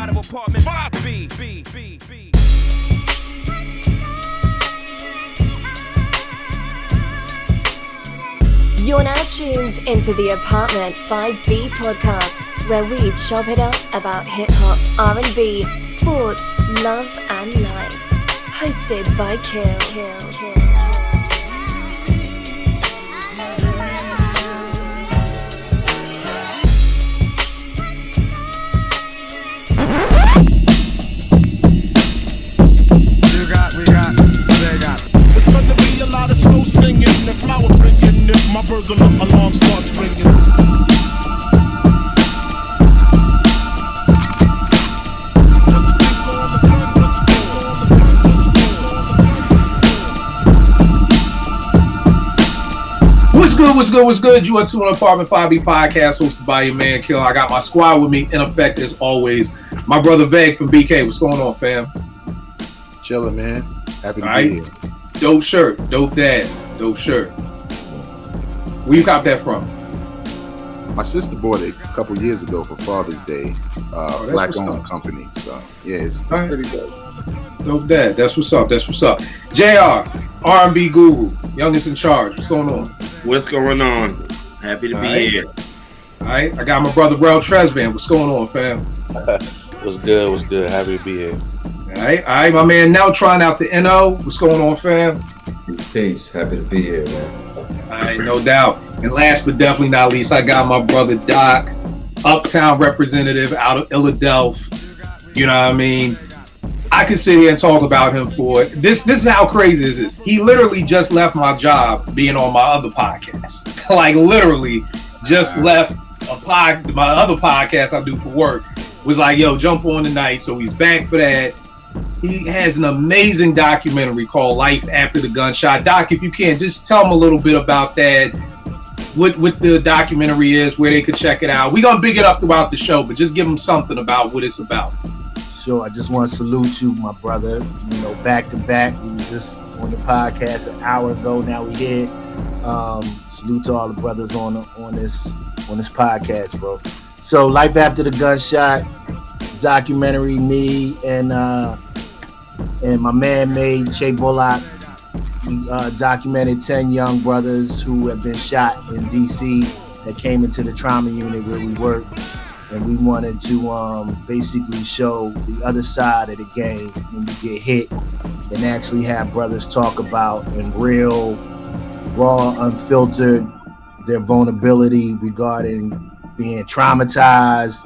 out of apartment 5B. You're now tuned into the Apartment 5B podcast, where we chop it up about hip-hop, R&B, sports, love and life. Hosted by Kill. It's gonna be a lot of slow singing and flower bringing if my burglar alarm starts ringing. What's good? You are to an Apartment 5B podcast hosted by your man Kill. I got my squad with me in effect as always. My brother Veg from BK. What's going on, fam? Chilling, man. Happy to be here. Dope shirt, dope dad, dope shirt. Where you got that from? My sister bought it a couple years ago for Father's Day. Black-owned company. So yeah, it's pretty good. Dope dad. That's what's up. JR, R&B guru, youngest in charge. What's going on? What's going on? Happy to be here. All right. I got my brother Rel Tresban. What's going on, fam? What's good? Happy to be here. All right. My man now trying out the NO. What's going on, fam? Peace. Happy to be here, man. All right, no doubt. And last but definitely not least, I got my brother Doc, Uptown representative out of Philadelphia. You know what I mean? I could sit here and talk about him for this. This is how crazy this is. He literally just left my job being on my other podcast. Like literally just left my other podcast I do for work. Was like, yo, jump on tonight. So he's back for that. He has an amazing documentary called Life After the Gunshot. Doc, if you can, just tell them a little bit about that, what the documentary is, where they could check it out. We're going to big it up throughout the show, but just give them something about what it's about. Sure. I just want to salute you, my brother. You know, back to back. We were just on the podcast an hour ago. Now we here. Salute to all the brothers on this podcast, bro. So Life After the Gunshot documentary, me and my man made Che Bullock. We documented 10 young brothers who have been shot in DC that came into the trauma unit where we work, and we wanted to basically show the other side of the game when you get hit, and actually have brothers talk about in real, raw, unfiltered their vulnerability regarding being traumatized.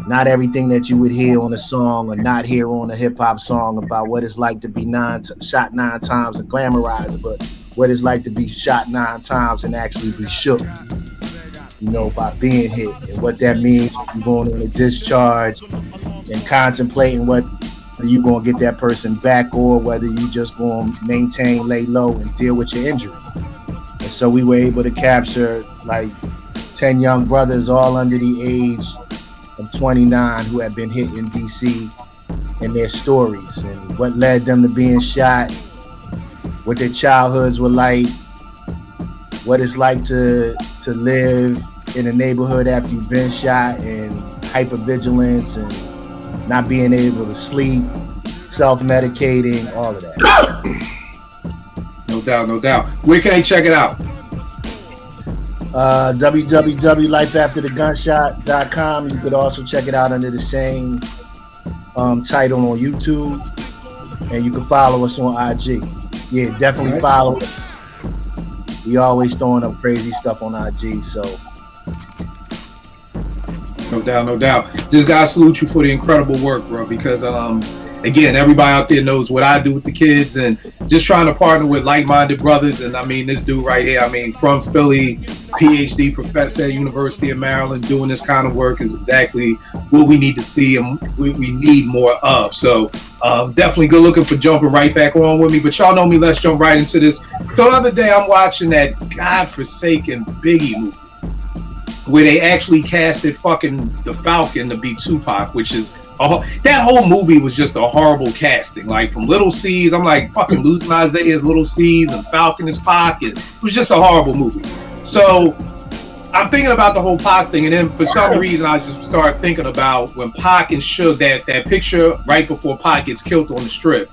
Not everything that you would hear on a song or not hear on a hip-hop song about what it's like to be shot 9 times and Glamorizing, but what it's like to be shot 9 times and actually be shook, you know, by being hit, and what that means when you're going on a discharge and contemplating whether you're going to get that person back or whether you just going to maintain, lay low, and deal with your injury. And so we were able to capture like 10 young brothers all under the age of 29 who had been hit in DC, and their stories and what led them to being shot, what their childhoods were like, what it's like to live in a neighborhood after you've been shot, and hypervigilance and not being able to sleep, self-medicating, all of that. No doubt. Where can they check it out? www.lifeafterthegunshot.com. You could also check it out under the same title on YouTube, and you can follow us on IG. Yeah, definitely follow us. We always throwing up crazy stuff on IG, so. No doubt. Just gotta salute you for the incredible work, bro, because again, everybody out there knows what I do with the kids, and just trying to partner with like-minded brothers. And I mean, this dude right here, from Philly, PhD professor at University of Maryland, doing this kind of work is exactly what we need to see and we need more of. So definitely good looking for jumping right back on with me. But y'all know me, let's jump right into this. So the other day, I'm watching that godforsaken Biggie movie, where they actually casted fucking the Falcon to be Tupac, which is that whole movie was just a horrible casting. Like from Little C's, I'm like fucking losing Isaiah's Little C's and Falcon is Pac, and it was just a horrible movie. So I'm thinking about the whole Pac thing, and then for some reason I just started thinking about when Pac and Suge, that picture right before Pac gets killed on the strip,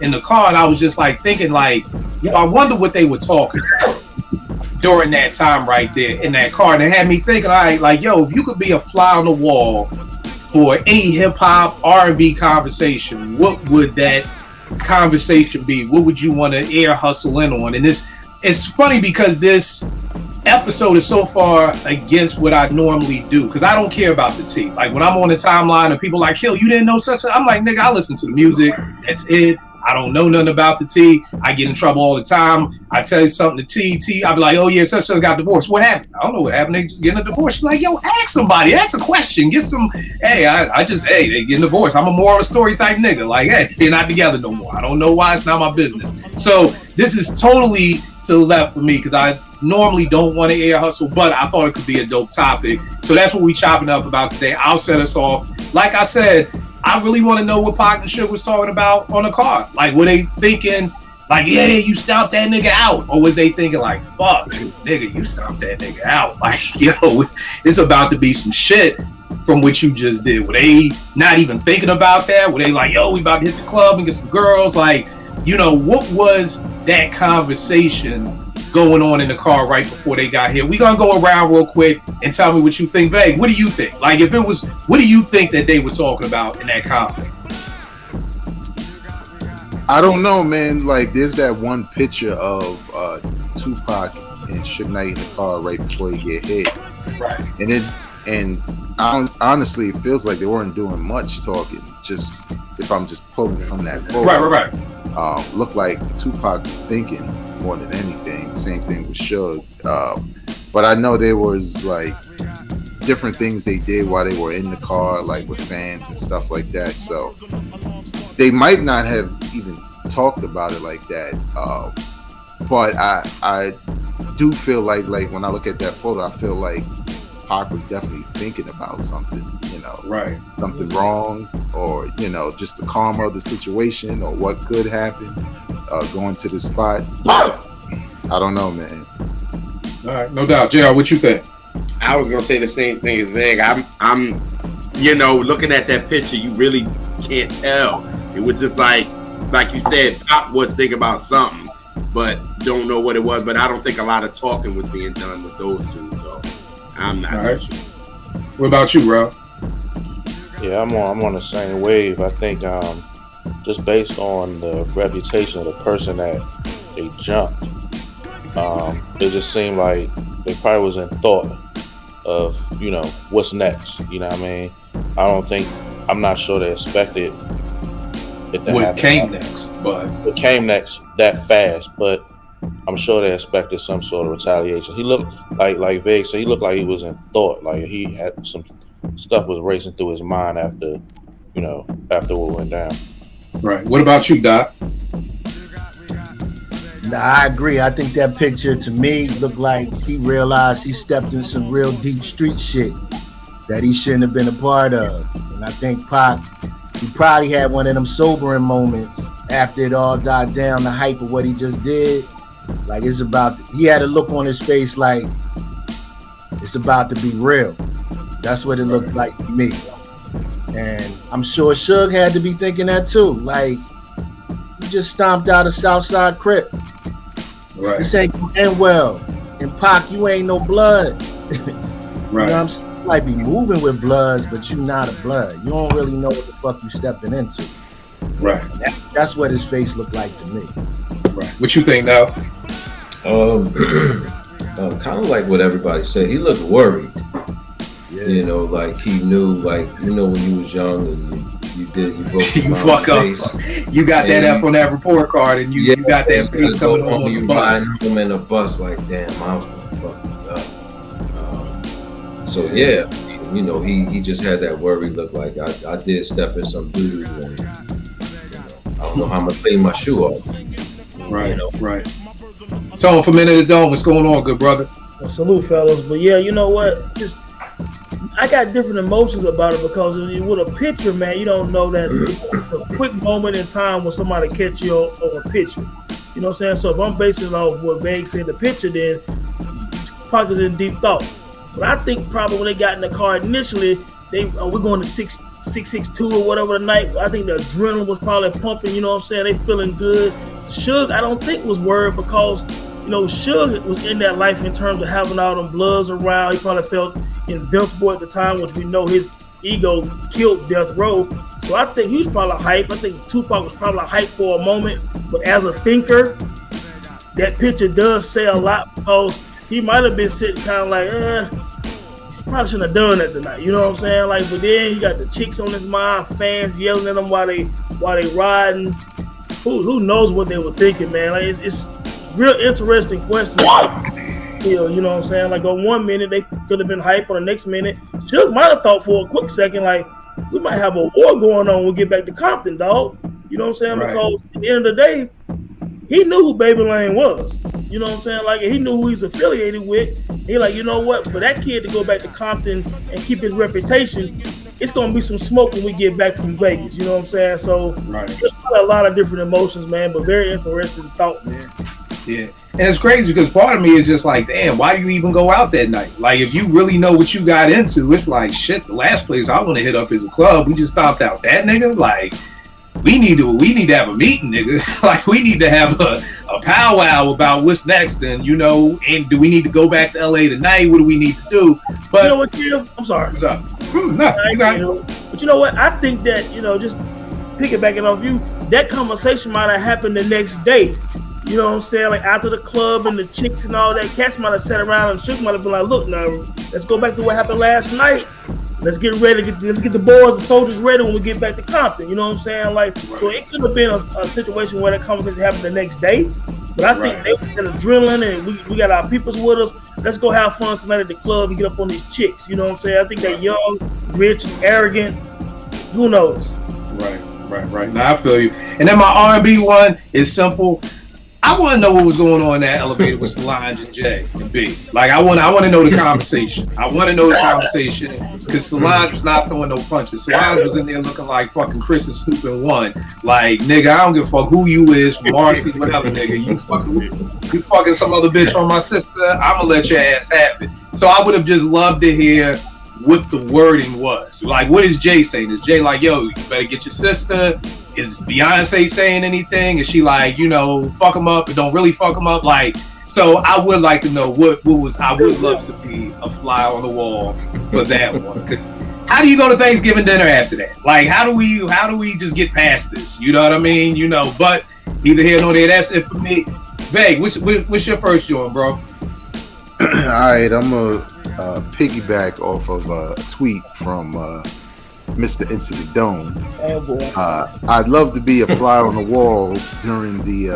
in the car, and I was just like thinking, like, yo, I wonder what they were talking about during that time right there in that car, and it had me thinking, all right, like, yo, if you could be a fly on the wall for any hip hop R&B conversation, what would that conversation be? What would you want to air hustle in on? And it's funny because this episode is so far against what I normally do, because I don't care about the tea. Like when I'm on the timeline and people like, yo, you didn't know such a, I'm like, nigga, I listen to the music, that's it. I don't know nothing about the tea. I get in trouble all the time. I tell you something to T, I'll be like, oh yeah, such got divorced. What happened? I don't know what happened. They just getting a divorce. You're like, yo, ask somebody, ask a question, get some, hey, they getting divorced. I'm a moral story type nigga. Like, hey, they're not together no more. I don't know why, it's not my business. So this is totally to the left for me, because I normally don't want to air hustle, but I thought it could be a dope topic. So that's what we chopping up about today. I'll set us off. Like I said, I really want to know what Pac and Suge was talking about on the car. Like, were they thinking, like, yeah, you stomped that nigga out? Or was they thinking, like, fuck, nigga, you stomped that nigga out? Like, yo, it's about to be some shit from what you just did. Were they not even thinking about that? Were they like, yo, we about to hit the club and get some girls? Like, you know, what was that conversation going on in the car right before they got here? We gonna go around real quick and tell me what you think. Vague, what do you think? Like, if it was, what do you think that they were talking about in that comment? I don't know, man. Like, there's that one picture of Tupac and Suge Knight in the car right before he get hit, right? And honestly, it feels like they weren't doing much talking. Just if I'm just pulling from that photo, right. Looked like Tupac was thinking more than anything. Same thing with Suge. But I know there was like different things they did while they were in the car, like with fans and stuff like that. So they might not have even talked about it like that. But I do feel like when I look at that photo, I feel like Pac was definitely thinking about something, you know, right? Something wrong, or, you know, just the karma of the situation, or what could happen going to the spot. I don't know, man. All right, no doubt. JR, what you think? I was gonna say the same thing as Veg. I'm, you know, looking at that picture, you really can't tell. It was just like you said, Pac was thinking about something, but don't know what it was. But I don't think a lot of talking was being done with those two. So I'm not right. sure. What about you, bro? Yeah, I'm on the same wave. I think just based on the reputation of the person that they jumped, it just seemed like they probably was in thought of, you know, what's next. You know what I mean? I'm not sure they expected it to what came next, but it came next that fast, but I'm sure they expected some sort of retaliation. He looked like Vig said, he looked like he was in thought, like he had some stuff was racing through his mind after what went down. Right. What about you, Doc? Nah, I agree. I think that picture to me looked like he realized he stepped in some real deep street shit that he shouldn't have been a part of. And I think Pac, he probably had one of them sobering moments after it all died down, the hype of what he just did. Like, he had a look on his face like it's about to be real. That's what it looked like to me. And I'm sure Suge had to be thinking that too. Like, you just stomped out a Southside Crip. Right. This ain't gonna end well. And Pac, you ain't no blood. Right. You know what I'm saying? You might be moving with bloods, but you not a blood. You don't really know what the fuck you stepping into. Right. That's what his face looked like to me. Right. What you think now? Kind of like what everybody said. He looked worried. Yeah. You know, like he knew, like, you know, when you was young and you broke you fuck up. You got that up on that report card, and you got that face coming home on the bus. Home in the bus, like, damn, I was gonna fuck this up. You know, he just had that worried look, like I did step in some doo-doo, and I don't know how I'm gonna clean my shoe off. Right, right. Tone from Minute of Dome, what's going on, good brother? Well, salute, fellas. But yeah, you know what? I got different emotions about it, because with a picture, man, you don't know that it's a quick moment in time when somebody catch you on a picture. You know what I'm saying? So if I'm basing it off what Vague said, the picture, then Pac is in deep thought. But I think probably when they got in the car initially, we're going to 662 or whatever tonight. I think the adrenaline was probably pumping. You know what I'm saying? They feeling good. Suge, I don't think was worried because Suge was in that life in terms of having all them bloods around. He probably felt invincible at the time, which we know his ego killed Death Row. So I think he was probably hype. I think Tupac was probably hype for a moment. But as a thinker, that picture does say a lot because he might have been sitting kind of like, probably shouldn't have done that tonight. You know what I'm saying? Like, but then he got the chicks on his mind, fans yelling at him while they riding. Who knows what they were thinking, man? Like, it's real interesting question. You know what I'm saying? Like, on one minute they could have been hype, on the next minute Suge might have thought for a quick second, like, we might have a war going on when we get back to Compton, dog. You know what I'm saying? Right. Because at the end of the day, he knew who Baby Lane was. You know what I'm saying? Like, he knew who he's affiliated with. He like, you know what? For that kid to go back to Compton and keep his reputation, it's gonna be some smoke when we get back from Vegas. You know what I'm saying? So there's a lot of different emotions, man, but very interesting thought, man. Yeah. And it's crazy because part of me is just like, damn, why do you even go out that night? Like, if you really know what you got into, it's like, shit, the last place I want to hit up is a club. We just stopped out that nigga. Like, we need to have a meeting, nigga. Like, we need to have a powwow about what's next. And, and do we need to go back to LA tonight? What do we need to do? But you know what, Jim? I'm sorry. What's up? But you know what? I think that, just piggybacking off you, that conversation might have happened the next day. You know what I'm saying? Like, after the club and the chicks and all that, cats might have sat around and Suge might have been like, look, now, let's go back to what happened last night. Let's get ready. Let's get the boys, the soldiers ready when we get back to Compton. You know what I'm saying? Like, so it could have been a situation where that conversation happened the next day. But I think they had adrenaline and we got our peoples with us. Let's go have fun tonight at the club and get up on these chicks. You know what I'm saying? I think they're young, rich, and arrogant. Who knows? Right. Now I feel you. And then my R&B one is simple. I want to know what was going on in that elevator with Solange and Jay and B. Like, I want to know the conversation. I want to know the conversation because Solange was not throwing no punches. Solange was in there looking like fucking Chris and Snoop in one. Like, nigga, I don't give a fuck who you is, from Marcy, whatever, nigga. You fucking some other bitch on my sister, I'm gonna let your ass have it. So I would have just loved to hear what the wording was. Like, what is Jay saying? Is Jay like, yo, you better get your sister? Is Beyonce saying anything? Is she like, fuck him up, but don't really fuck him up? Like, so I would like to know what was. I would love to be a fly on the wall for that one. Because how do you go to Thanksgiving dinner after that? Like, how do we just get past this? You know what I mean? But either here nor there. That's it for me. Vague, what's your first joint, bro? All right, I'm gonna piggyback off of a tweet from Mr. Into the Dome. Oh boy. I'd love to be a fly on the wall during the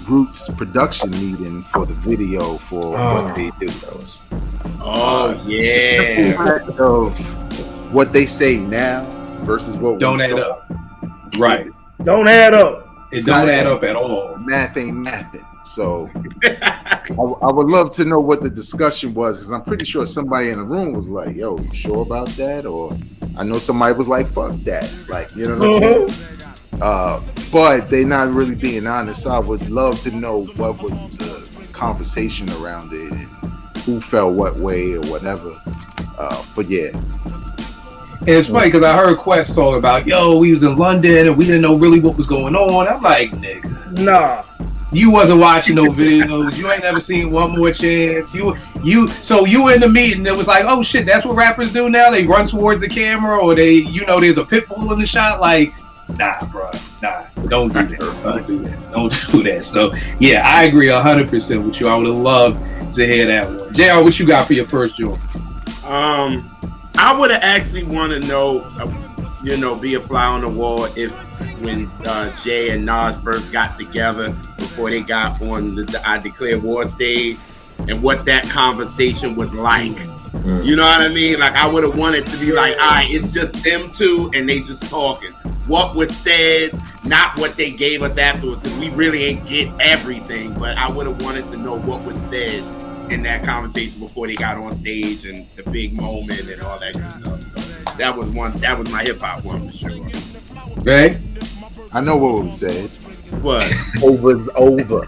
Roots production meeting for the video for What They Do. Of what they say now versus what don't we add saw. up. Right. Don't add up. It don't add up at all. Math ain't mathing. So I would love to know what the discussion was, because I'm pretty sure somebody in the room was like, yo, you sure about that? Or I know somebody was like, fuck that. Like, you know what I'm saying? But they're not really being honest. So I would love to know what was the conversation around it and who felt what way or whatever. But yeah. And it's funny because I heard Quest talk about, yo, we was in London and we didn't know really what was going on. I'm like, nigga. Nah. You wasn't watching no videos. You ain't never seen One More Chance. So you in the meeting. It was like, oh shit, that's what rappers do now. They run towards the camera, or they, there's a pit bull in the shot. Like, nah, bro, nah, don't do that. Don't do that. So yeah, I agree 100% with you. I would have loved to hear that one. JR, what you got for your first joke? I would have actually want to know, be a fly on the wall when Jay and Nas first got together before they got on the I Declare War stage, and what that conversation was like. You know what I mean? Like, I would have wanted to be like, all right, it's just them two and they just talking. What was said, not what they gave us afterwards, because we really ain't get everything, but I would have wanted to know what was said in that conversation before they got on stage and the big moment and all that good stuff. So that was my hip hop one for sure. Right? I know what was said. What? Over's over.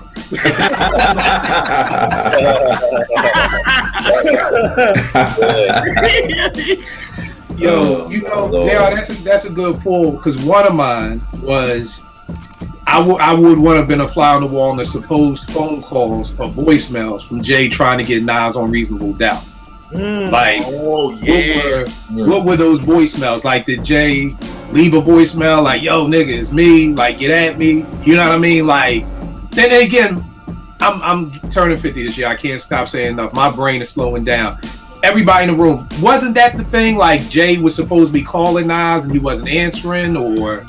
Yo, you know, JR, that's a good pull, because one of mine was I would want to have been a fly on the wall on the supposed phone calls or voicemails from Jay trying to get Nas on Reasonable Doubt. Like, what were those voicemails? Like, did Jay leave a voicemail like, yo, nigga, it's me, like, get at me? You know what I mean? Like, then again, I'm turning 50 this year. I can't stop saying enough. My brain is slowing down. Everybody in the room, wasn't that the thing? Like, Jay was supposed to be calling Nas and he wasn't answering, or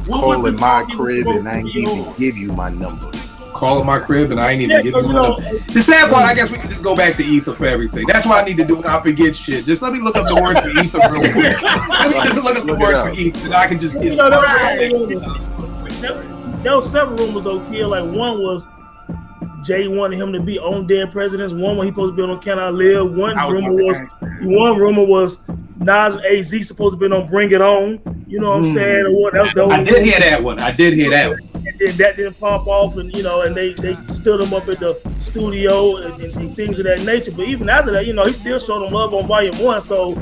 calling my crib and I ain't even give you my number. Calling my crib and I ain't even give you my number. The sad part, I guess we can just go back to Ether for everything. That's what I need to do when I forget shit. Just let me look up the words for Ether real quick. Let me just look up the words for Ether and I can just get there was several rumors though, kid. Like, one was Jay wanted him to be on Dead Presidents. One was he supposed to be on Can I Live. One rumor was Nas and AZ supposed to be on Bring It On. You know what I'm saying? Or what? I did hear that one. And then that didn't pop off, and you know, and they stood him up at the studio and things of that nature. But even after that, you know, he still showed him love on Volume 1. So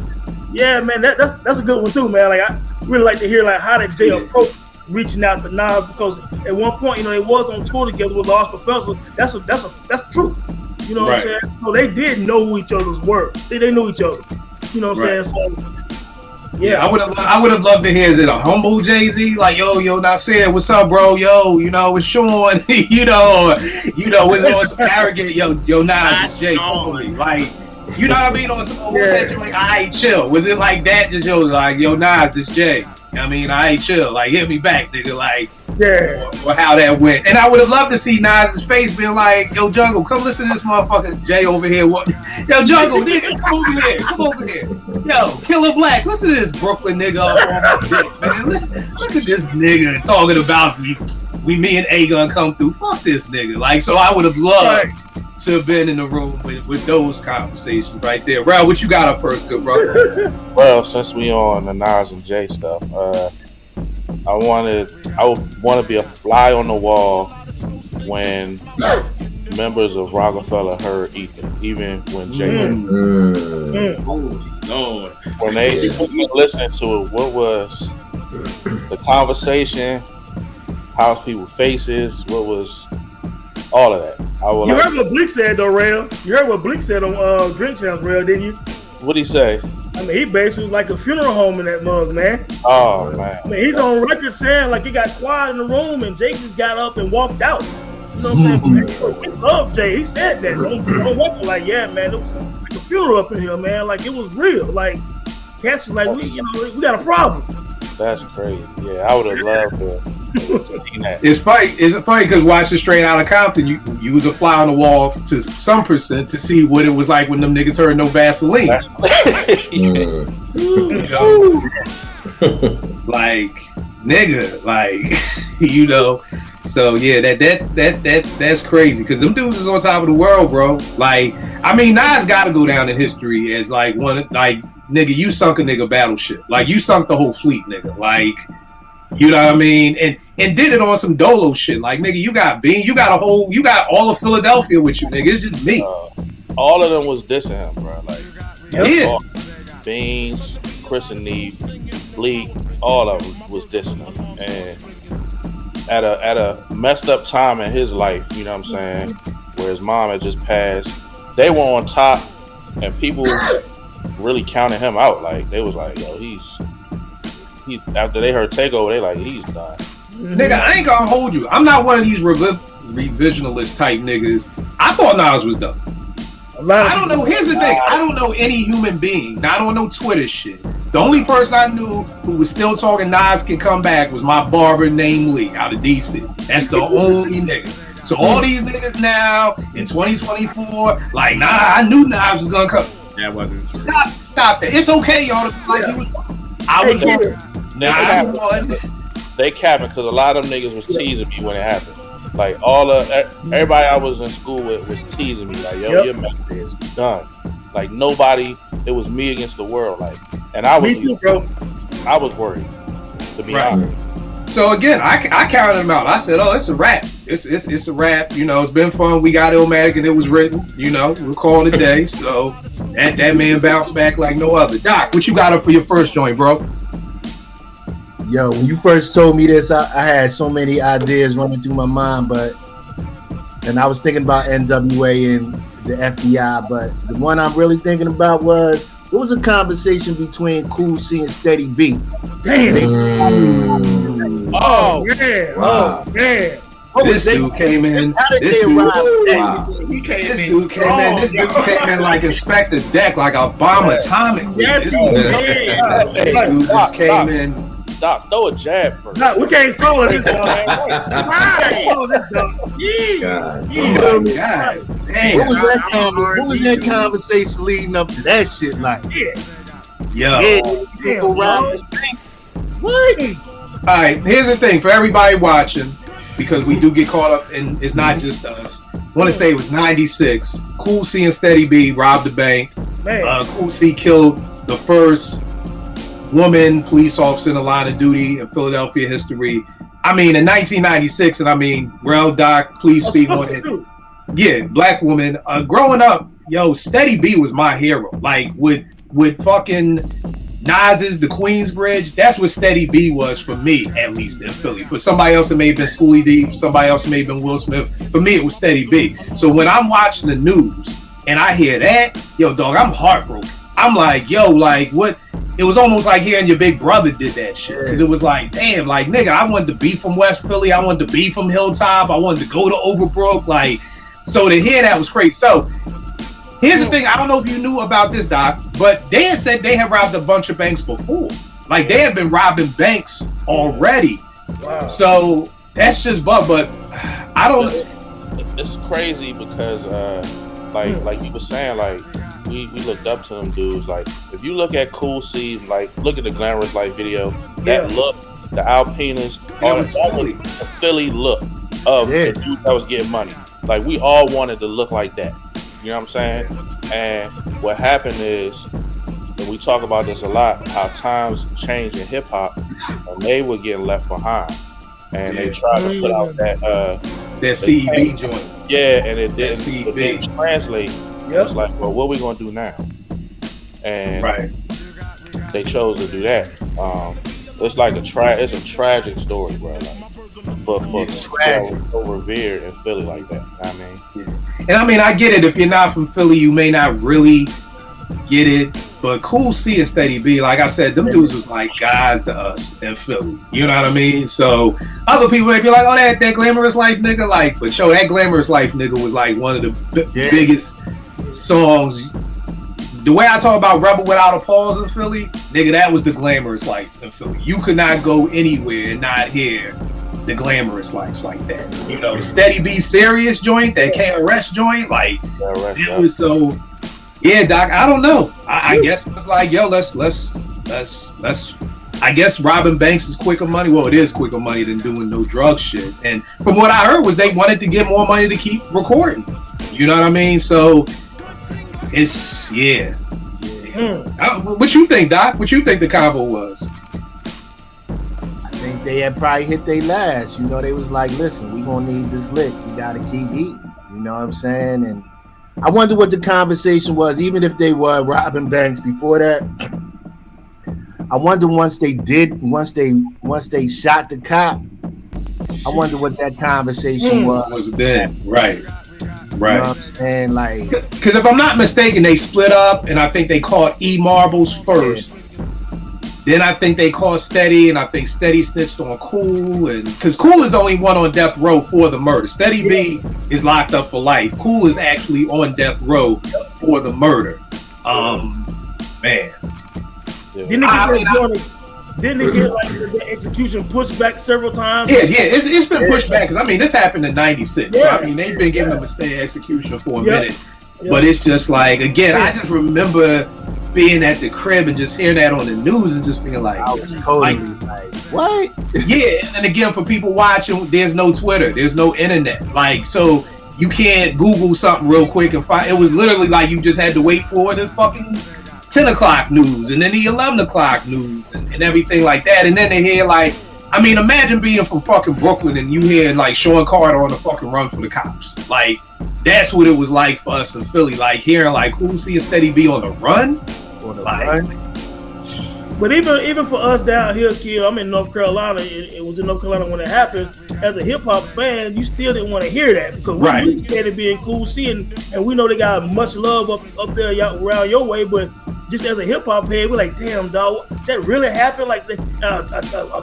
yeah, man, that's a good one too, man. Like, I really like to hear like how did Jay approach reaching out to Nas, because at one point, you know, they was on tour together with Roc-A-Fella. That's true. You know what I'm saying? So they did know who each other's were. They knew each other. You know what I'm saying? So yeah, I would have loved to hear, is it a humble Jay-Z? Like, yo, Nasir, what's up, bro? Yo, you know, it's Sean. you know, was it on some arrogant, yo, Nas, it's Jay, homie. Like, you know what I mean? On some that joint, I chill. Was it like that? Just like, yo, Nas, this Jay. I mean, I ain't chill. Like, hit me back, nigga. Like, or how that went. And I would have loved to see Nas's face being like, yo, Jungle, come listen to this motherfucker Jay over here. What? Yo, Jungle, nigga, come over here. Yo, Killer Black, listen to this Brooklyn nigga up on my dick, man. Look at this nigga talking about me and A gonna come through. Fuck this nigga. Like, so I would have loved to have been in the room with those conversations right there. Bro, what you got up first, good brother? Well, since we on the Nas and Jay stuff, I would want to be a fly on the wall when members of Roc-A-Fella heard Ether, even when Jay when they listened to it, what was the conversation, how people's faces, what was all of that. You heard what Bleak said though, Rail. You heard what Bleak said on Drink Champs, Rail, didn't you? What'd he say? I mean, he basically was like a funeral home in that mug, man. Oh, man. I mean, he's on record saying like he got quiet in the room and Jay just got up and walked out. You know what I'm saying? He loved Jay. He said that. Don't record like, yeah, man, it was like a funeral up in here, man. Like, it was real. Like, Cash is like, we got a problem. That's crazy. Yeah, I would have loved to see that. It's funny because watching Straight Outta Compton, you was a fly on the wall to some percent to see what it was like when them niggas heard No Vaseline. You know? Like, nigga, like, you know. So yeah, that's crazy because them dudes is on top of the world, bro. Like, I mean, Nas gotta go down in history as like one, like, nigga, you sunk a nigga battleship. Like, you sunk the whole fleet, nigga. Like, you know what I mean? And did it on some Dolo shit. Like, nigga, you got Bean, you got all of Philadelphia with you, nigga. It's just me. All of them was dissing him, bro. Like, yeah. Beans, Chris and Neve, Bleak, all of them was dissing him. And at a messed up time in his life, you know what I'm saying, where his mom had just passed, they were on top, and people really counted him out. Like, they was like, yo, he's after they heard Takeover, they like, he's done. Nigga, I ain't gonna hold you. I'm not one of these revisionist type niggas. I thought Nas was done. I don't know. Here's the thing. I don't know any human being. I don't know Twitter shit. The only person I knew who was still talking Nas can come back was my barber named Lee out of DC. That's the only nigga. So all these niggas now in 2024, like, nah, I knew Nas was gonna come. That wasn't true. Stop that. It's okay, y'all, to be like you. I was one. They capping because a lot of them niggas was teasing me when it happened. Like, everybody I was in school with was teasing me, like, yo, your method is done. Like, nobody, it was me against the world. Like, and I was, me too, bro. I was worried, to be honest. So again, I counted him out. I said, oh, it's a wrap. it's a wrap. You know, it's been fun. We got Illmatic and it was written. You know, we'll call it a day. So that man bounced back like no other. Doc, what you got up for your first joint, bro? Yo, when you first told me this, I had so many ideas running through my mind, and I was thinking about NWA and the FBI, but the one I'm really thinking about was, what was a conversation between Cool C and Steady B? Damn. Oh, yeah. Wow. Oh, yeah. This dude came in. This dude came in like Inspector Deck, like a bomb atomic. Yes, This he dude just came in. Doc, throw a jab first. No, we can't throw it. This dog. Oh my God. Damn. What was that conversation leading up to that shit like? Yo. What? All right, here's the thing for everybody watching, because we do get caught up, and it's not just us. I want to say it was 96. Cool C and Steady B robbed the bank. Cool C killed the first woman police officer in the line of duty in Philadelphia history. I mean, in 1996, and I mean, Rel Doc, please speak on it. Yeah, black woman. Growing up, yo, Steady B was my hero. Like with fucking Nas's The Queensbridge, that's what Steady B was for me, at least in Philly. For somebody else, it may have been Schoolie D. For somebody else, it may have been Will Smith. For me, it was Steady B. So when I'm watching the news and I hear that, yo, dog, I'm heartbroken. I'm like, yo, like what? It was almost like hearing your big brother did that shit. Because it was like, damn, like, nigga, I wanted to be from West Philly. I wanted to be from Hilltop. I wanted to go to Overbrook. Like, so to hear that was crazy. So here's the thing. I don't know if you knew about this, Doc, but they had said they had robbed a bunch of banks before. Like, they had been robbing banks already. Wow. So that's just but I don't. It's crazy because, like you were saying, like, we looked up to them dudes. Like, if you look at Cool C, like, look at the Glamorous Life video, that look, the Alpinas, all the Philly look of the dude that was getting money. Like, we all wanted to look like that. You know what I'm saying? And what happened is, and we talk about this a lot, how times change in hip hop, and they were getting left behind. And they tried to put out that CEB joint. Yeah, and it didn't translate. It's like, well, what are we gonna do now? And they chose to do that. It's like it's a tragic story, bro. Like, but for so revered in Philly like that, I mean. And I mean, I get it. If you're not from Philly, you may not really get it. But Cool C and Steady B, like I said, them dudes was like guys to us in Philly. You know what I mean? So other people may be like, oh, that Glamorous Life nigga, like, but yo, that Glamorous Life nigga was like one of the biggest songs. The way I talk about Rebel Without a Pause in Philly, nigga, that was the Glamorous Life in Philly. You could not go anywhere and not hear the Glamorous Life like that. You know, the Steady B Serious joint, that KRS joint, like, it was so. Yeah, Doc, I don't know. I guess it was like, yo, let's. I guess robbing banks is quicker money. Well, it is quicker money than doing no drug shit. And from what I heard was they wanted to get more money to keep recording. You know what I mean? So it's What you think, Doc? What you think the combo was? I think they had probably hit their last. You know, they was like, listen, we gonna need this lick. We gotta keep eating. You know what I'm saying? And I wonder what the conversation was, even if they were robbing banks before that. I wonder once they shot the cop, I wonder what that conversation was then. Right. You know what I'm saying? Like, because if I'm not mistaken, they split up, and I think they caught E Marbles first. Then I think they caught Steady, and I think Steady snitched on Cool, and because Cool is the only one on death row for the murder. Steady B is locked up for life. Cool is actually on death row for the murder. Man. Didn't it get like the execution pushed back several times? Yeah, it's been pushed back because I mean this happened in '96. So I mean they've been giving them a stay execution for a minute, but it's just like again, I just remember being at the crib and just hearing that on the news and just being like, like what? Yeah, and again for people watching, there's no Twitter, there's no internet, like so you can't Google something real quick and find. It was literally like you just had to wait for the fucking 10 o'clock news and then the 11 o'clock news and everything like that. And then they hear like I mean, imagine being from fucking Brooklyn and you hear like Sean Carter on the fucking run from the cops. Like, that's what it was like for us in Philly. Like hearing like Cool C and Steady B on the run. But even for us down here, kid, I'm in North Carolina. It was in North Carolina when it happened. As a hip hop fan, you still didn't want to hear that because we used to it being Cool C, and we know they got much love up there around your way. But just as a hip hop head, we're like, damn, dog, that really happened? Like a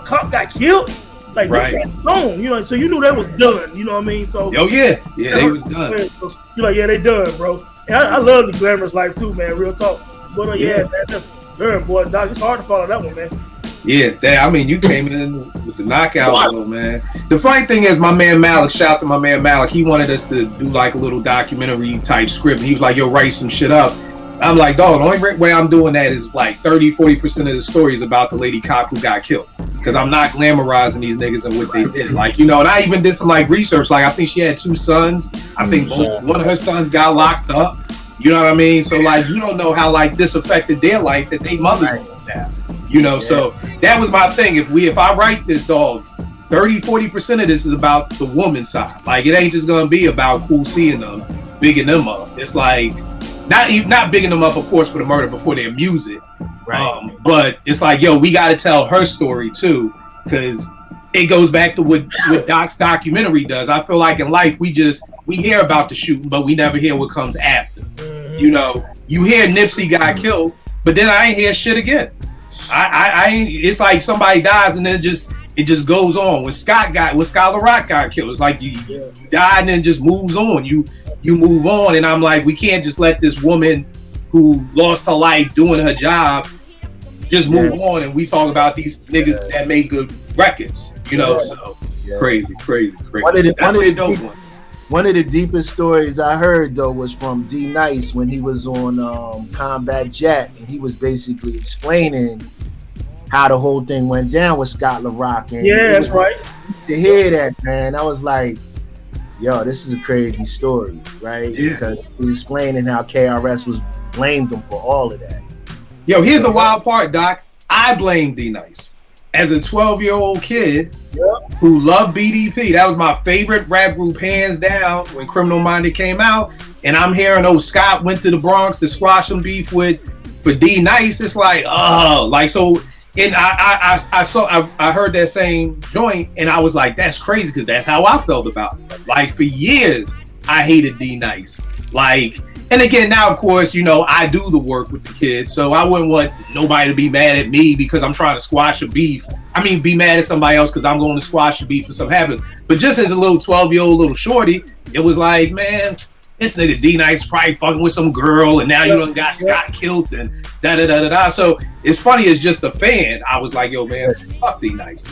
cop got killed? Like that's gone, you know. So you knew that was done. You know what I mean? So they was done. You're like, yeah, they done, bro. And I love the glamorous life too, man. Real talk. But man, boy, dog, it's hard to follow that one, man. Yeah, I mean, you came in with the knockout, though, man. The funny thing is, my man Malik, shout out to my man Malik, he wanted us to do like a little documentary type script. He was like, yo, write some shit up. I'm like, dog, the only way I'm doing that is like 30-40% of the stories about the lady cop who got killed. Because I'm not glamorizing these niggas and what they did. Like, you know, and I even did some like research. Like, I think she had 2 sons. I think one of her sons got locked up. You know what I mean? So like, you don't know how like this affected their life that they mothers went down. You know, so that was my thing. If I write this, dog, 30-40% of this is about the woman's side. Like, it ain't just gonna be about Cool C and them bigging them up. It's like not bigging them up, of course, for the murder before their music. Right. But it's like, yo, we got to tell her story too, because it goes back to what Doc's documentary does. I feel like in life we hear about the shooting, but we never hear what comes after. You know, you hear Nipsey got killed, but then I ain't hear shit again. I ain't. It's like somebody dies and then it just goes on. When Scott LaRock got killed, it's like you die and then just moves on. You move on, and I'm like, we can't just let this woman who lost her life doing her job just move on, and we talk about these niggas that made good records. You know, so crazy. One of the deepest stories I heard though was from D Nice when he was on Combat Jack, and he was basically explaining how the whole thing went down with Scott LaRock. And that's right. To hear that, man, I was like, yo, this is a crazy story, right? Yeah. Because he was explaining how KRS was blamed him for all of that. Yo, here's the wild part, Doc. I blame D Nice. As a 12-year-old kid who loved BDP, that was my favorite rap group, hands down, when Criminal Minded came out. And I'm hearing, Scott went to the Bronx to squash some beef for D Nice. It's like, so. And I heard that same joint, and I was like, that's crazy, because that's how I felt about it. Like, for years, I hated D Nice. Like, and again, now, of course, I do the work with the kids, so I wouldn't want nobody to be mad at me because I'm trying to squash a beef. I mean, be mad at somebody else because I'm going to squash a beef or something happens. But just as a little 12-year-old little shorty, it was like, man, this nigga D Nice probably fucking with some girl, and now you done got Scott killed and da-da-da-da-da. So it's funny, as just a fan, I was like, yo, man, fuck D Nice.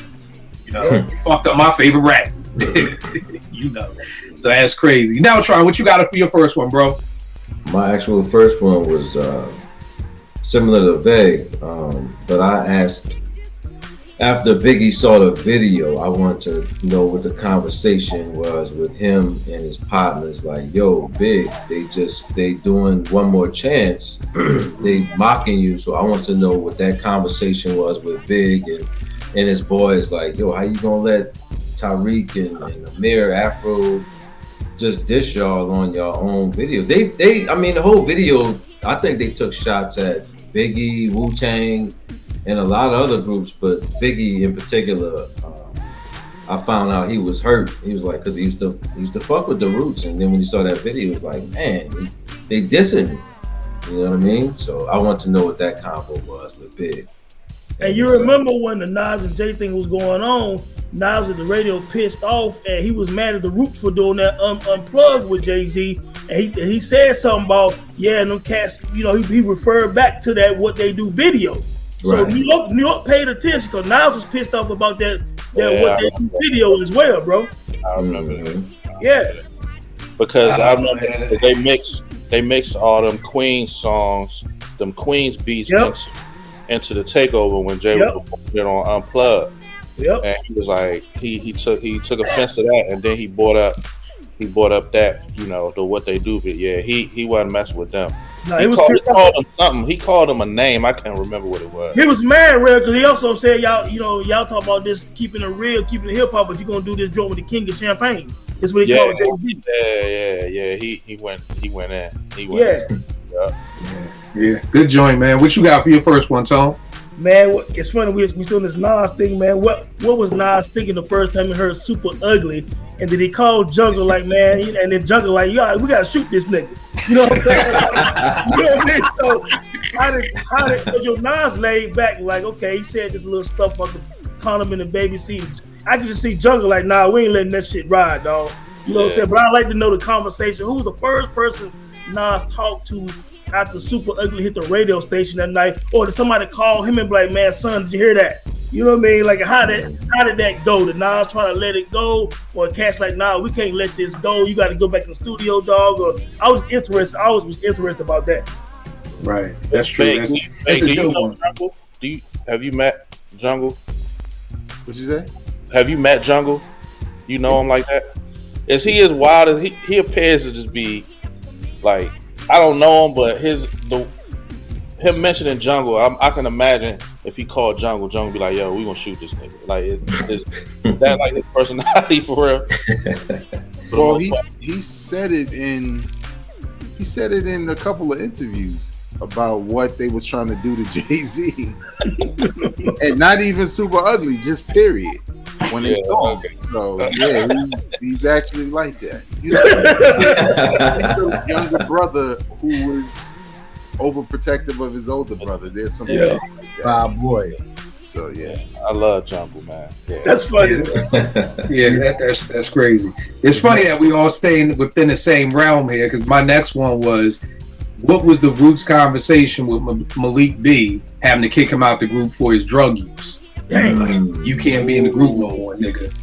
You fucked up my favorite rap. So that's crazy. Now, Try, what you got for your first one, bro? My actual first one was similar to Vague, but I asked, after Biggie saw the video, I wanted to know what the conversation was with him and his partners. Like, yo, Big, they doing One More Chance, they mocking you. So I want to know what that conversation was with Big and his boys. Like, yo, how you gonna let Tariq and Amir Afro just dish y'all on your own video? I mean, the whole video, I think they took shots at Biggie, Wu-Tang, and a lot of other groups, but Biggie in particular, I found out he was hurt. He was like, because he used to fuck with the Roots, and then when he saw that video, he was like, man, they dissing me. You know what I mean? So I want to know what that combo was with Big. And you remember when the Nas and Jay thing was going on, Nas at the radio pissed off, and he was mad at the Roots for doing that unplugged with Jay-Z, and he said something about, and them cats, he referred back to that what they do video. So right. New York paid attention, because Nas was pissed off about that what they do video as well, bro. I remember that. Yeah. Because I remember they mixed all them Queens songs, them Queens beats into the takeover when Jay was performing on Unplugged. Yep. And he was like, he took offense to that, and then he brought up that, the what they do, but he wasn't messing with them. No, he called him something. He called him a name. I can't remember what it was. He was mad real because he also said, y'all talk about this keeping it real, keeping it hip hop, but you're gonna do this joint with the king of champagne. That's what he called Jay-Z. Yeah. He went in. Yeah. Good joint, man. What you got for your first one, Tone? Man, it's funny, we still in this Nas thing, man. What was Nas thinking the first time he heard Super Ugly? And then he called Jungle like, man, and then Jungle like, we gotta shoot this nigga. You know what I'm saying? You know what I mean? So how did because Nas laid back like, okay, he said this little stuff about the condom in the baby seat. I can just see Jungle like, nah, we ain't letting that shit ride, dog. You know what I'm saying? But I'd like to know the conversation. Who was the first person Nas talked to after Super Ugly hit the radio station that night? Or did somebody call him and be like, man, son, did you hear that? You know what I mean? Like, how did that go? Did Nas try to let it go? Or Cash like, nah, we can't let this go. You got to go back to the studio, dog. Or I was interested about that. Right. That's true. That's a good one. Jungle? Have you met Jungle? What'd you say? Have you met Jungle? You know him like that? Is he as wild as he appears to just be like, I don't know him, but him mentioning Jungle, I can imagine if he called Jungle be like, yo, we gonna shoot this nigga. Like, is that like his personality for real? Well, he said it in a couple of interviews about what they was trying to do to Jay-Z. And not even Super Ugly, just period. When they saw him. So yeah, he's actually like that. You know, he's a younger brother who was overprotective of his older brother. There's some like that. Boy. So yeah, I love Jungle, man. Yeah. That's funny. That's crazy. It's funny that we all staying within the same realm here, because my next one was, what was the Roots conversation with Malik B having to kick him out the group for his drug use? Dang, you can't be in the group no more, nigga.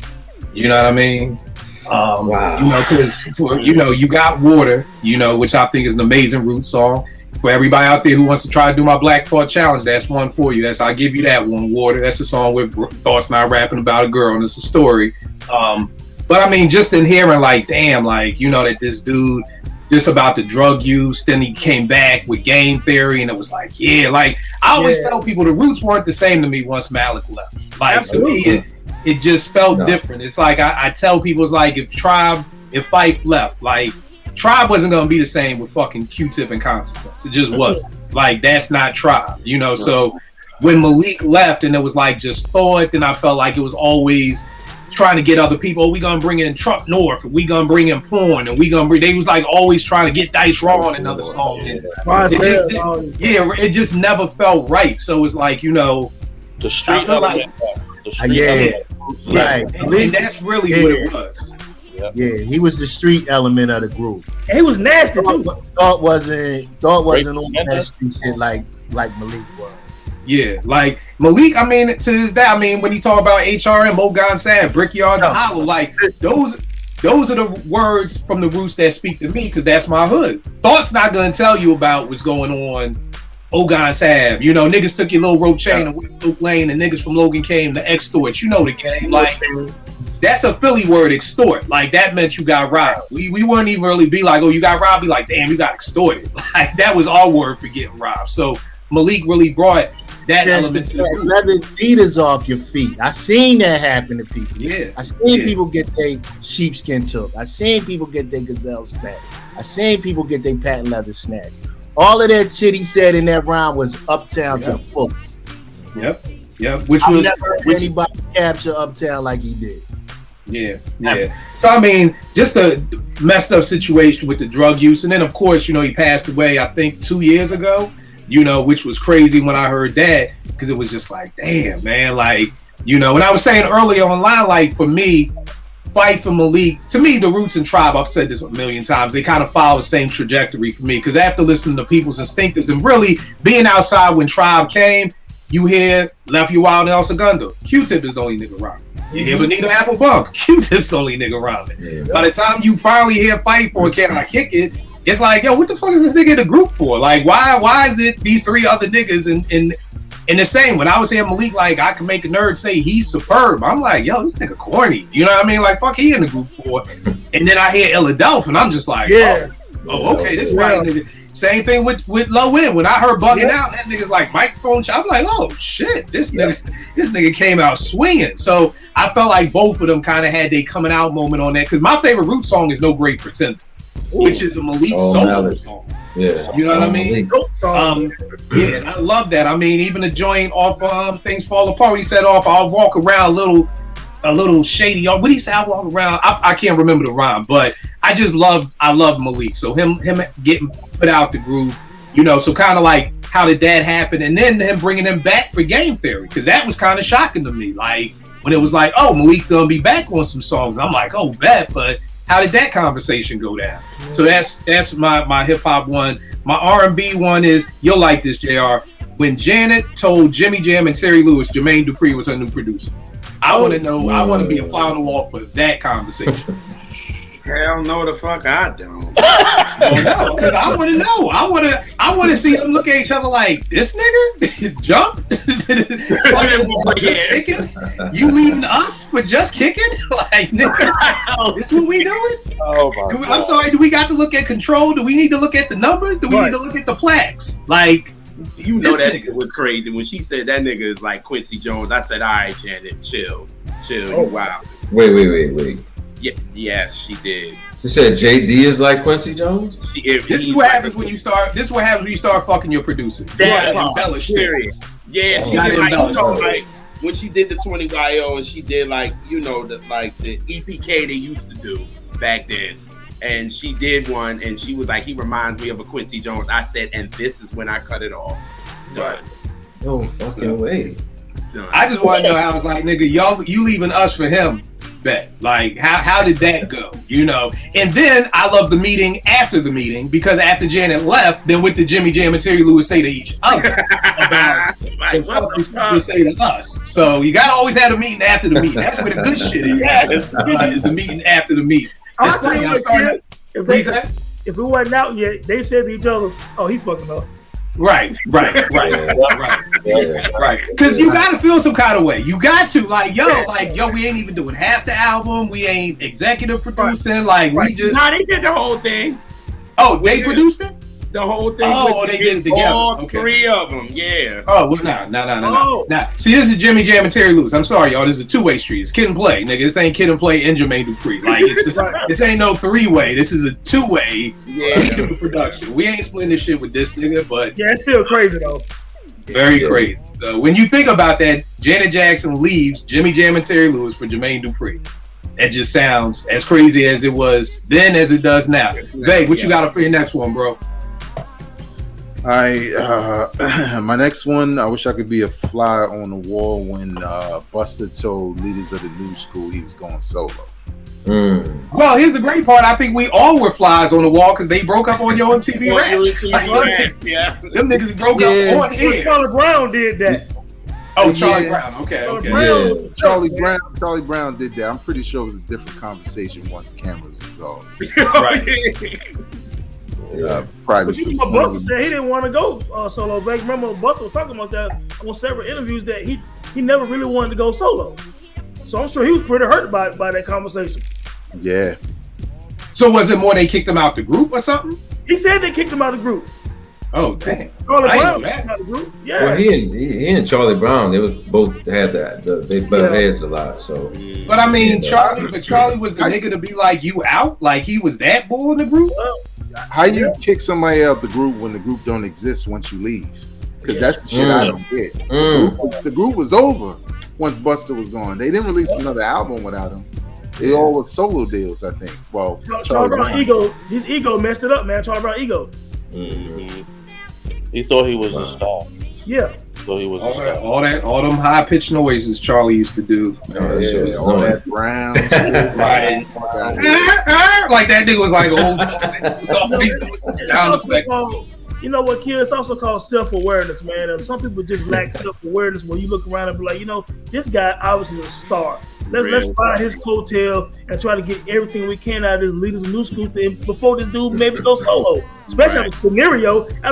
You know what I mean? Wow. You know, because you got Water, which I think is an amazing Roots song. For everybody out there who wants to try to do my Black Thought Challenge, that's one for you. I'll give you that one, Water. That's a song with Thought's not rapping about a girl, and it's a story. But I mean, just in hearing, like, damn, like, that this dude just about the drug use, then he came back with game theory, and it was like, I always tell people the Roots weren't the same to me once Malik left. Like, absolutely. To me, it just felt different. It's like I tell people, it's like if Phife left, like, Tribe wasn't gonna be the same with fucking Q-Tip and Consequence. It just wasn't. Like, that's not Tribe, So when Malik left and it was like just Thought, then I felt like it was always trying to get other people. We gonna bring in Trump North, and we gonna bring in Porn, and they was like always trying to get Dice Raw on another song. It just never felt right. So it's like, the street element. Right. And that's really what it was. Yeah, he was the street element of the group. And he was nasty too. Thought wasn't on that street shit like Malik was. Yeah, like Malik, I mean, to this day, when you talk about HRM, Mogan Sad, Brickyard, the Hollow, like those are the words from the Roots that speak to me, because that's my hood. Thought's not gonna tell you about what's going on Ogon Sab. Niggas took your little rope chain and went Luke Lane, and niggas from Logan came to extort. The game. Like, that's a Philly word, extort. Like, that meant you got robbed. We wouldn't even really be like, oh, you got robbed. Be like, damn, you got extorted. Like, that was our word for getting robbed. So Malik really brought that element to the group. Leather feeders off your feet. I seen that happen to people. Yeah. I seen people get their sheepskin took. I seen people get their gazelle snatched. I seen people get their patent leather snatched. All of that shit he said in that rhyme was Uptown to the fullest. Yep. Which I've was never heard anybody capture Uptown like he did. Yeah. So just a messed up situation with the drug use, and then of course, he passed away, I think 2 years ago. Which was crazy when I heard that, because it was just like, damn, man, like, and I was saying earlier online, like, for me, Phife and Malik, to me, the Roots and Tribe, I've said this a million times, they kind of follow the same trajectory for me, because after listening to People's Instinctives and really being outside when Tribe came, you hear Left You Wild and El Segundo. Q-Tip is the only nigga rhyming. You hear Bonita Applebum. Q-Tip's the only nigga rhyming. Yeah. By the time you finally hear Phife or Can I Kick It, it's like, yo, what the fuck is this nigga in the group for? Like, why is it these three other niggas in the same? When I was hearing Malik, like, I can make a nerd say he's superb, I'm like, yo, this nigga corny. You know what I mean? Like, fuck, he in the group for. And then I hear Philadelphia, and I'm just like, Oh, okay, this right nigga. Same thing with Low End. When I heard bugging out, that nigga's like microphone. I'm like, oh shit, this nigga came out swinging. So I felt like both of them kind of had their coming out moment on that. Because my favorite Root song is No Great Pretender, which is a Malik solo song. Yeah, you know what I mean. Yeah, and I love that. I mean, even the joint off Things Fall Apart. He said off, I'll walk around a little shady. What did he say? I walk around. I can't remember the rhyme, but I love Malik. So him getting put out the groove, you know. So kind of like, how did that happen? And then him bringing him back for Game Theory, because that was kind of shocking to me. Like when it was like, oh, Malik gonna be back on some songs. I'm like, oh, bet. But how did that conversation go down? So that's my hip hop one. My R&B one is, you'll like this, JR. When Janet told Jimmy Jam and Terry Lewis Jermaine Dupri was her new producer. I want to know. I want to be a fly on the wall for that conversation. Hell no, the fuck I don't. No, because I want to know. I want to see them look at each other like, this nigga jump. Just kicking? You leaving us for just kicking? Like, nigga, this what we doing? Oh my God. I'm sorry. Do we got to look at control? Do we need to look at the numbers? Do we need to look at the plaques? Like. You know that nigga was crazy when she said that nigga is like Quincy Jones. I said, all right, Janet, chill. Oh. Wow. Wait. Yeah, yes, she did. She said JD is like Quincy Jones. This is what happens when you start. This is what happens when you start fucking your producer. That embellish shit. Yeah, she did like, you know, like when she did the 20YO and she did like, you know, the EPK they used to do back then. And she did one, and she was like, he reminds me of a Quincy Jones. I said, and this is when I cut it off. Done. No fucking way. Done. I just want to know how it's like, nigga, you leaving us for him. Bet. Like, how did that go? You know? And then I love the meeting after the meeting, because after Janet left, then with the Jimmy Jam and Terry Lewis say to each other about like, what the fuck we say to us. So you gotta always have a meeting after the meeting. That's where the good shit is. Is the meeting after the meeting. I'll tell you what, if it wasn't out yet, they said to each other, "Oh, he fucking up." Right. Because you got to feel some kind of way. You got to, like, we ain't even doing half the album. We ain't executive producing. Like, we just. Nah, they did the whole thing. Oh, they produced it? The whole thing. Oh, they did it together. All three of them, yeah. Oh, well, no. See, this is Jimmy Jam and Terry Lewis. I'm sorry, y'all. This is a two-way street. It's Kid and Play, nigga. This ain't Kid and Play and Jermaine Dupri. Like, this ain't no three-way. This is a two-way production. We ain't splitting this shit with this nigga, but yeah, it's still crazy though. Very crazy. When you think about that, Janet Jackson leaves Jimmy Jam and Terry Lewis for Jermaine Dupri. That just sounds as crazy as it was then as it does now. Vay, what you got for your next one, bro? My next one, I wish I could be a fly on the wall when Busta told leaders of the new school he was going solo. Well, here's the great part. I think we all were flies on the wall because they broke up on your MTV Raps. Yeah. Them niggas broke up on here. Charlie Brown did that. Oh, Charlie Brown. Okay. Charlie Brown did that. I'm pretty sure it was a different conversation once the cameras was off. Privacy. But Busta said he didn't want to go solo. Back. Remember, Busta was talking about that on several interviews that he never really wanted to go solo. So I'm sure he was pretty hurt by that conversation. Yeah. So was it more they kicked him out the group or something? He said they kicked him out of the group. Oh damn! Charlie Brown kicked him out of the group. Yeah. Well, he and Charlie Brown, they both had that. They butt heads a lot. So. But I mean, Charlie was the nigga to be like, you out? Like he was that bull in the group? How you kick somebody out the group when the group don't exist once you leave? Because that's the shit I don't get. The group was over once Busta was gone. They didn't release another album without him. They all were solo deals, I think. Well, Charlie Brown his ego messed it up, man. Charlie Brown ego. Mm-hmm. He thought he was a star. Yeah. So he was a star. All them high pitched noises Charlie used to do. All that brown shit. Right. Like that nigga was like old. You know what, kid? It's also called self-awareness, man. And some people just lack self-awareness when you look around and be like, you know, this guy obviously is a star. Let's find his coattail and try to get everything we can out of this leaders of new school thing before this dude maybe go solo. Especially out of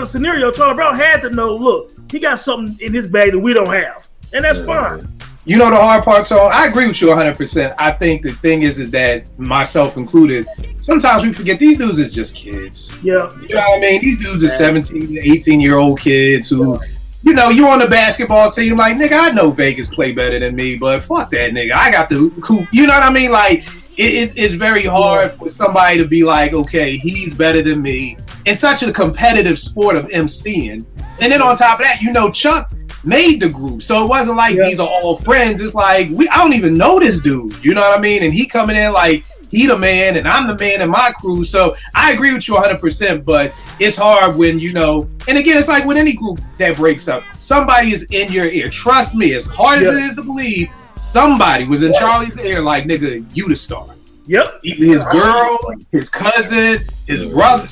scenario, Charlie Brown had to know, look, he got something in his bag that we don't have. And that's fine. You know the hard part, so I agree with you 100%. I think the thing is that, myself included, sometimes we forget these dudes is just kids. Yeah. You know what I mean? These dudes are 17 to 18-year-old kids who, you know, you on the basketball team, like, nigga, I know Vegas play better than me, but fuck that nigga. I got the cool. You know what I mean? Like, it's very hard for somebody to be like, okay, he's better than me. It's such a competitive sport of MCing. And then on top of that, you know, Chuck made the group, so it wasn't like these are all friends. It's like I don't even know this dude, you know what I mean? And he coming in like he the man and I'm the man in my crew. So I agree with you 100%, but it's hard when, you know, and again, it's like with any group that breaks up, somebody is in your ear. Trust me, as hard as it is to believe, somebody was in Charlie's ear like, nigga, you the star. Yep. Either his girl, his cousin, his brother,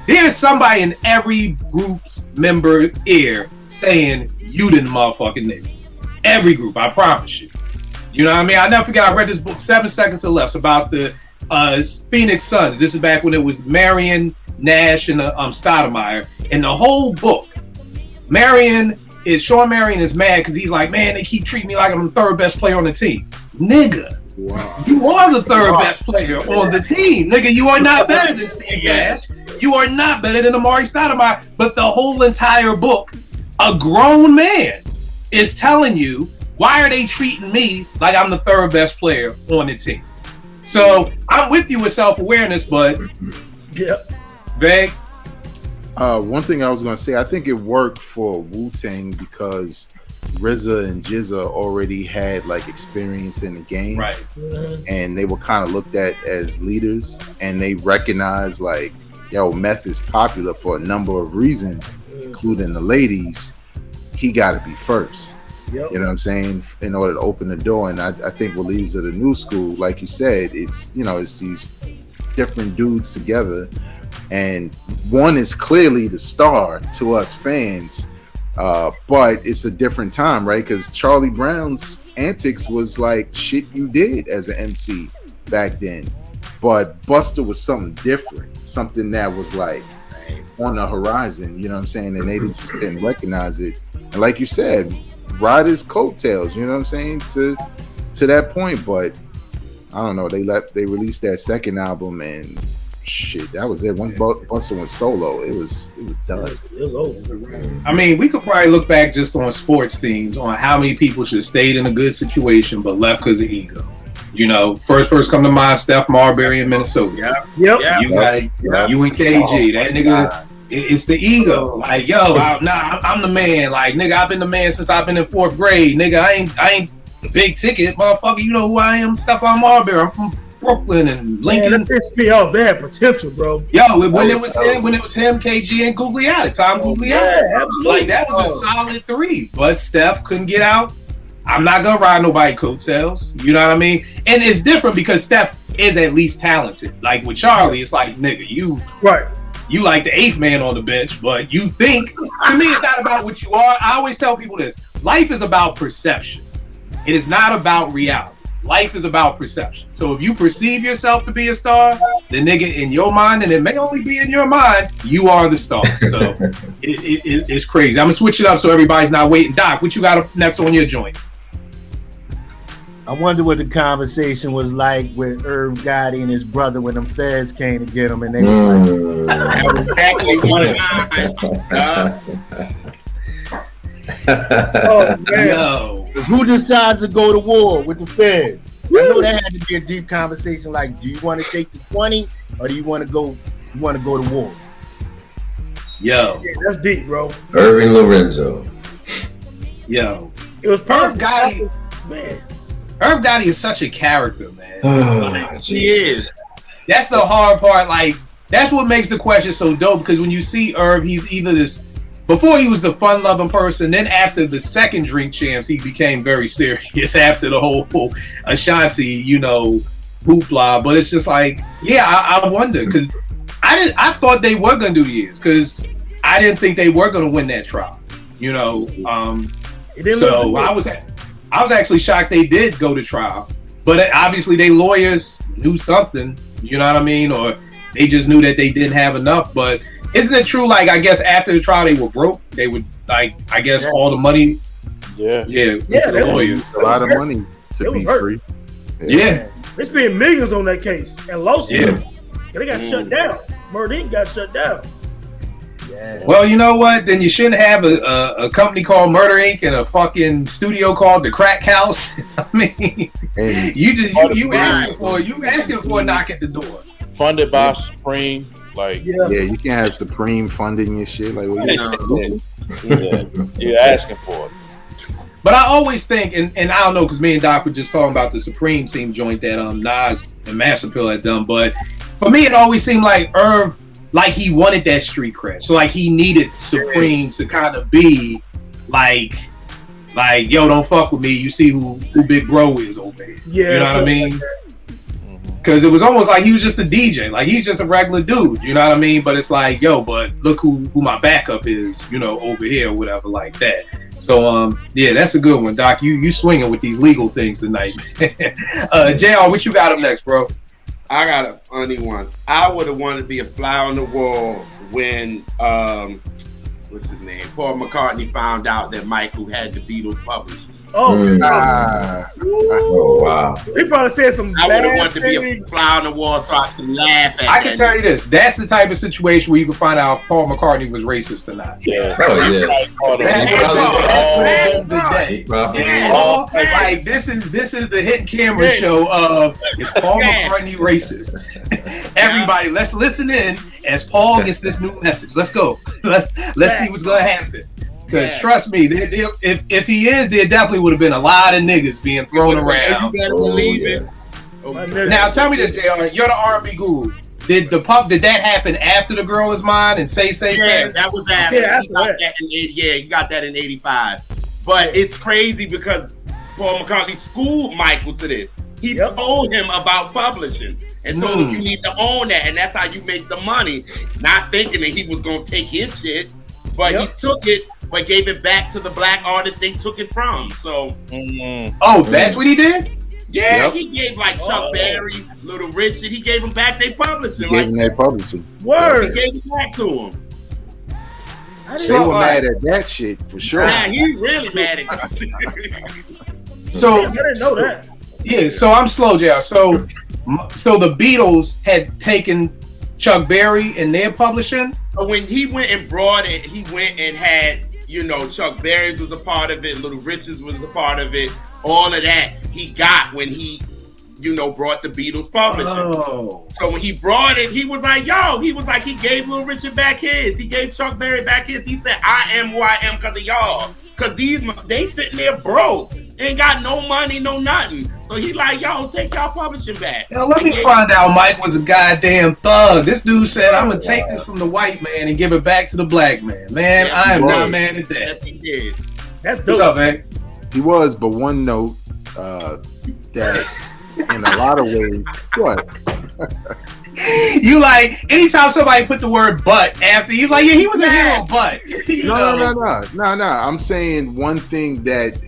there's somebody in every group's member's ear saying you the motherfucking nigga. Every group, I promise you. You know what I mean? I never forget, I read this book, 7 Seconds or Less, about the Phoenix Suns. This is back when it was Marion, Nash, and Stoudemire. And the whole book, Sean Marion is mad because he's like, man, they keep treating me like I'm the third best player on the team. Nigga, you are the third best player on the team. Nigga, you are not better than Steve Nash. You are not better than Amari Stoudemire. But the whole entire book, a grown man is telling you, why are they treating me like I'm the third best player on the team? So I'm with you with self-awareness, but Veg. One thing I was going to say, I think it worked for Wu-Tang because RZA and GZA already had like experience in the game, right? And they were kind of looked at as leaders, and they recognized like, yo, Meth is popular for a number of reasons, including the ladies. He got to be first. Yep. You know what I'm saying? In order to open the door. And I think with these of the new school, like you said, it's, you know, it's these different dudes together, and one is clearly the star to us fans. But it's a different time, right? Because Charlie Brown's antics was like shit you did as an MC back then. But Busta was something different, something that was like on the horizon, you know what I'm saying? And they just didn't recognize it. And like you said, ride his coattails, you know what I'm saying, to that point. But I don't know, they released that second album and shit, that was it. Once Busta went solo, it was done. It was over. I mean, we could probably look back just on sports teams on how many people should have stayed in a good situation but left because of ego. You know, first person come to mind, Steph Marbury in Minnesota. You got you and KG. That nigga, it's the ego. Like, yo, I'm the man. Like, nigga, I've been the man since I've been in 4th grade. Nigga, I ain't big ticket, motherfucker. You know who I am? Stephon Marbury. I'm from Brooklyn and Lincoln. Man, that pissed me off. They had potential, bro. Yo, when it was him, KG, and Gugliotta, Tom Gugliotta. Yeah, absolutely. Like, that was a solid 3. But Steph couldn't get out. I'm not gonna ride nobody coattails. You know what I mean? And it's different because Steph is at least talented. Like with Charlie, it's like, nigga, you like the 8th man on the bench, but you think, to me, it's not about what you are. I always tell people this: life is about perception. It is not about reality. Life is about perception. So if you perceive yourself to be a star, then nigga, in your mind, and it may only be in your mind, you are the star. So it's crazy. I'm gonna switch it up so everybody's not waiting. Doc, what you got up next on your joint? I wonder what the conversation was like with Irv Gotti and his brother when them feds came to get him, and they was like, exactly oh man, yo. Who decides to go to war with the feds? I know that had to be a deep conversation. Like, do you want to take the 20 or do you want to go? You want to go to war? Yo, yeah, that's deep, bro. Irving Lorenzo. Yo, it was Irv Gotti, man. Irv Gotti is such a character, man. He is. That's the hard part. Like, that's what makes the question so dope. Because when you see Irv, he's either this. Before he was the fun-loving person, then after the second Drink Champs, he became very serious after the whole Ashanti, you know, hoopla. But it's just like, yeah, I wonder because I thought they were gonna do years because I didn't think they were gonna win that trial, you know. So I was actually shocked they did go to trial, but obviously they lawyers knew something, you know what I mean, or they just knew that they didn't have enough. But isn't it true? Like, I guess after the trial they were broke. They would, like, I guess all the money Yeah. The lawyers. A lot of money to be free. Yeah. They spent millions on that case and lost them. They got shut down. Murder Inc. got shut down. Yeah. Well, you know what? Then you shouldn't have a company called Murder Inc. and a fucking studio called The Crack House. I mean, And you asking for a knock at the door. Funded by Supreme. Like, yeah, you can't have Supreme funding your shit. Like, what you're asking for it. But I always think, and I don't know, because me and Doc were just talking about the Supreme Team joint that Nas and Master Pill had done. But for me, it always seemed like Irv, like he wanted that street cred. So like he needed Supreme to kind of be like, yo, don't fuck with me. You see who Big Bro is over here. Yeah, you know what I mean? Because it was almost like he was just a DJ. Like he's just a regular dude. You know what I mean? But it's like, yo, but look who my backup is. You know, over here or whatever like that. So yeah, that's a good one, Doc. You swinging with these legal things tonight. JR, what you got up next, bro? I got a funny one. I would have wanted to be a fly on the wall when what's his name? Paul McCartney found out that Michael had the Beatles published. Oh, wow. He probably said some I would have bad wanted to be a things. fly on the wall so I could laugh at I can tell you this. That's the type of situation where you can find out if Paul McCartney was racist or not. Yeah. Oh, yeah. Like this is the hit camera show of is Paul McCartney racist? Everybody, let's listen in as Paul gets this new message. Let's go. Let's see what's gonna happen. Because trust me, if he is, there definitely would have been a lot of niggas being thrown around. You better believe it. Now tell me this, JR. You're the R&B guru. Did that happen after the girl was mine and say? Yeah, that was after. Yeah, He got that in 85. But it's crazy because Paul McCartney schooled Michael to this. He told him about publishing and told him you need to own that, and that's how you make the money. Not thinking that he was gonna take his shit, but he took it, but gave it back to the black artists they took it from. So, that's what he did. Yeah, he gave like Chuck Berry, Little Richard. He gave them back their publishing. Gave them their publishing. Word. He gave it back to them. They were mad at that shit for sure. Yeah, he's really mad at that. So I didn't know that. Yeah, so I'm slow, JR. So the Beatles had taken Chuck Berry and their publishing. So when he went and brought it, he went and had, Chuck Berry's was a part of it, Little Richard's was a part of it. All of that he got when he, brought the Beatles publishing. Oh. So when he brought it, he was like, he gave Little Richard back his. He gave Chuck Berry back his. He said, I am who I am because of y'all. Because they sitting there broke. Ain't got no money, no nothing. So he like, y'all take y'all publishing back. Now let me find out Mike was a goddamn thug. This dude said, I'm going to take this from the white man and give it back to the black man. Man, I am not mad at that. Yes, he did. That's dope. What's up, man? He was, but one note that in a lot of ways, what? You like, anytime somebody put the word but after, you like, yeah, he was a hero, but. No. I'm saying one thing that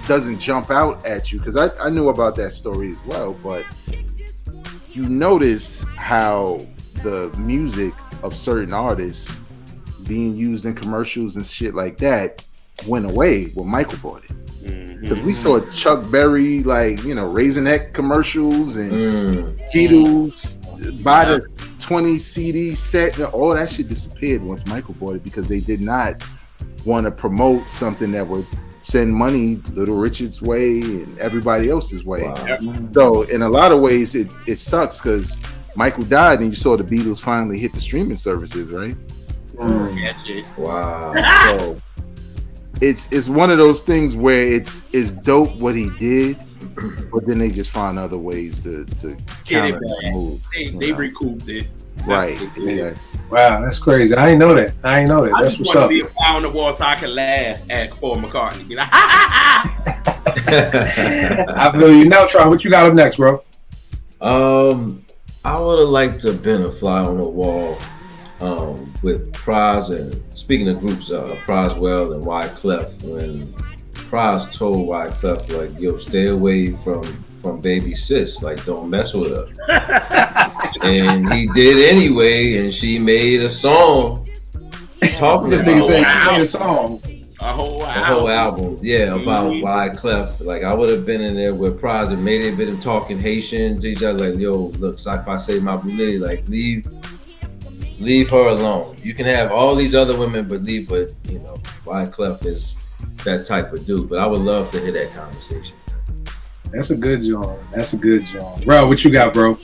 doesn't jump out at you, because I knew about that story as well, but you notice how the music of certain artists being used in commercials and shit like that went away when Michael bought it. Because we saw Chuck Berry, Raisinette commercials and Beatles buy the 20 CD set. All that shit disappeared once Michael bought it because they did not want to promote something that would send money Little Richard's way and everybody else's way. Wow. So in a lot of ways, it sucks because Michael died and you saw the Beatles finally hit the streaming services, right? Wow. So it's one of those things where it's dope what he did, but then they just find other ways to get it back. They recouped it. Right. Yeah. Wow, that's crazy. I didn't know that. That's what's up. I just want to be a fly on the wall so I can laugh at Paul McCartney. Be like, I feel you. Now, Tron, what you got up next, bro? I would have liked to have been a fly on the wall with Pras, and speaking of groups, Proswell and Wyclef, when Pras told Wyclef, like, yo, stay away from baby sis, like, don't mess with her. And he did anyway, and she made a song talking this about nigga said she made a song. A whole The album. whole album, yeah, about Mhm. Wyclef. Like I would have been in there with Prize and made it been talking Haitian to each other. Like, yo, look, if I say my lady, like leave her alone. You can have all these other women, but Wyclef is that type of dude. But I would love to hear that conversation. That's a good job. Bro, what you got, bro?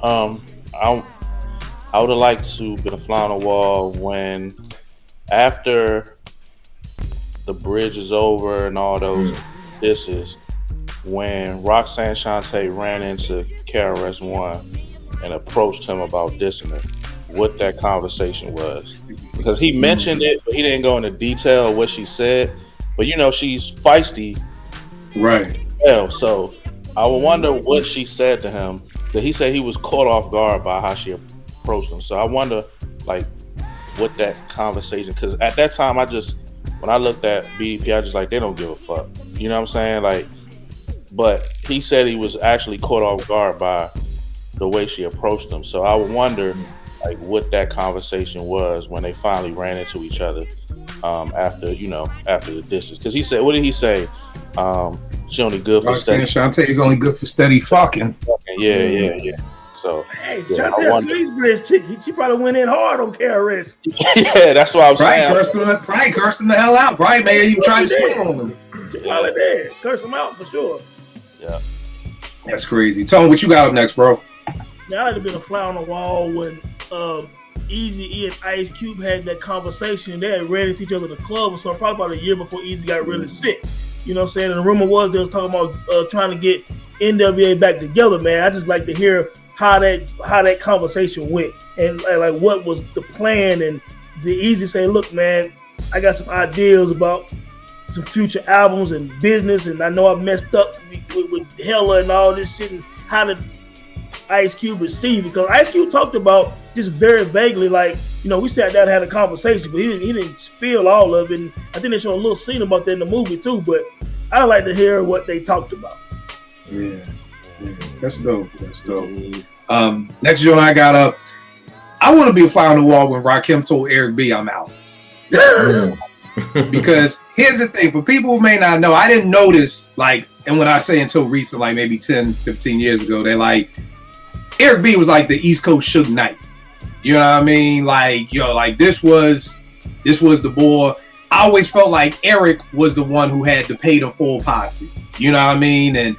I would have liked to been a fly on the wall when after the bridge is over and all those disses, when Roxanne Shante ran into KRS-One and approached him about dissing her, what that conversation was. Because he mentioned it, but he didn't go into detail of what she said. But she's feisty. Right. Yeah, so I would wonder what she said to him. That he said he was caught off guard by how she approached him. So I wonder, like, what that conversation, because at that time, when I looked at BDP, I just like, they don't give a fuck. You know what I'm saying? Like, but he said he was actually caught off guard by the way she approached him. So I would wonder, like, what that conversation was when they finally ran into each other after the distance. Because he said, what did he say? She only good for steady. Shantae's only good for steady fucking. Yeah. So hey, Shantae Queensbridge chick, she probably went in hard on KRS. Yeah, that's what I'm saying. Probably cursed him the hell out. Probably may even try to swing on him. She probably did. Curse him out for sure. Yeah. That's crazy. Tony, what you got up next, bro? Now I'd have been a fly on the wall when Eazy-E and Ice Cube had that conversation. They had ran into each other in the club or something, probably about a year before Eazy got really sick. You know what I'm saying? And the rumor was they was talking about trying to get NWA back together, man. I just like to hear how that conversation went and like what was the plan. And the Eazy say, look, man, I got some ideas about some future albums and business, and I know I messed up with Hella and all this shit, and how did Ice Cube receive it? Because Ice Cube talked about just very vaguely, like, we sat down and had a conversation, but he didn't spill all of it. And I think they showed a little scene about that in the movie too, but I'd like to hear what they talked about. Yeah. That's dope. Next joint I got up, I want to be a fly on the wall when Rakim told Eric B I'm out. Because here's the thing, for people who may not know, I didn't notice, like, and when I say until recent, like maybe 10, 15 years ago, they're like, Eric B was like the East Coast Suge Knight. You know what I mean? Like, like this was the boy. I always felt like Eric was the one who had to pay the full posse. You know what I mean? And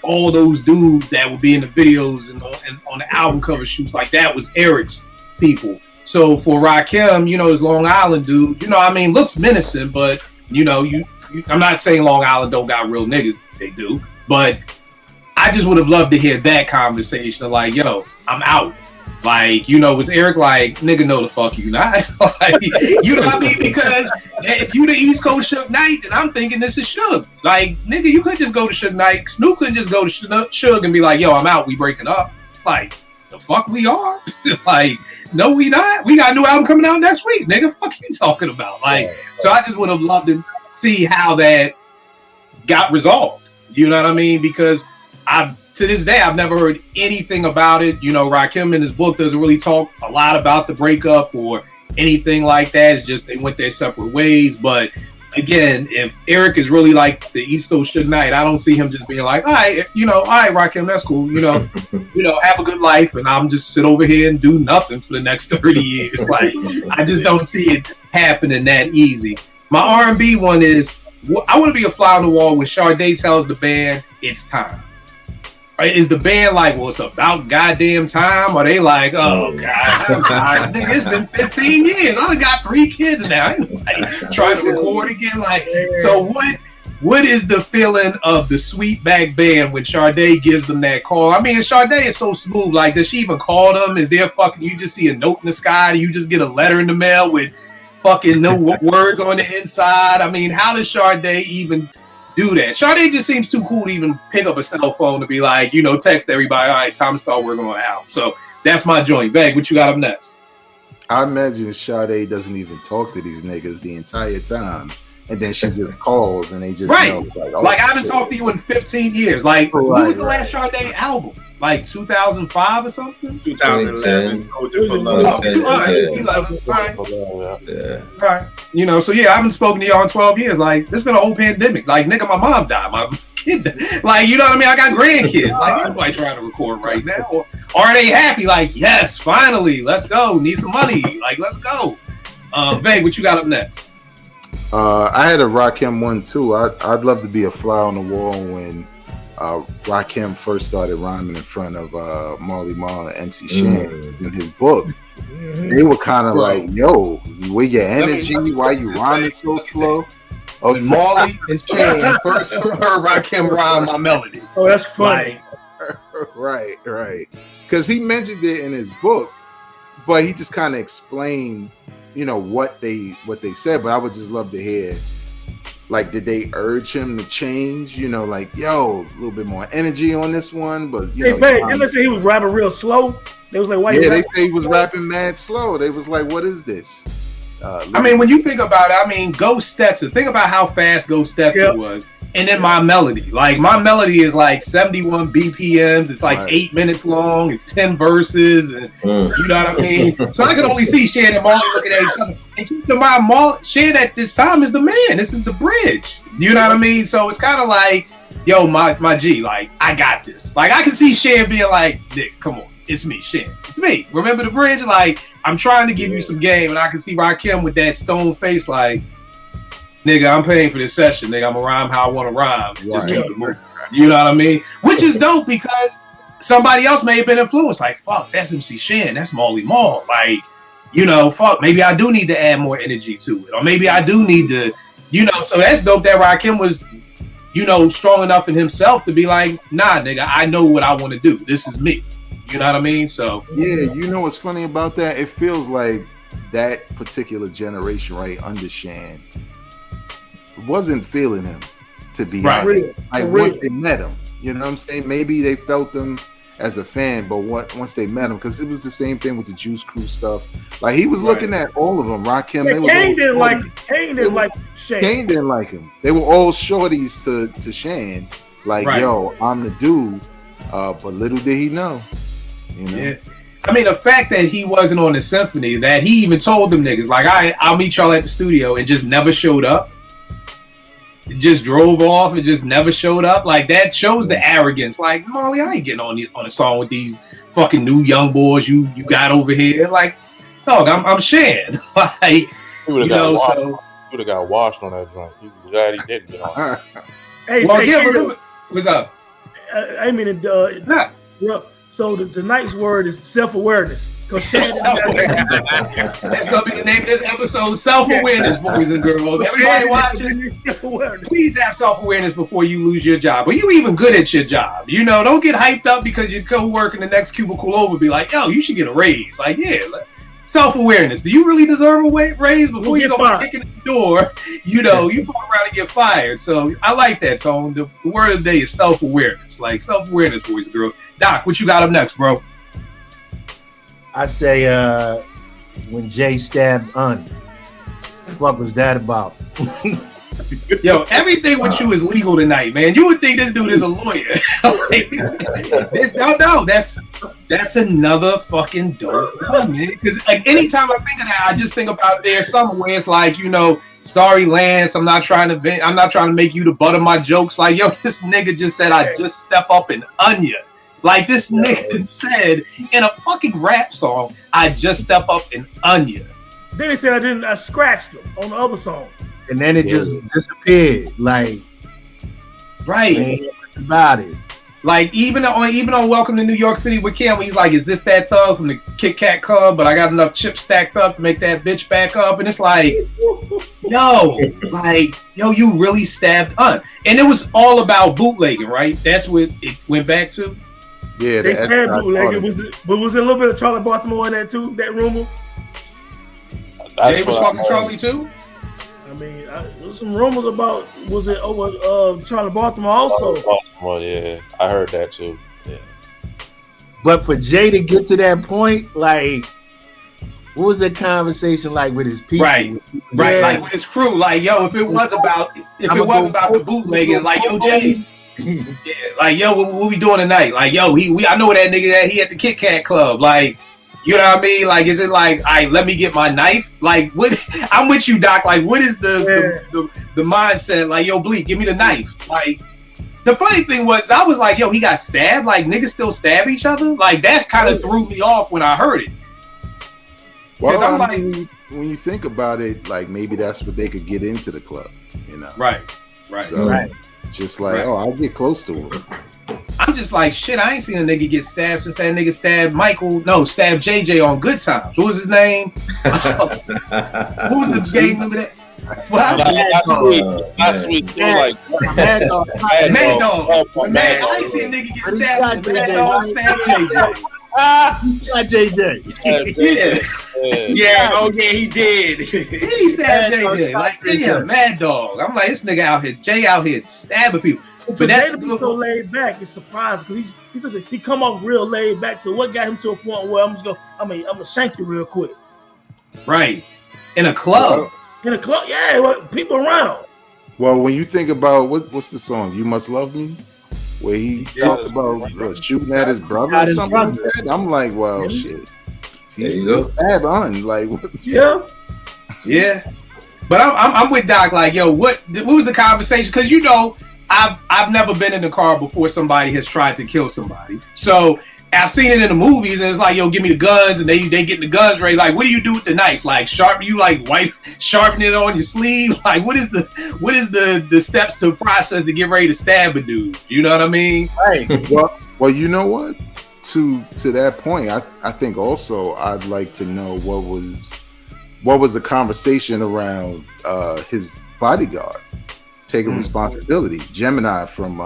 all those dudes that would be in the videos and on the album cover shoots, like that was Eric's people. So for Rakim, his Long Island dude, looks menacing, but I'm not saying Long Island don't got real niggas, they do, but I just would have loved to hear that conversation of like, yo, I'm out. Like, was Eric like, nigga, no the fuck you not? Like, you know what I mean? Because if you the East Coast Suge Knight, then I'm thinking this is Suge. Like, nigga, you couldn't just go to Suge Knight. Snoop couldn't just go to Suge and be like, yo, I'm out, we breaking up. Like, the fuck we are? Like, no, we not. We got a new album coming out next week, nigga. Fuck you talking about? Like, so I just would have loved to see how that got resolved. You know what I mean? Because to this day, I've never heard anything about it. Rakim in his book doesn't really talk a lot about the breakup or anything like that. It's just they went their separate ways. But again, if Eric is really like the East Coast Suge Knight, I don't see him just being like, all right, Rakim, that's cool. Have a good life, and I'm just sit over here and do nothing for the next 30 years. Like, I just don't see it happening that easy. My R&B one is, I want to be a fly on the wall when Sade tells the band it's time. Is the band like, well, it's about goddamn time? Or they like, oh, God, I'm tired. Nigga, it's been 15 years. I done got 3 kids now. I ain't like, trying to record again. Like, so what is the feeling of the sweet back band when Sade gives them that call? I mean, Sade is so smooth. Like, does she even call them? Is there you just see a note in the sky? Do you just get a letter in the mail with fucking no words on the inside? I mean, how does Sade even do that? Sade just seems too cool to even pick up a cell phone to be like, text everybody, all right, time to start working on an album. So that's my joint. Bag, what you got up next? I imagine Sade doesn't even talk to these niggas the entire time. and then she just calls and they just right. know, Like I haven't talked to you in 15 years. Like when was the last Sade album? Like 2005 or something? 2011. Soldier for Love. All right. You know, so yeah, I haven't spoken to y'all in 12 years. Like, this been a whole pandemic. Like, nigga, my mom died. My kid died. Like, you know what I mean? I got grandkids. Like, everybody trying to record right now. Or are they happy? Like, yes, finally, let's go. Need some money. Like, let's go. Veg, what you got up next? I had a Rakim one too. I'd love to be a fly on the wall when Rakim first started rhyming in front of Marley Marl and MC Shan in his book. They were kind of like, yo, where your energy? Why you rhyming so slow? Oh, Marley and Shan first heard Rakim rhyme my melody. Oh, that's funny. Right. Because he mentioned it in his book, but he just kind of explained, you know, what they said. But I would just love to hear, like, did they urge him to change? You know, like, yo, a little bit more energy on this one. But you know, didn't they say he was rapping real slow? They was like, why? Yeah, they say he was rapping mad slow. They was like, what is this? I mean, when you think about it, I mean, Ghost Stetson. Think about how fast Ghost Stetson was. And then my melody. Like, my melody is like 71 BPMs. It's like 8 minutes long. It's 10 verses. And you know what I mean? So I can only see Shan and Marley looking at each other. And keep in mind, Shan at this time is the man. This is the bridge. You know what I mean? So it's kind of like, yo, my G, like, I got this. Like, I can see Shan being like, Nick, come on. It's me, Shan. It's me. Remember the bridge? Like, I'm trying to give you some game. And I can see Rakim with that stone face like, nigga, I'm paying for this session. Nigga, I'm going to rhyme how I want to rhyme. Just keep it moving. You know what I mean? Which is dope because somebody else may have been influenced. Like, fuck, that's MC Shan. That's Marley Marl. Like, you know, fuck, maybe I do need to add more energy to it. Or maybe I do need to, you know, so that's dope that Rakim was, you know, strong enough in himself to be like, nah, nigga, I know what I want to do. This is me. You know what I mean? So yeah, you know what's funny about that? It feels like that particular generation right under Shan wasn't feeling him, to be honest. Like once they met him, you know what I'm saying? Maybe they felt him as a fan, but once they met him, because it was the same thing with the Juice Crew stuff. Like he was looking at all of them. Rakim, Kane didn't like Shan. Kane didn't like him. They were all shorties to Shan. Like, yo, I'm the dude. But little did he know. You know? Yeah. I mean, the fact that he wasn't on the symphony, that he even told them niggas, like, I'll meet y'all at the studio, and just never showed up. It just drove off and just never showed up. Like, that shows the arrogance. Like, Marley, I ain't getting on a song with these fucking new young boys you got over here. Like, dog, I'm Shan. Like, you know, so. He would have got washed on that joint. He was glad he didn't get on. Remember, what's up? I mean, so tonight's word is self-awareness. That's gonna be the name of this episode: self-awareness, boys and girls. Everybody watching, please have self-awareness before you lose your job. Are you even good at your job? You know, don't get hyped up because your co-worker in the next cubicle over be like, "Yo, you should get a raise." Like, yeah, self-awareness. Do you really deserve a raise before you go kicking the door? You know, you fuck around and get fired. So I like that, Tone. The word of the day is self-awareness. Like self-awareness, boys and girls. Doc, what you got up next, bro? I say when Jay stabbed Un. What the fuck was that about? Yo, everything with you is legal tonight, man. You would think this dude is a lawyer. That's another fucking dope one, man. Because like anytime I think of that, I just think about there's something where it's like, you know, sorry, Lance, I'm not trying to make you the butt of my jokes. Like, yo, this nigga just said I just step up and onion. Like this nigga said in a fucking rap song, I just step up and onion. Then he said I scratched him on the other song. And then it just disappeared. Like, right about it. Like even on Welcome to New York City with Kim, he's like, "Is this that thug from the Kit Kat Club?" But I got enough chips stacked up to make that bitch back up. And it's like, yo, you really stabbed Un. And it was all about bootlegging, right? That's what it went back to. Yeah, they said bootlegging. But was it a little bit of Charlie Baltimore in that too? That rumor. Jay was fucking Charlie too. I mean, there's some rumors about was it over Charlie Baltimore also? Baltimore, yeah, I heard that too. Yeah, but for Jay to get to that point, like What was that conversation like with his people? Right, like with his crew. Like, yo, if it was about the bootlegging, like, yo, Jay, yeah, like, yo, what we doing tonight? Like, yo, I know that nigga that he at the Kit Kat Club. Like, you know what I mean? Like, is it like, all right, let me get my knife? Like, what? I'm with you, Doc. Like, what is the mindset? Like, yo, Bleak, give me the knife. Like, the funny thing was, I was like, yo, he got stabbed. Like, niggas still stab each other. Like, that's kind of threw me off when I heard it. Well, I'm I mean, when you think about it, like, maybe that's what they could get into the club, you know? Right. So, just like, oh, I'll get close to him. I'm just like, shit, I ain't seen a nigga get stabbed since that nigga stabbed JJ on Good Times. What was his name? What was the game number that? Well, not sweet. Still like Mad Dog. I ain't seen a nigga get stabbed since Mad Dog stabbed JJ. JJ. Yeah. Oh yeah, he did. He stabbed JJ. Like, damn, Mad Dog. I'm like, this nigga out here, Jay out here stabbing people. But that be so laid back, it's surprising because he come off real laid back. So what got him to a point where I'm gonna shank you real quick? Right. In a club. Yeah, well, people around. Well, when you think about what's the song, "You Must Love Me," where he talks about shooting at his brother or something like that, I'm like, well, shit. He's bad on. Like, what? Yeah. But I'm with Doc. Like, yo, what was the conversation? Because you know, I've never been in the car before somebody has tried to kill somebody. So I've seen it in the movies, and it's like, yo, give me the guns, and they get the guns ready. Like, what do you do with the knife? Like, sharpen it on your sleeve? Like, what is the steps to process to get ready to stab a dude? You know what I mean? Right. Well, you know what? To that point, I think also I'd like to know what was the conversation around his bodyguard taking responsibility. Gemini from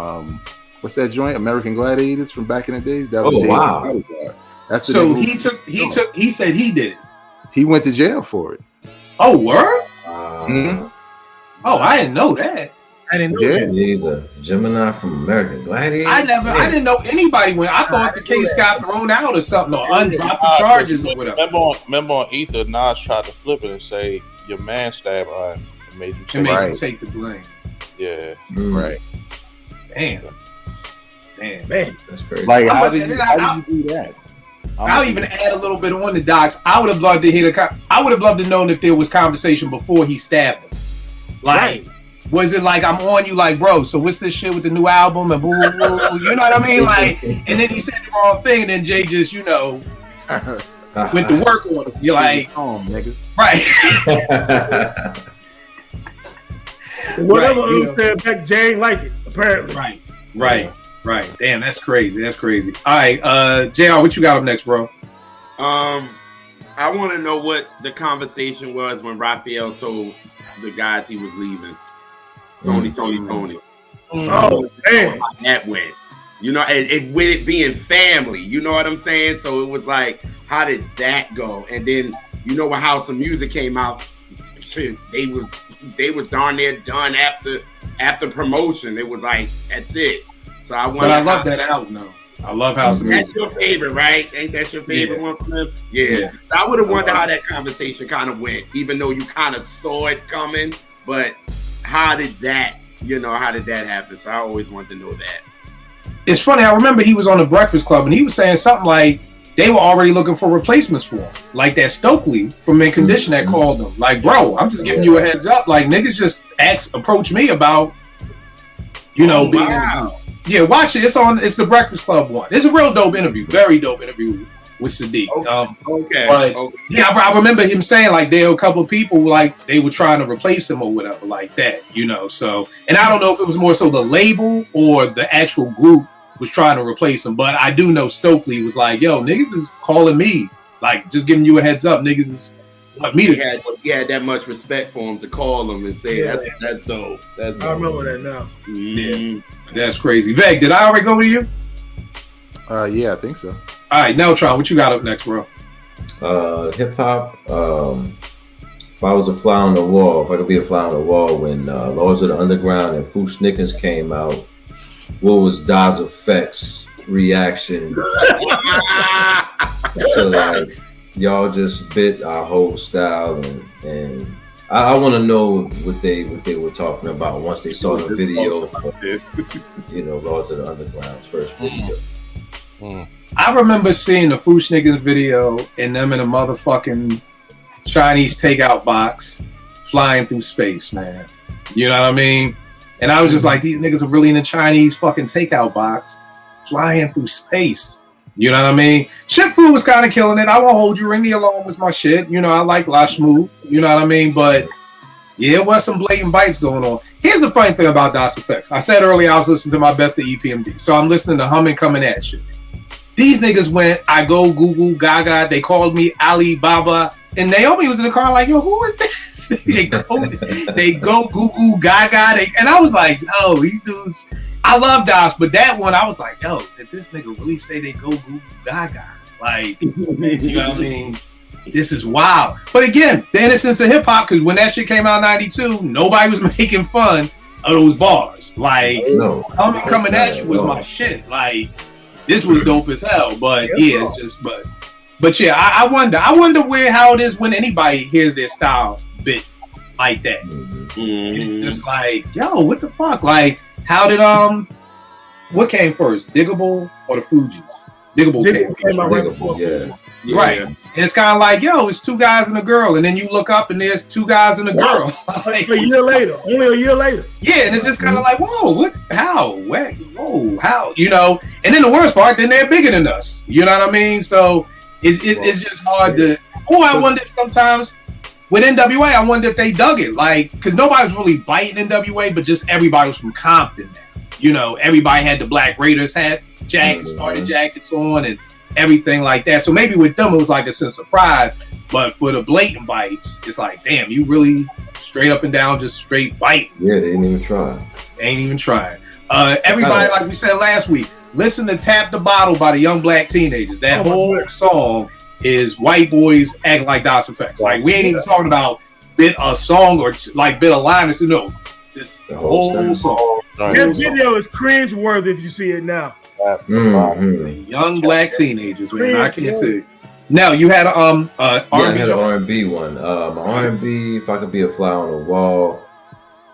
what's that joint? American Gladiators from back in the days. That was bodyguard. That's so he said he did it. He went to jail for it. Oh, word? Oh, I didn't know that. I didn't know that either. Gemini from American Gladiators. I didn't know anybody went. I thought the case got thrown out or something, or undropped the charges or whatever. Remember on Ether, Nas tried to flip it and say your man stabbed her and made you take the blame. Yeah. Right. Damn, man, that's crazy. Like, how did you do that? I'll even add a little bit on the docs. I would have loved to hear I would have loved to know if there was conversation before he stabbed him. Like, was it like, I'm on you, like, bro, so what's this shit with the new album and boo, boo, boo, you know what I mean? Like, and then he said the wrong thing, and then Jay just, you know, went to work on him. You're like, nigga. Right. Whatever understand back, Jay ain't like it, apparently. Right. Damn, that's crazy. All right, JR, what you got up next, bro? I want to know what the conversation was when Raphael told the guys he was leaving. Toni. Oh, damn. How that went. You know, and with it being family, you know what I'm saying? So it was like, how did that go? And then, you know, when House of Music came out, they was darn near done after promotion. It was like, that's it. So I love that album though. I love House of Music. That's your favorite, right? Ain't that your favorite one from them? Yeah. So I would have wondered how that conversation kind of went, even though you kind of saw it coming. But how did that happen? So I always wanted to know that. It's funny. I remember he was on the Breakfast Club and he was saying something like they were already looking for replacements for him. Like that Stokely from Mint Condition that called them. Like, bro, I'm just giving you a heads up. Like, niggas just approach me about, being. Wow. Yeah, watch it. It's the Breakfast Club one. It's a real dope interview. Very dope interview with Sade. Okay. Yeah, I remember him saying like there were a couple of people like they were trying to replace him or whatever like that, So, and I don't know if it was more so the label or the actual group was trying to replace him, but I do know Stokely was like, "Yo, niggas is calling me, like just giving you a heads up. Niggas is want me to." He had that much respect for him to call him and say, "That's dope." That's dope. I remember that now. Mm-hmm. Yeah. That's crazy. Veg, did I already go to you? Yeah, I think so. All right, Neltron, what you got up next, bro? Hip hop. If I was a fly on the wall, if I could be a fly on the wall when Laws of the Underground and Fu Snickers came out, what was Das Effect's reaction to like y'all just bit our whole style, and I want to know what they were talking about once they saw the video from, Law to the Underground's first video. I remember seeing the Foosh Niggas video and them in a motherfucking Chinese takeout box flying through space, man. You know what I mean? And I was just like, these niggas are really in a Chinese fucking takeout box flying through space. You know what I mean? Shit Food was kind of killing it. I won't hold you. Ring Me Alone was my shit. I like La Shmoo. You know what I mean? But yeah, there was some blatant bites going on. Here's the funny thing about Das Effects. I said earlier I was listening to my best of EPMD. So I'm listening to Humming Coming At You. These niggas went, I go Google Gaga. They called me Alibaba. And Naomi was in the car like, yo, who is this? they go Google Gaga. And I was like, oh, these dudes. I love Das, but that one, I was like, yo, did this nigga really say they go Google Gaga? Like, you know what I mean? This is wild. But again, the innocence of hip hop, because when that shit came out in 92, nobody was making fun of those bars. Like, Humming Coming At You was my shit. Like, this was dope as hell. But yeah, it's just, but yeah, I wonder how it is when anybody hears their style bit like that. Mm-hmm. Just like, yo, what the fuck? Like, how did what came first, Diggable or the Fugees? Diggable came out right before. Yeah. Right. And it's kind of like, yo, it's two guys and a girl, and then you look up and there's two guys and a girl. Like, only a year later. Yeah, and it's just kind of like, whoa, what? How? Where? Whoa, how? And then the worst part, then they're bigger than us. You know what I mean? So it's just hard to. Oh, I wonder sometimes with NWA, I wonder if they dug it, like, because nobody was really biting NWA, but just everybody was from Compton now. Everybody had the Black Raiders hats, jackets, starter jackets on, and everything like that. So maybe with them it was like a sense of pride, but for the blatant bites, it's like, damn, you really straight up and down, just straight bite. Yeah, they didn't even try. Everybody, like we said last week, listen to Tap the Bottle by the Young Black Teenagers. That whole song is white boys acting like Das Effects. Like, we ain't even talking about bit a song or like bit a line. No, this whole song. This video is cringe worthy if you see it now. Young Black Teenagers, man. I can't see. Now you had R&B. I had an R&B one. My R&B, if I could be a fly on the wall,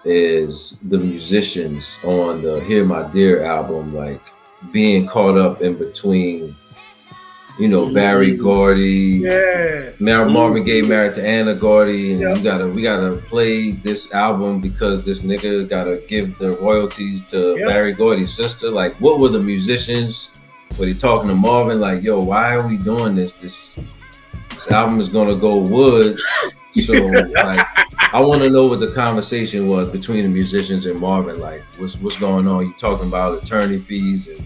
is the musicians on the Hear My Dear album, like being caught up in between, Barry Gordy, Marvin Gaye married to Anna Gordy, and we gotta play this album because this nigga gotta give the royalties to Barry Gordy's sister. Like, what were the musicians? Were they talking to Marvin like, yo, why are we doing this? This album is gonna go wood. So like, I want to know what the conversation was between the musicians and Marvin. Like, what's going on? You talking about attorney fees and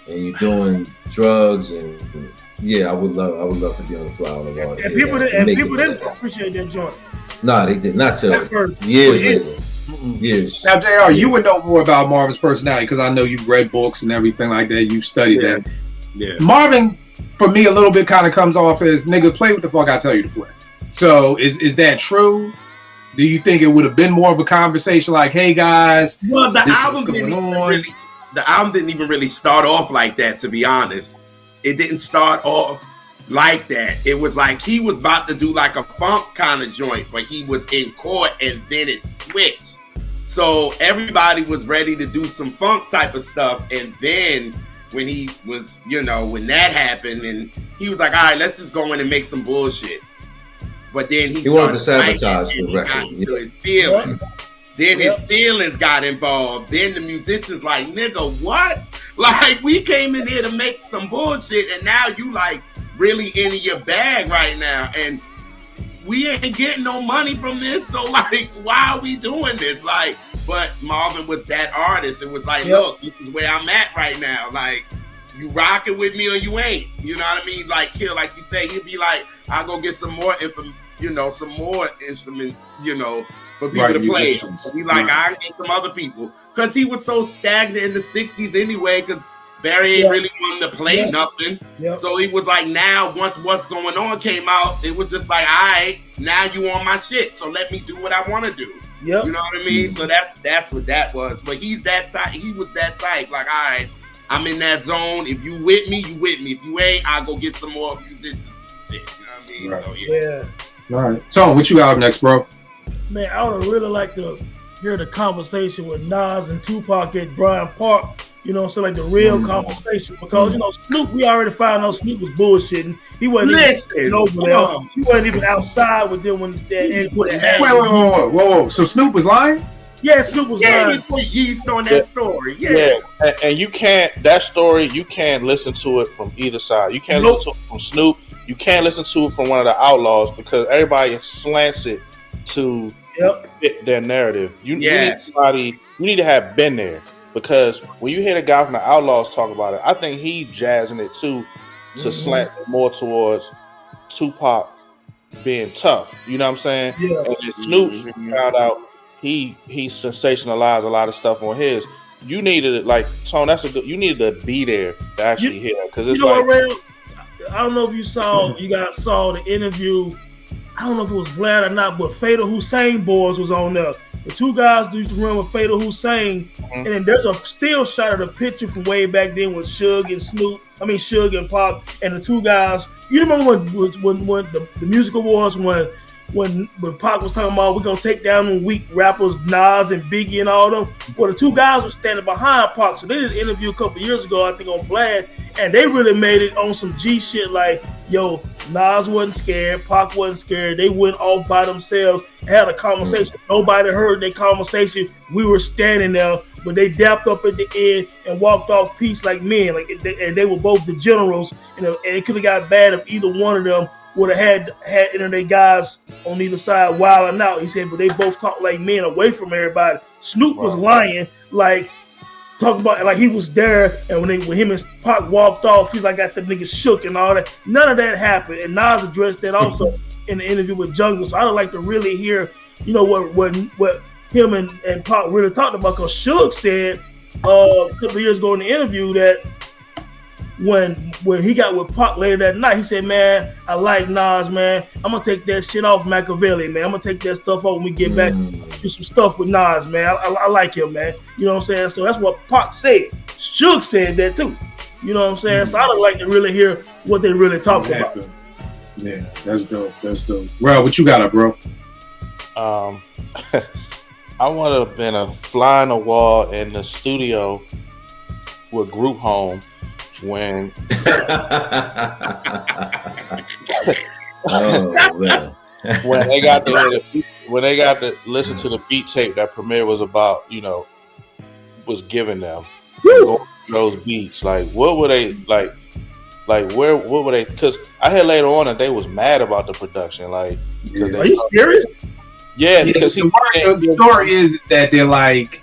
you doing drugs, and I would love to be on the fly on the wall. And people didn't appreciate that joint. Nah, they did not till years later. Years. Now, JR, you would know more about Marvin's personality because I know you've read books and everything like that. You've studied that. Yeah. Marvin, for me, a little bit kind of comes off as, nigga, play what the fuck I tell you to play. So is that true? Do you think it would have been more of a conversation like, hey guys, the album didn't even really start off like that, to be honest. It didn't start off like that. It was like he was about to do like a funk kind of joint, but he was in court and then it switched. So everybody was ready to do some funk type of stuff. And then when he was, when that happened, and he was like, all right, let's just go in and make some bullshit. But then he wanted to sabotage the record. His feelings. Then his feelings got involved. Then the musicians like, nigga, what? Like, we came in here to make some bullshit, and now you like really into your bag right now, and we ain't getting no money from this. So like, why are we doing this? Like, but Marvin was that artist. It was like, look, this is where I'm at right now. Like, you rocking with me or you ain't. You know what I mean? Like, like you say, he'd be like, I'll go get some more some more instruments, for people to play. He like, I get some other people. Because he was so stagnant in the 60s anyway, because Barry ain't really wanted to play nothing. So he was like, now, once What's Going On came out, it was just like, all right, now you on my shit, so let me do what I want to do. You know what I mean? So that's what that was. But he's that type. He was that type. Like, all right, I'm in that zone. If you with me, you with me. If you ain't, I'll go get some more musicians. shit. You know what I mean? Right. So, yeah. All right. Tone, what you got up next, bro? Man, I would really like to hear the conversation with Nas and Tupac at Bryant Park. You know what I'm saying? Like the real conversation. Because, you know, Snoop, we already found out Snoop was bullshitting. He wasn't even over there. He wasn't even outside with them when they put a hat. Whoa. So Snoop was lying? Yeah, Snoop was lying. He put yeast on that story. And you can't, that story, you can't listen to it from either side. You can't listen to it from Snoop. You can't listen to it from one of the outlaws because everybody slants it to fit their narrative. You need somebody, you need to have been there. Because when you hear the guy from the Outlaws talk about it, I think he jazzing it too to slant more towards Tupac being tough. You know what I'm saying? Yeah. And then Snoop found out he sensationalized a lot of stuff on his. You needed Tone. You needed to be there to actually hear it because it's I don't know if you saw the interview. I don't know if it was Vlad or not, but Fatal Hussein Boys was on there. The two guys used to run with Fatal Hussein, and then there's a still shot of the picture from way back then with Suge and Pop, and the two guys. You remember when the music awards when Pac was talking about we're gonna take down them weak rappers, Nas and Biggie and all them. Well, the two guys were standing behind Pac, so they did an interview a couple years ago, I think on Vlad, and they really made it on some G shit like, yo, Nas wasn't scared, Pac wasn't scared. They went off by themselves, had a conversation. Nobody heard their conversation. We were standing there, but they dapped up at the end and walked off peace like men. And they were both the generals, and it could have got bad if either one of them would have had any of their guys on either side wilding out. He said, but they both talked like men away from everybody. Snoop was lying, talking about like he was there, and when him and Pac walked off, he's like got the niggas shook and all that. None of that happened, and Nas addressed that also in the interview with Jungle. So I'd like to really hear, you know, what him and Pac really talked about. Because Suge said a couple of years ago in the interview that when he got with Pac later that night, he said, man, I like Nas, man. I'm going to take that shit off Machiavelli, man. I'm going to take that stuff off when we get back. Do some stuff with Nas, man. I like him, man. You know what I'm saying? So that's what Pac said. Suge said that too. You know what I'm saying? So I'd like to really hear what they really talked about. Yeah, that's dope. Well, what you got up, bro? I want to have been a fly on the wall in the studio with Group Home when when they got to listen to the beat tape that Premier was about, you know, was giving them those beats. Like, what were they like? Where? What were they? Because I heard later on that they was mad about the production. Like, are you serious? Yeah, because the story is that they're like,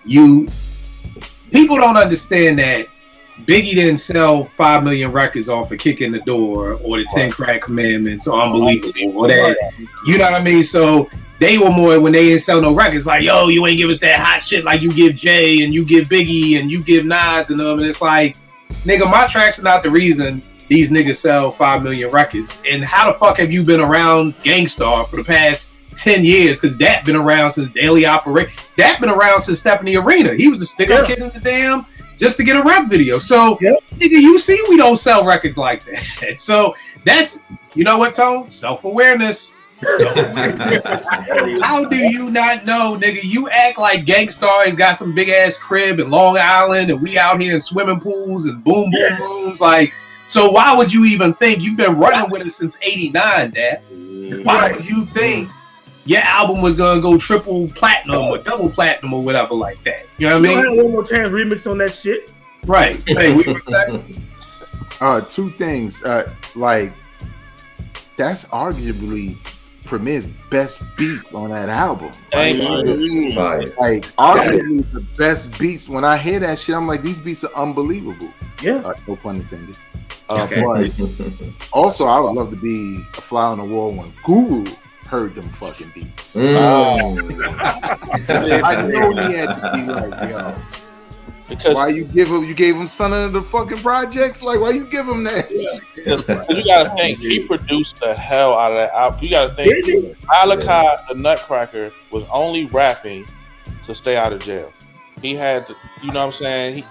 people don't understand that Biggie didn't sell 5 million records off of Kick in the Door or the 10 Crack Commandments or Unbelievable or that. You know what I mean? So they were more when they didn't sell no records, like, yo, you ain't give us that hot shit like you give Jay and you give Biggie and you give Nas and them. And it's like, nigga, my tracks are not the reason these niggas sell 5 million records. And how the fuck have you been around Gangstar for the past 10 years? Because that been around since Daily Operation. That been around since Stepping the Arena. He was a sticker kid in the damn just to get a rap video. So, nigga, you see we don't sell records like that. So that's, you know what, Tone? Self-awareness. How do you not know, nigga? You act like Gangstar has got some big-ass crib in Long Island and we out here in swimming pools and boom rooms. Like, so why would you even think? You've been running with it since 89, Dad. Why would you think your album was gonna go triple platinum or double platinum or whatever like that? You know what I mean? One More Chance remix on that shit. Right. Hey, we respect. Two things. Like, that's arguably Premier's best beat on that album. Right. Like, arguably the best beats. When I hear that shit, I'm like, these beats are unbelievable. Yeah. No pun intended. But also, I would love to be a fly on the wall when Guru heard them fucking beats. I know he had to be like, yo, because why you gave him Son of the fucking Projects? Like, why you give him that? You gotta think he produced the hell out of that album. You gotta think Malachi the Nutcracker was only rapping to stay out of jail. He had to, you know what I'm saying?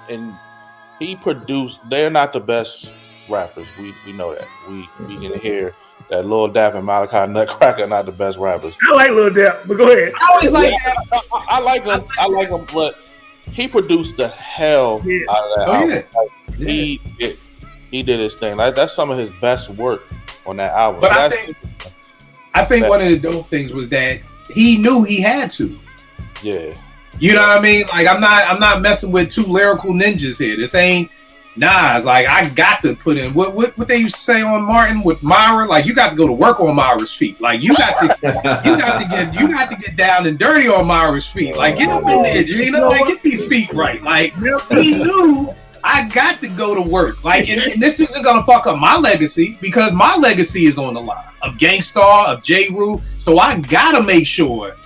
He produced. They're not the best rappers. We know that. We can hear that Lil Dap and Malachi Nutcracker are not the best rappers. I like Lil Dap, but go ahead. I always like I like him. I like him, but he produced the hell out of that album. Like, he did his thing. Like, that's some of his best work on that album. But So I think one of the dope things was that he knew he had to. Yeah. You know what I mean? Like, I'm not messing with two lyrical ninjas here. This ain't Nas. Like, I got to put in what they used to say on Martin with Myra. Like, you got to go to work on Myra's feet. Like, you got to get down and dirty on Myra's feet. Like, get up in there, Gina. Like, get these feet right. Like, he knew I got to go to work. Like, and this isn't gonna fuck up my legacy because my legacy is on the line of Gangstar, of J. Rue. So I gotta make sure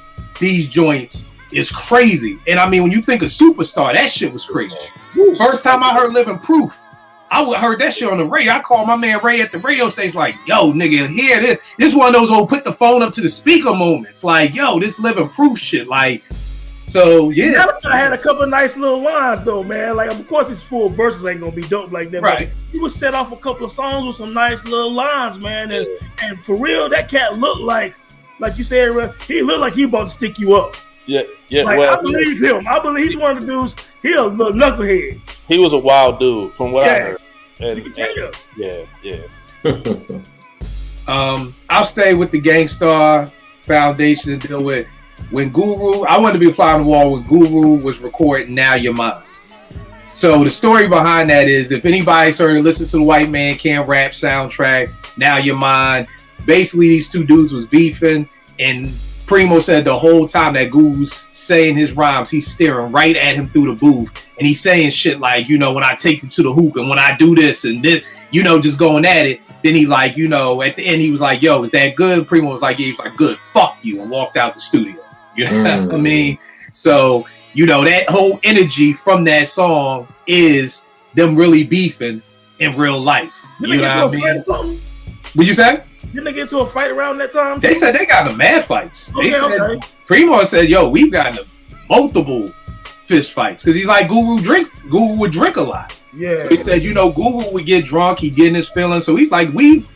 these joints is crazy. And I mean, when you think of Superstar, that shit was crazy. First time I heard Living Proof, I heard that shit on the radio. I called my man Ray at the radio station, like, yo, nigga, hear this. This one of those old put the phone up to the speaker moments. Like, yo, this Living Proof shit. Like, so yeah. I had a couple of nice little lines though, man. Like, of course, his full verses ain't gonna be dope like that. Right. But he was set off a couple of songs with some nice little lines, man. And for real, that cat looked like you said, he looked like he about to stick you up. Yeah. Like, Well, I believe him. I believe he's one of the dudes. He a little knucklehead. he was a wild dude, from what I heard. You can tell. Yeah. I'll stay with the Gangstar Foundation and deal with when Guru. I wanted to be a fly on the wall when Guru was recording Now You're Mine. So the story behind that is, if anybody's heard and listened to the White Man Can't Rap soundtrack, Now You're Mine, basically these two dudes was beefing, and Primo said the whole time that Guru's saying his rhymes, he's staring right at him through the booth, and he's saying shit like, you know, when I take you to the hoop and when I do this and this, you know, just going at it. Then he like, you know, at the end he was like, yo, is that good? Primo was like, yeah. He was like, good, fuck you, and walked out the studio. You know what I mean? So, you know, that whole energy from that song is them really beefing in real life. You know what I mean? What'd you say? Didn't they get into a fight around that time? They said they got into mad fights. Okay, They said Primo said, yo, we've gotten into multiple fist fights. Because he's like, Guru would drink a lot. Yeah. So he said, you know, Guru would get drunk, he'd get in his feelings. So he's like, we've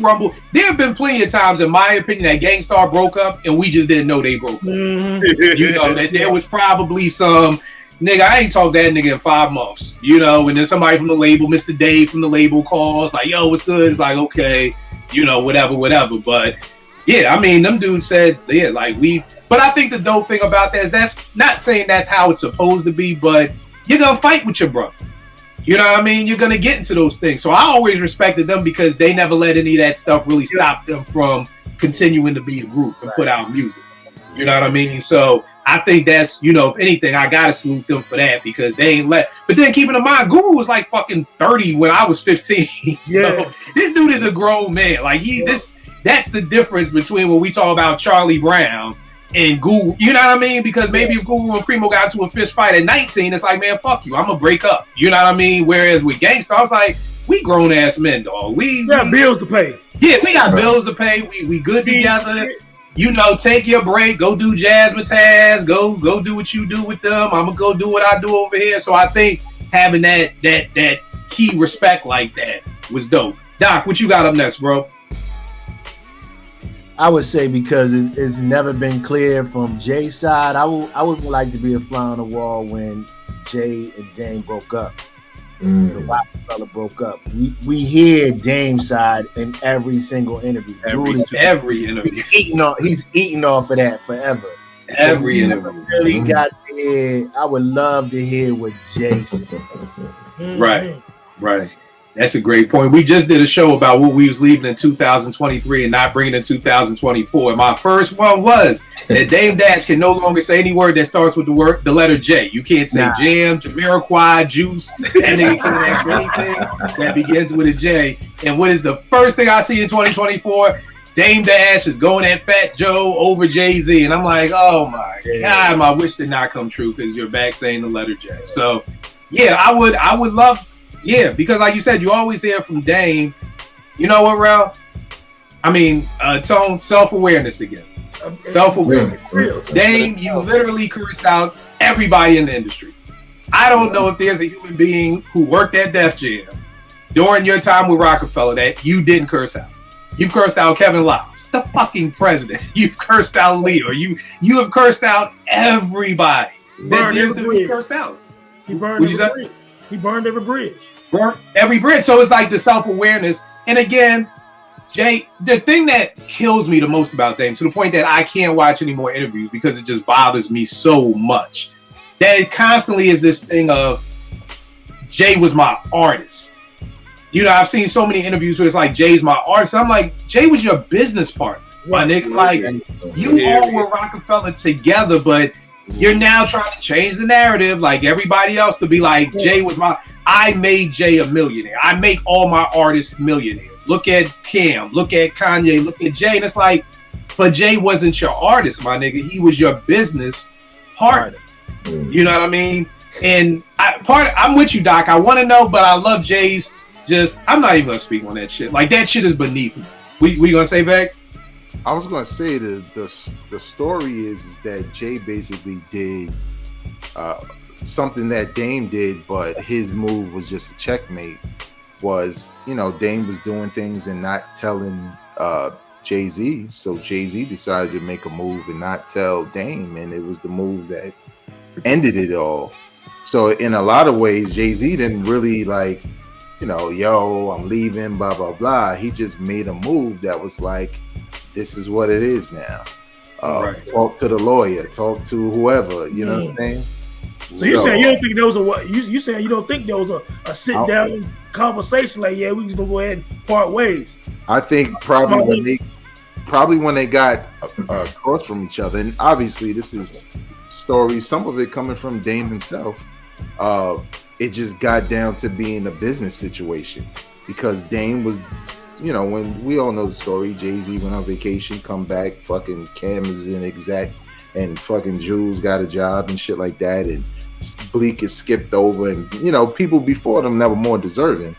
rumbled. There have been plenty of times, in my opinion, that Gangstar broke up and we just didn't know they broke up. Mm-hmm. You know, that there was probably some nigga, I ain't talked to that nigga in 5 months. You know, and then somebody from the label, Mr. Dave from the label, calls like, yo, what's good? It's like, okay, you know, whatever. But yeah, I mean, them dudes said, yeah, like but I think the dope thing about that is that's not saying that's how it's supposed to be, but you're gonna fight with your brother. You know what I mean? You're gonna get into those things. So I always respected them because they never let any of that stuff really stop them from continuing to be a group and put out music. You know what I mean? So I think that's, you know, if anything, I gotta salute them for that because they ain't let. But then keeping in mind, Guru was like fucking 30 when I was 15. So this dude is a grown man. Like that's the difference between when we talk about Charlie Brown and Guru. You know what I mean? Because maybe if Guru and Primo got into a fist fight at 19, it's like, man, fuck you, I'm gonna break up. You know what I mean? Whereas with Gangstar, I was like, we grown ass men, dog. We got bills to pay. Yeah, we got bills to pay. We good together. You know, take your break, go do Jazzmatazz, go do what you do with them. I'm gonna go do what I do over here. So I think having that key respect like that was dope. Doc, what you got up next, bro? I would say because it's never been clear from Jay's side. I would like to be a fly on the wall when Jay and Dame broke up. The Roc-A-Fella broke up. We hear Dame's side in every single interview. Every interview. He's eating off of that forever. Every interview. Really got to hear. I would love to hear what Jay said. Right. That's a great point. We just did a show about what we was leaving in 2023 and not bringing in 2024. And my first one was that Dame Dash can no longer say any word that starts with the letter J. You can't say jam, Jamiroquai, juice. That nigga can't ask for anything that begins with a J. And what is the first thing I see in 2024? Dame Dash is going at Fat Joe over Jay-Z. And I'm like, oh my God, my wish did not come true because you're back saying the letter J. So yeah, I would love. Yeah, because like you said, you always hear from Dame. You know what, Ralph? I mean, Tone, self-awareness again. Self-awareness. Dame, you literally cursed out everybody in the industry. I don't know if there's a human being who worked at Def Jam during your time with Rockefeller that you didn't curse out? You've cursed out Kevin Liles, the fucking president. You've cursed out Leo. You have cursed out everybody. Burned every bridge. Cursed out. He burned every bridge. He burned every bridge. Burnt every bridge. So it's like the self-awareness. And again, Jay, the thing that kills me the most about Dame, to the point that I can't watch any more interviews because it just bothers me so much, that it constantly is this thing of Jay was my artist. You know, I've seen so many interviews where it's like, Jay's my artist. I'm like, Jay was your business partner, my nigga. Like, you all were Rockefeller together, but you're now trying to change the narrative like everybody else to be like, Jay was I made Jay a millionaire. I make all my artists millionaires. Look at Cam, look at Kanye, look at Jay. And it's like, but Jay wasn't your artist, my nigga. He was your business partner. You know what I mean? And I'm with you, Doc. I want to know, but I love Jay's. I'm not even gonna speak on that shit. Like, that shit is beneath me. We gonna say back? I was gonna say the story is that Jay basically did something that Dame did, but his move was just a checkmate. Was, you know, Dame was doing things and not telling Jay-Z, so Jay-Z decided to make a move and not tell Dame, and it was the move that ended it all. So in a lot of ways, Jay-Z didn't really like, you know, yo, I'm leaving, blah, blah, blah. He just made a move that was like, this is what it is now. Talk to the lawyer, talk to whoever, you know what I'm saying? So you're saying you don't think there was you saying you don't think there was a sit down conversation like, yeah, we just gonna go ahead and part ways? I think probably when they got across from each other, and obviously this is stories, some of it coming from Dame himself. It just got down to being a business situation because Dame was, you know, when we all know the story, Jay-Z went on vacation, come back, fucking Cam is in exec, and fucking Jules got a job and shit like that, and Bleak is skipped over, and, you know, people before them that were more deserving.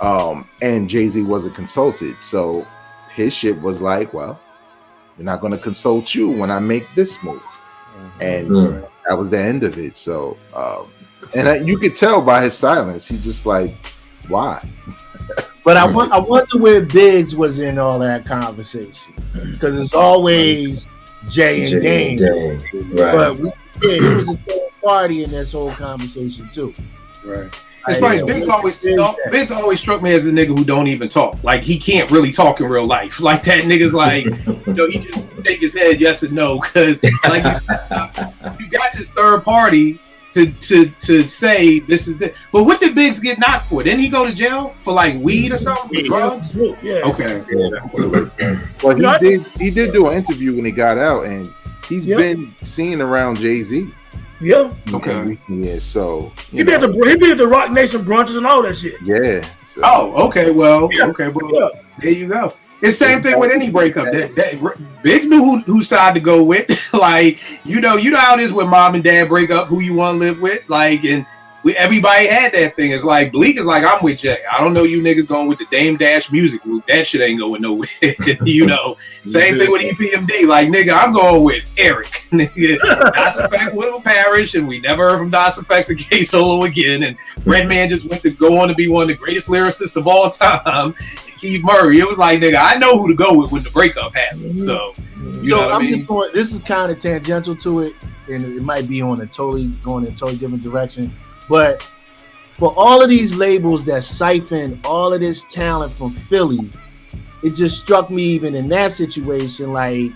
And Jay-Z wasn't consulted, so his shit was like, well, we're not going to consult you when I make this move. And that was the end of it. So, and you could tell by his silence, he just like, why? But I wonder where Biggs was in all that conversation, because it's always Jay and Dame. Right. But he was a third party in this whole conversation too. Right. It's funny. Biggs always struck me as the nigga who don't even talk. Like, he can't really talk in real life. Like, that nigga's like, you know, he just shake his head yes and no, because like you got this third party to say this is the. But what did Biggs get knocked for? Didn't he go to jail for like weed or something, for drugs? Yeah. Okay. Well, he did do an interview when he got out, and he's been seen around Jay-Z. Yeah. Okay. Yeah. So he be at the Rock Nation brunches and all that shit. Yeah. So. Oh, okay. Well, there you go. It's the same thing with any breakup. Biggs knew who side to go with. Like, you know how it is when mom and dad break up, who you want to live with. Like, and everybody had that thing. It's like, Bleak is like, I'm with Jay. I don't know you niggas going with the Dame Dash music group. That shit ain't going nowhere. You know. Same thing with EPMD. Like, nigga, I'm going with Eric. Nigga, Das Effect with a Parish, and we never heard from Das Effects and K Solo again. And Redman just went to go on to be one of the greatest lyricists of all time. Keith Murray. It was like, nigga, I know who to go with when the breakup happens. So, you know what I mean? Just going. This is kind of tangential to it, and it might be going in a totally different direction. But for all of these labels that siphon all of this talent from Philly, it just struck me even in that situation. Like,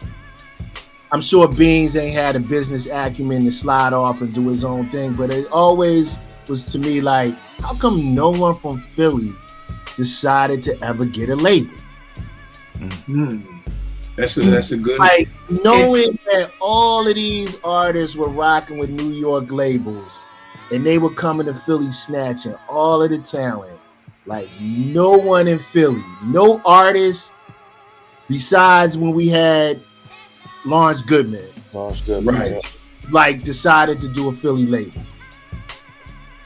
I'm sure Beans ain't had a business acumen to slide off and do his own thing, but it always was to me like, how come no one from Philly decided to ever get a label? That's a good, like, knowing that all of these artists were rocking with New York labels and they were coming to Philly snatching all of the talent. Like, no one in Philly, no artist besides when we had Lawrence Goodman, right, like, decided to do a Philly label.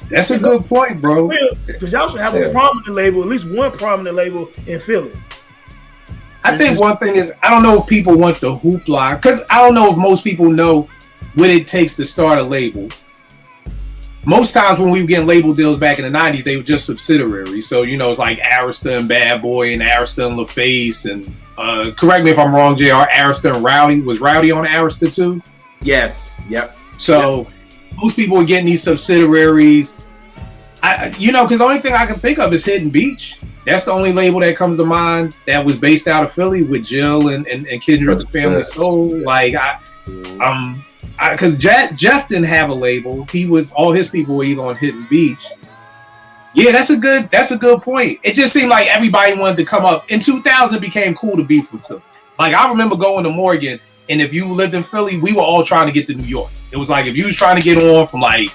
That's a good point, bro. Because y'all should have a prominent label, at least one prominent label in Philly. I think one thing is, I don't know if people want the hoopla, because I don't know if most people know what it takes to start a label. most times when we were getting label deals back in the 90s, they were just subsidiaries. So, you know, it's like Arista and Bad Boy and Arista and LaFace. And correct me if I'm wrong, JR, Arista and Rowdy. Was Rowdy on Arista too? Yes. Yep. So most people were getting these subsidiaries. You know, because the only thing I can think of is Hidden Beach. That's the only label that comes to mind that was based out of Philly with Jill and Kendrick, the Family Soul. Like, because Jeff didn't have a label. All his people were either on Hidden Beach. Yeah, that's a good point. It just seemed like everybody wanted to come up. In 2000, it became cool to be from Philly. Like, I remember going to Morgan, and if you lived in Philly, we were all trying to get to New York. It was like if you was trying to get on from like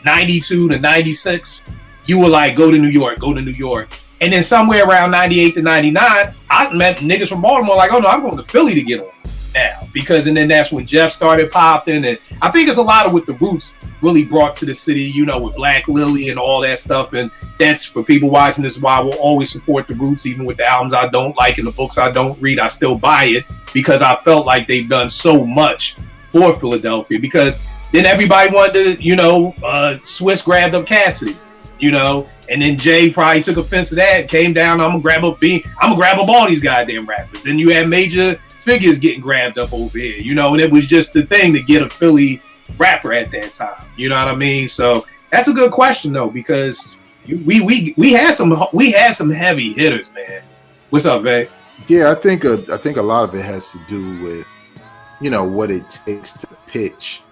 92 to 96, you were like, go to New York. And then somewhere around 98 to 99, I met niggas from Baltimore like, oh no, I'm going to Philly to get on now. And then that's when Jeff started popping. And I think it's a lot of what the Roots really brought to the city, you know, with Black Lily and all that stuff. And that's for people watching this, why I will always support the Roots, even with the albums I don't like and the books I don't read. I still buy it because I felt like they've done so much for Philadelphia. Because then everybody wanted to, you know, Swiss grabbed up Cassidy, you know. And then Jay probably took offense to that, came down, I'm gonna grab up all these goddamn rappers. Then you had major figures getting grabbed up over here, you know, and it was just the thing to get a Philly rapper at that time. You know what I mean? So that's a good question though, because we had some heavy hitters, man. What's up, Vay? Yeah, I think a lot of it has to do with, you know, what it takes to pitch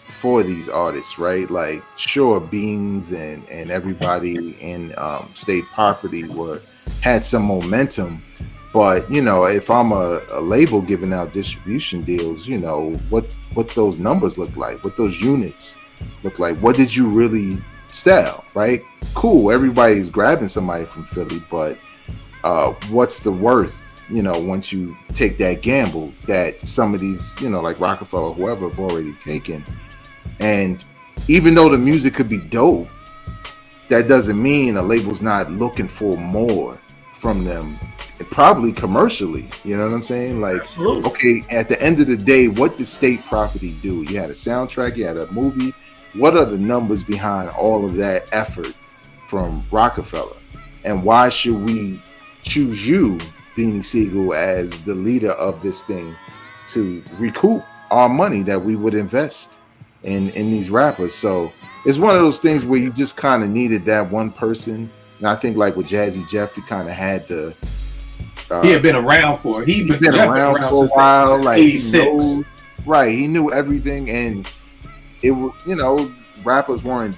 for these artists, right? Like, sure, Beans and everybody in State Property had some momentum, but you know, if I'm a label giving out distribution deals, you know, what those numbers look like, what those units look like, what did you really sell, right? Cool, everybody's grabbing somebody from Philly, but what's the worth, you know, once you take that gamble that some of these, you know, like Rockefeller, whoever, have already taken. And even though the music could be dope, that doesn't mean a label's not looking for more from them, probably commercially. You know what I'm saying? Like, absolutely. Okay, at the end of the day, what did State Property do? You had a soundtrack, you had a movie. What are the numbers behind all of that effort from Rockefeller? And why should we choose you, Beanie Siegel, as the leader of this thing to recoup our money that we would invest in these rappers? So it's one of those things where you just kind of needed that one person. And I think like with Jazzy Jeff, he kind of had to. He had been around for it. He'd been around for a while. Since like 86. Right. He knew everything. And it was, you know, rappers were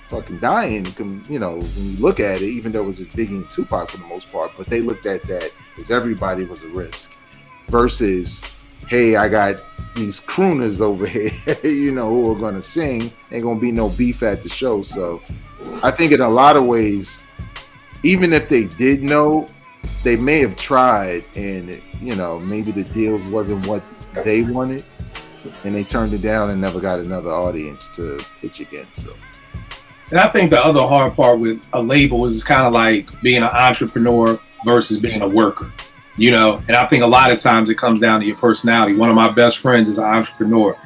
fucking dying. You know, when you look at it, even though it was just Biggie and Tupac for the most part, but they looked at that as everybody was a risk versus, hey, I got these crooners over here, you know, who are going to sing. Ain't going to be no beef at the show. So I think in a lot of ways, even if they did know, they may have tried and, you know, maybe the deals wasn't what they wanted and they turned it down and never got another audience to pitch against. So. And I think the other hard part with a label is kind of like being an entrepreneur versus being a worker. You know, and I think a lot of times it comes down to your personality. One of my best friends is an entrepreneur.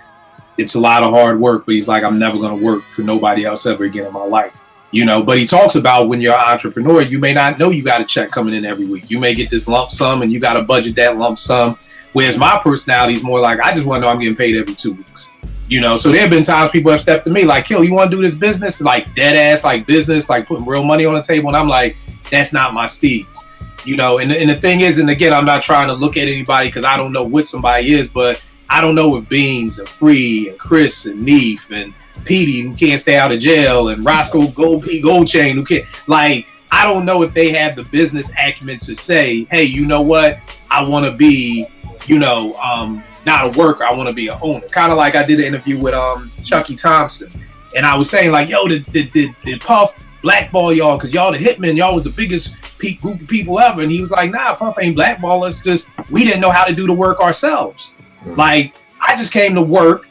It's a lot of hard work, but he's like, I'm never going to work for nobody else ever again in my life. You know, but he talks about when you're an entrepreneur, you may not know you got a check coming in every week. You may get this lump sum and you got to budget that lump sum. Whereas my personality is more like, I just want to know I'm getting paid every 2 weeks. You know, so there have been times people have stepped to me like, Kill, you want to do this business? Like dead ass, like business, like putting real money on the table. And I'm like, that's not my steez. You know, and the thing is, and again, I'm not trying to look at anybody because I don't know what somebody is, but I don't know if Beans and Free and Chris and Neef and Petey, who can't stay out of jail, and Roscoe Goldchain, who can't, like, I don't know if they have the business acumen to say, hey, you know what, I want to be, you know, not a worker, I want to be an owner. Kind of like I did an interview with Chucky Thompson, and I was saying like, yo, did Puff blackball y'all because y'all the hitmen, y'all was the biggest group of people ever? And he was like, nah, Puff ain't blackball us, just we didn't know how to do the work ourselves. Like, I just came to work,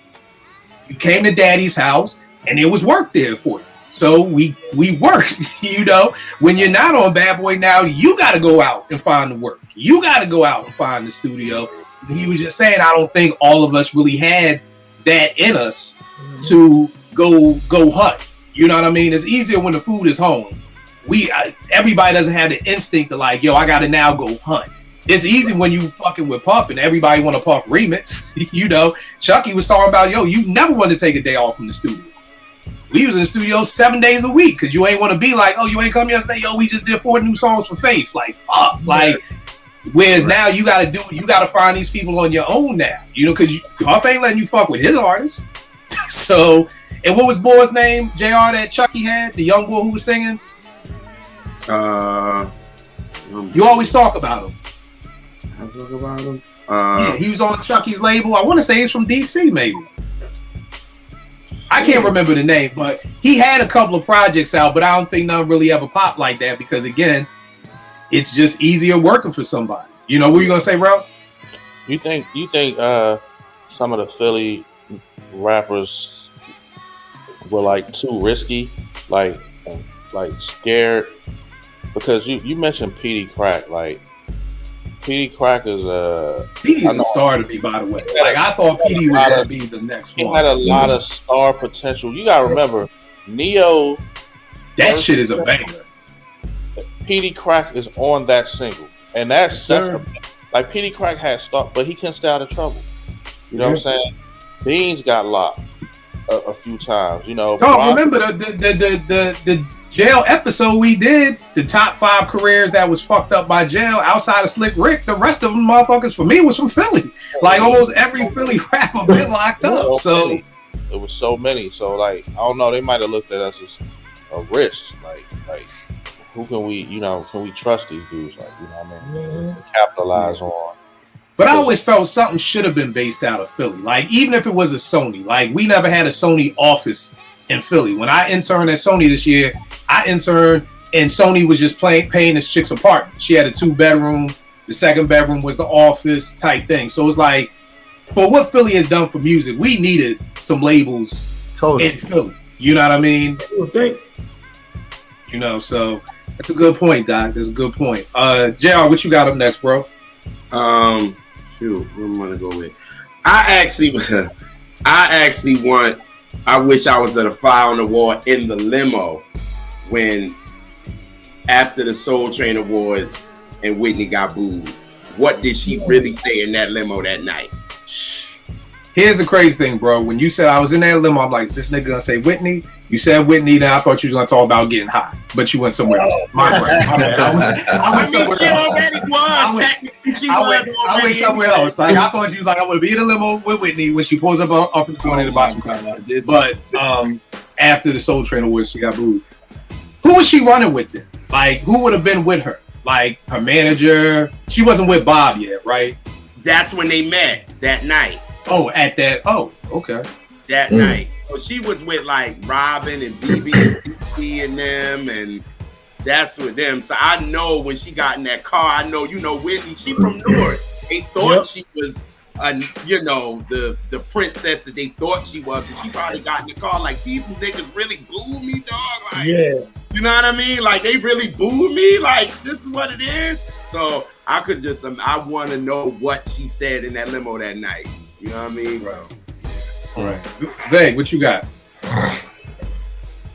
you came to daddy's house and there was work there for you, so we worked. You know, when you're not on Bad Boy now, you got to go out and find the work, you got to go out and find the studio. And he was just saying, I don't think all of us really had that in us to go hunt. You know what I mean? It's easier when the food is home. Everybody doesn't have the instinct to like, yo, I gotta now go hunt. It's easy when you fucking with Puff and everybody want a Puff remix. You know, Chucky was talking about, yo, you never want to take a day off from the studio. We was in the studio 7 days a week because you ain't want to be like, oh, you ain't come yesterday, yo, we just did 4 new songs for Faith. Like, like, whereas now you gotta find these people on your own now, you know, because Puff ain't letting you fuck with his artists. So, and what was boy's name, JR, that Chucky had, the young boy who was singing? You always talk about him. I talk about him. Yeah, he was on Chucky's label. I want to say he's from DC, maybe. I can't remember the name, but he had a couple of projects out, but I don't think none really ever popped like that because, again, it's just easier working for somebody. You know, what you gonna say, bro? You think some of the Philly rappers were like too risky, like scared? Because you mentioned Petey Crack, like Petey Crack is Petey is a star to me, by the way. Like I thought Petey was gonna be the next one. He had a lot of star potential. You gotta remember, Neo. That shit is a banger. Petey Crack is on that single, and that's like Petey Crack had star, but he can't stay out of trouble. You know what I'm saying? Beans got locked a few times. You know. Oh, remember the jail episode we did, the top 5 careers that was fucked up by jail outside of Slick Rick. The rest of them motherfuckers for me was from Philly. Like almost every Philly rapper been locked up. So it was so many. So like I don't know, they might have looked at us as a risk. Like who can we, you know, can we trust these dudes? Like, you know what I mean? Capitalize on. But I always felt something should have been based out of Philly. Like even if it was a Sony, like we never had a Sony office in Philly. When I interned at Sony this year, I interned and Sony was just paying this chick's apartment. She had a 2-bedroom. The second bedroom was the office type thing. So it's like, for what Philly has done for music, we needed some labels in Philly. You know what I mean? You know, so that's a good point, Doc. That's a good point. JR, what you got up next, bro? Shoot, what am I gonna go with? I wish I was at a fly on the wall in the limo when after the Soul Train Awards and Whitney got booed. What did she really say in that limo that night? Here's the crazy thing, bro. When you said I was in that limo, I'm like, is this nigga gonna say Whitney? You said Whitney, then I thought you was gonna talk about getting high, but you went somewhere else. My bad. I went somewhere else. I went somewhere else. Like I thought you was like, I want to be in a limo with Whitney when she pulls up in the corner in the bottom car. But after the Soul Train Awards, she got booed. Who was she running with then? Like, who would have been with her? Like her manager? She wasn't with Bob yet, right? That's when they met that night. Oh, at that. Oh, okay. That night. So she was with like Robin and BB and CC and them, and that's with them. So I know when she got in that car, I know, you know, Whitney, she from North. They thought she was, you know, the princess that they thought she was. And she probably got in the car like, these niggas really booed me, dog. Like, you know what I mean? Like, they really booed me. Like, this is what it is. So I could just, I want to know what she said in that limo that night. You know what I mean? Right. Right. Veg, what you got?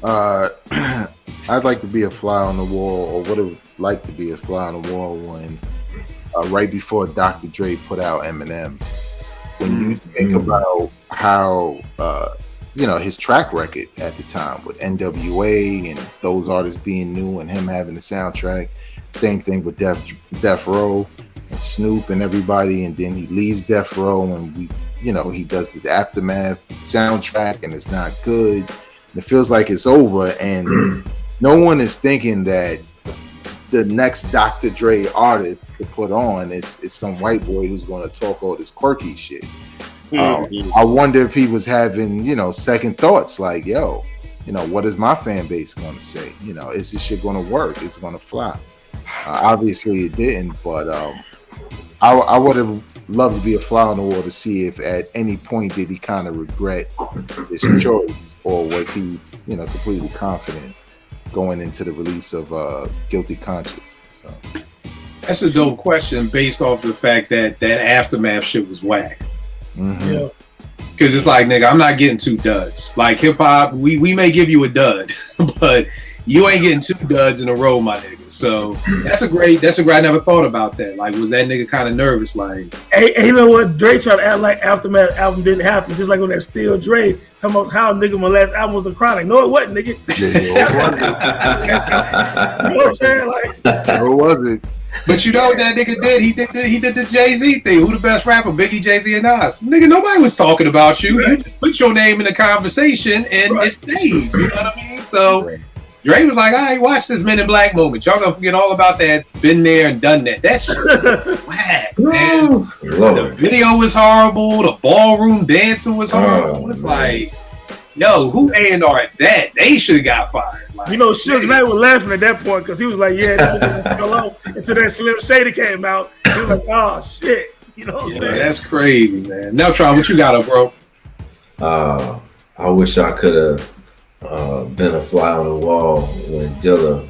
I'd like to be a fly on the wall, or would have liked to be a fly on the wall when right before Dr. Dre put out Eminem. When you think about how you know, his track record at the time with NWA and those artists being new and him having the soundtrack, same thing with Death Row and Snoop and everybody, and then he leaves Death Row and he does this Aftermath soundtrack and it's not good. It feels like it's over, and no one is thinking that the next Dr. Dre artist to put on is some white boy who's going to talk all this quirky shit. I wonder if he was having, second thoughts like, yo, what is my fan base going to say? Is this shit going to work? Is it going to fly? Obviously it didn't, but I would have loved to be a fly on the wall to see if at any point did he kind of regret his choice, or was he, completely confident going into the release of Guilty Conscious. So that's a dope question based off the fact that Aftermath shit was whack. Mm-hmm. Because it's like, nigga, I'm not getting 2 duds. Like hip hop, we may give you a dud, but you ain't getting 2 duds in a row, my nigga. So that's a great. I never thought about that. Like, was that nigga kind of nervous? Like, hey, you know what? Dre tried to act like Aftermath album didn't happen, just like on that Still Dre talking about how nigga my last album was The Chronic. No, it wasn't, nigga. You know what I'm saying? Like, no, it wasn't. But you know what that nigga did? He did the Jay-Z thing. Who the best rapper? Biggie, Jay-Z, and Nas. Nigga, nobody was talking about you. Right. You just put your name in the conversation and it stayed. You know what I mean? So Dre was like, all right, watch this Men in Black moment. Y'all gonna forget all about that. Been there and done that. That shit was whack, man. The video was horrible. The ballroom dancing was horrible. It's like, yo, who A&R that? They should have got fired. Like, you know, Suge Knight was laughing at that point because he was like, yeah, hello. Until that Slim Shady came out. He was like, oh, shit. You know what I'm saying? That's crazy, man. Now, Tron, what you got up, bro? I wish I could have been a fly on the wall when Dilla.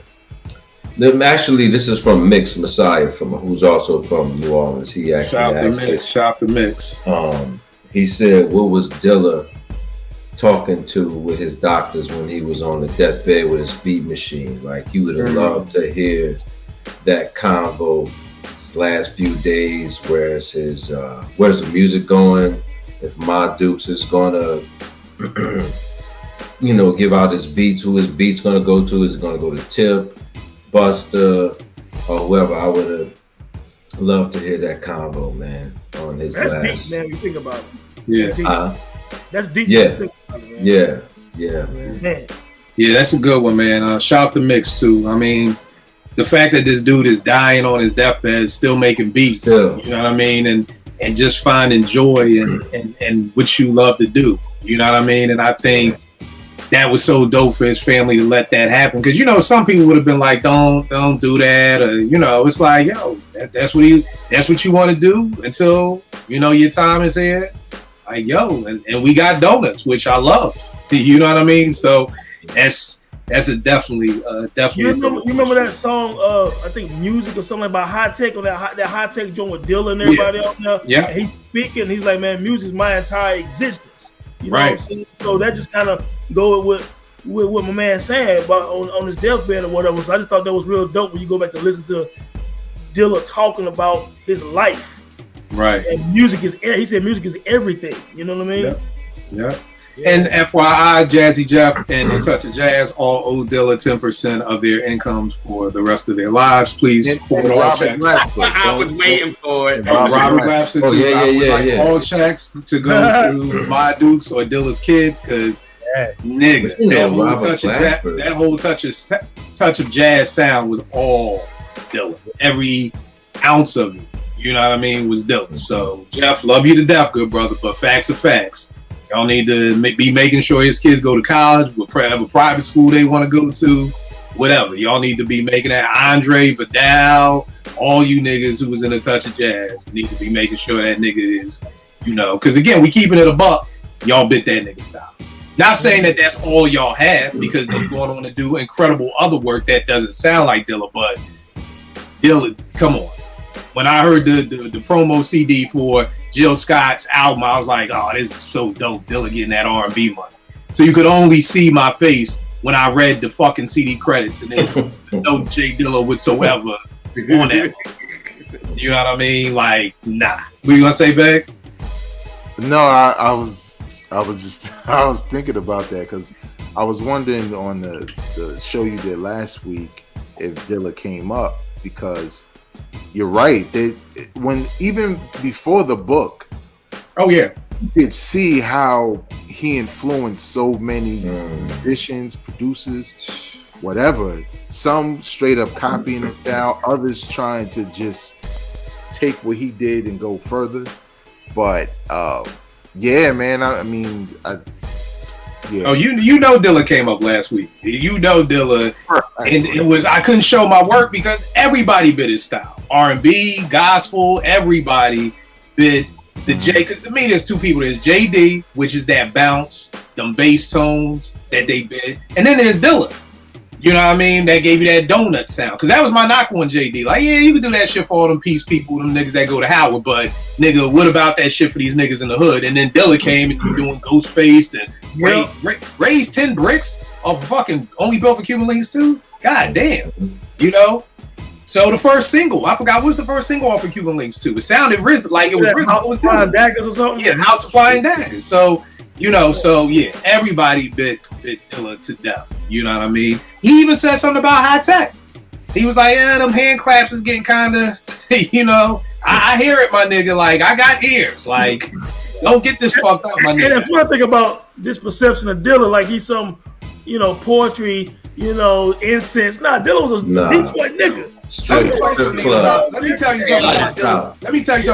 Actually, this is from Mix Messiah, who's also from New Orleans. He actually Shop the Mix. He said, what was Dilla talking to with his doctors when he was on the deathbed with his beat machine? Like, he would have loved to hear that convo these last few days. Where's the music going? If Ma Dukes is gonna give out his beats, who his beats gonna go to? Is it gonna go to Tip, Busta, or whoever? I would have loved to hear that convo, man, on his That's last. deep, man, you think about it. Yeah. That's deep. Yeah. Yeah, man. Yeah, that's a good one, man. Shop the Mix too. I mean, the fact that this dude is dying on his deathbed, still making beats, you know what I mean, and just finding joy and what you love to do, you know what I mean. And I think that was so dope for his family to let that happen, because some people would have been like, don't do that, or it's like, yo, that's what you want to do until your time is here. Like, yo, and we got donuts, which I love. You know what I mean? So that's a definitely. You remember that song? I think Music or something about High Tech, on that High Tech joint with Dilla and everybody else there. Yeah. And he's speaking. He's like, man, music's my entire existence. You know right. what I'm saying? So that just kind of go with what my man saying about on his deathbed or whatever. So I just thought that was real dope when you go back to listen to Dilla talking about his life. Right. And he said music is everything. You know what I mean? Yeah. And FYI, Jazzy Jeff and A Touch of Jazz all owe Dilla 10% of their incomes for the rest of their lives. Please forward all checks. I was waiting for it. Robert Lapson too. All checks to go to My Dukes or Dilla's kids, because nigga, that whole touch of jazz sound was all Dilla. Every ounce of it, you know what I mean, was Dilla. So Jeff, love you to death, good brother, but facts are facts. Y'all need to be making sure his kids go to college, whatever private school they want to go to, whatever. Y'all need to be making that. Andre, Vidal, all you niggas who was in A Touch of Jazz need to be making sure that nigga is, because again, we keeping it a buck. Y'all bit that nigga style. Not saying that that's all y'all have, because they're going on to do incredible other work that doesn't sound like Dilla, but Dilla, come on. When I heard the promo CD for Jill Scott's album, I was like, oh, this is so dope. Dilla getting that R&B money. So you could only see my face when I read the fucking CD credits, and then no J Dilla whatsoever on that. You know what I mean? Like, nah. What you gonna say, Beck? No, I was thinking about that, because I was wondering on the show you did last week if Dilla came up, because you're right. When even before the book, you could see how he influenced so many musicians, producers, whatever. Some straight up copying his style, others trying to just take what he did and go further. But yeah, man. Yeah. Oh, you know Dilla came up last week. Dilla, and it was, I couldn't show my work because everybody bit his style. R&B, gospel, everybody bit the J. Because to me, there's two people. There's JD, which is that bounce, them bass tones that they bit, and then there's Dilla. You know what I mean? That gave you that donut sound. Because that was my knock on JD. Like, yeah, you can do that shit for all them peace people, them niggas that go to Howard, but nigga, what about that shit for these niggas in the hood? And then Dilla came and you doing Ghostface and raised 10 bricks off fucking Only Built for Cuban Links too? God damn. You know? So the first single, I forgot what's the first single off of Cuban Links too. It sounded like it was House of Flying Daggers or something? Yeah, House of Flying Daggers. So, you know, everybody bit Dilla to death. You know what I mean? He even said something about high tech. He was like, yeah, them hand claps is getting kind of, you know, I hear it, my nigga. Like, I got ears. Like, don't get this fucked up, my nigga. And that's one thing about this perception of Dilla, like he's some, you know, poetry, you know, incense. Nah, Dilla was a Detroit nigga. Let me tell you something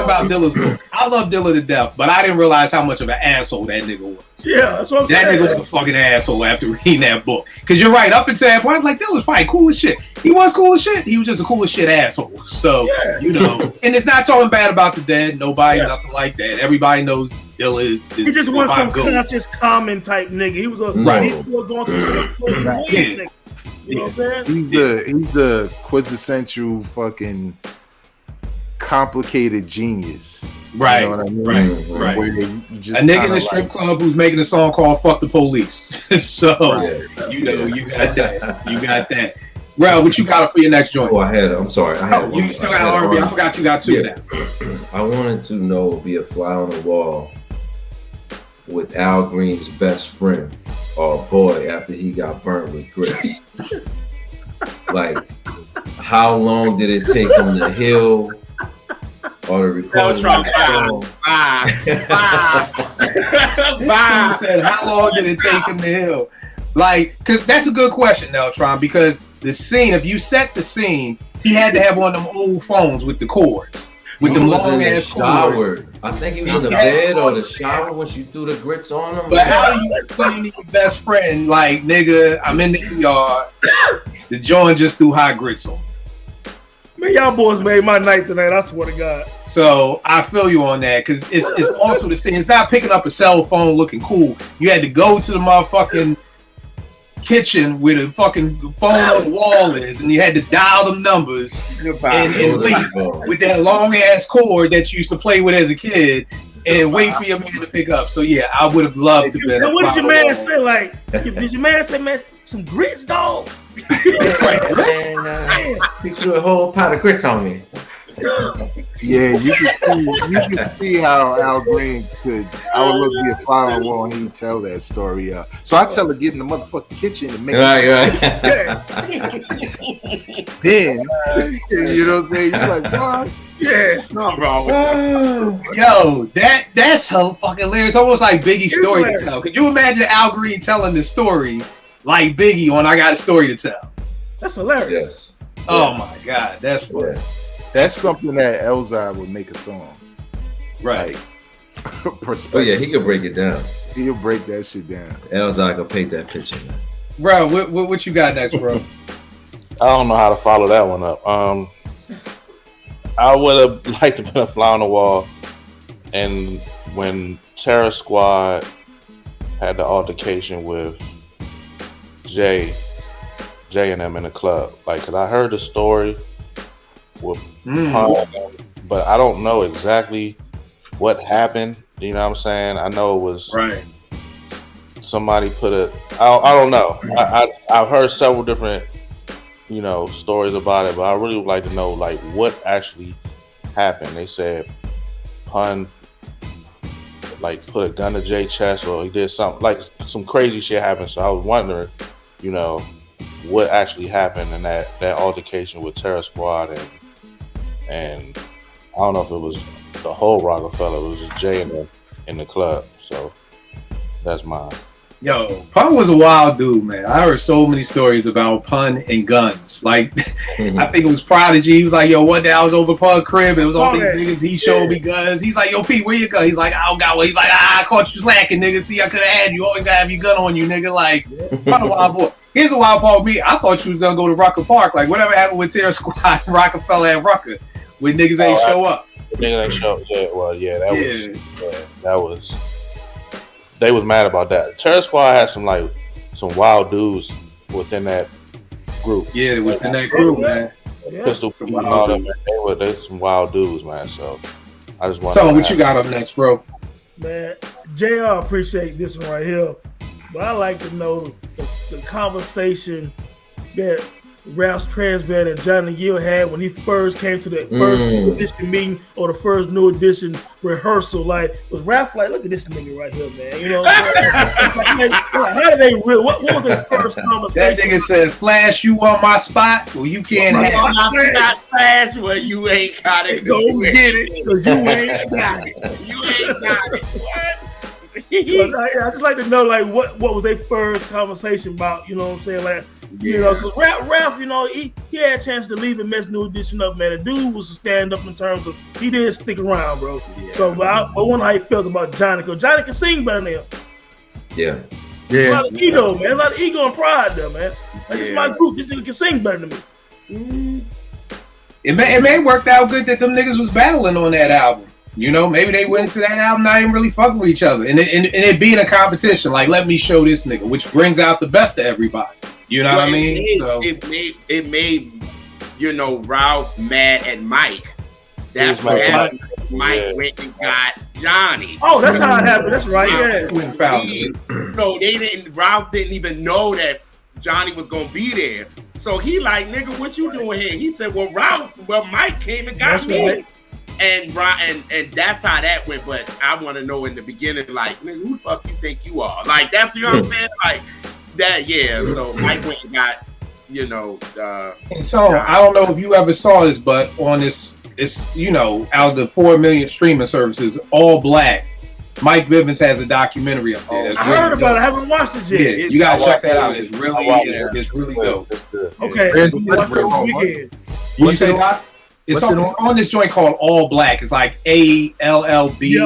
about Dilla's book. I love Dilla to death, but I didn't realize how much of an asshole that nigga was. Yeah, that's what I'm saying. That nigga was a fucking asshole after reading that book. Because you're right, up until that point, I'm like, Dilla's probably cool as shit. He was cool as shit. He was just a cool as shit asshole. So, you know, and it's not talking bad about the dead, nobody, nothing like that. Everybody knows Dilla is he just wasn't some conscious, common type nigga. He was a Detroit going through nigga. You know what I'm saying? He's the quintessential fucking complicated genius. Right. You know what I mean? Right. You just a nigga in the strip club who's making a song called "Fuck the Police." So you know, you got that. You got that. Well, what you got for your next joint? Oh, I'm sorry. You still got R&B. I forgot you got two now. I wanted to be a fly on the wall with Al Green's best friend or boy after he got burnt with grits. Like, how long did it take on the hill or the recording? Bye. Said, how long did it take him to heal? Like, because that's a good question now, Tron, because the scene, if you set the scene, he had to have one of them old phones with the cords. With the long ass shower. I think he was in the bed or the shower when she threw the grits on him. But how do you explain to your best friend, like, nigga, I'm in the yard, the joint just threw hot grits on me? Man, y'all boys made my night tonight, I swear to God. So I feel you on that, because it's also the scene. It's not picking up a cell phone looking cool. You had to go to the motherfucking kitchen where the fucking phone on the wall is, and you had to dial them numbers and wait with that long ass cord that you used to play with as a kid and wait for your man to pick up. So yeah, I would have loved to be. So what did your man say? Like, did your man say, man, some grits, dog? He threw a whole pot of grits on me. Yeah, you can see how Al Green could. I would look be a fly on the wall and he'd tell that story. So I tell her get in the motherfucking kitchen and make Then you know what I'm saying? You're like, what? Yeah, no, bro. Yo, that's fucking hilarious. Almost like Biggie's story to tell. Could you imagine Al Green telling the story like Biggie on "I Got a Story to Tell"? That's hilarious. Yes. Oh my God, that's funny. Yeah. That's something that Elzai would make a song. Right. Like, oh yeah, he could break it down. He'll break that shit down. Elzai could paint that picture, man. Bro, what you got next, bro? I don't know how to follow that one up. I would have liked to be a fly on the wall, and when Terror Squad had the altercation with Jay and them in the club, like, cause I heard the story with Pun, but I don't know exactly what happened. You know what I'm saying? I know it was somebody put it. I don't know. I've heard several different, you know, stories about it, but I really would like to know like what actually happened. They said Pun like put a gun to Jay's chest, or he did something like some crazy shit happened. So I was wondering, you know, what actually happened in that altercation with Terror Squad, and I don't know if it was the whole Roc-A-Fella, it was just Jay in the club. So that's mine. Yo, Pun was a wild dude, man. I heard so many stories about Pun and guns. Like, I think it was Prodigy. He was like, yo, one day I was over Pun's crib, and it was all these niggas. He showed me guns. He's like, yo, Pete, where you gun? He's like, I don't got one. He's like, I caught you slacking, nigga. See, I could have had you. Always gotta have your gun on you, nigga. Like, Pun a wild boy. Here's a wild part with me. I thought you was gonna go to Rocker Park. Like, whatever happened with Terror Squad, Rockefeller and Rucker, when niggas ain't show up. Niggas ain't show up. Yeah, well, that was. They was mad about that. Terror Squad had some wild dudes within that group. Yeah, within that group, man. Pistol Pete and all them, they're some wild dudes, man. So I just want. Tell them what you got up next, bro. Man, JR, appreciate this one right here. But I like to know the conversation that Ralph's Transband and Johnny Gill had when he first came to the first new edition meeting or the first new edition rehearsal. Like, was Ralph like, look at this nigga right here, man? You know what I'm saying? How did they real? What was their first conversation? That nigga said, "Flash, you on my spot? Well, you can't have it. Not Flash, well, you ain't got it. Go get it, because you ain't got it. You ain't got it. What? I just like to know, like, what was their first conversation about? You know what I'm saying? Like, you know, because Ralph, you know, he had a chance to leave the Mets New Edition up, man. The dude was a stand up in terms of he didn't stick around, bro. Yeah. So, I wonder how he felt about Johnny, because Johnny can sing better than him. Yeah. A lot of ego, man. A lot of ego and pride there, man. Like, it's my group. This nigga can sing better than me. It may worked out good that them niggas was battling on that album. You know, maybe they went into that album not even really fucking with each other. And it being a competition, like, let me show this nigga, which brings out the best of everybody. You know what I mean? It made, you know, Ralph mad at Mike. That's what happened. Mike went and got Johnny. Oh, that's how it happened. That's right. No, Ralph didn't even know that Johnny was gonna be there. So he like, nigga, what you doing here? He said, well, Mike came and got me. Right. And that's how that went. But I want to know in the beginning, like, nigga, who the fuck you think you are? Like, that's, you know what I'm saying? Like that, yeah. So Mike went and got, you know. And so I don't know if you ever saw this, but on this, it's, you know, out of the 4 million streaming services, all black, Mike Bivens has a documentary up there. That's I heard about it. I haven't watched it yet. Yeah, you gotta check that out. It's really dope. Okay. You say what? It's on this joint called All Black. It's like ALLB,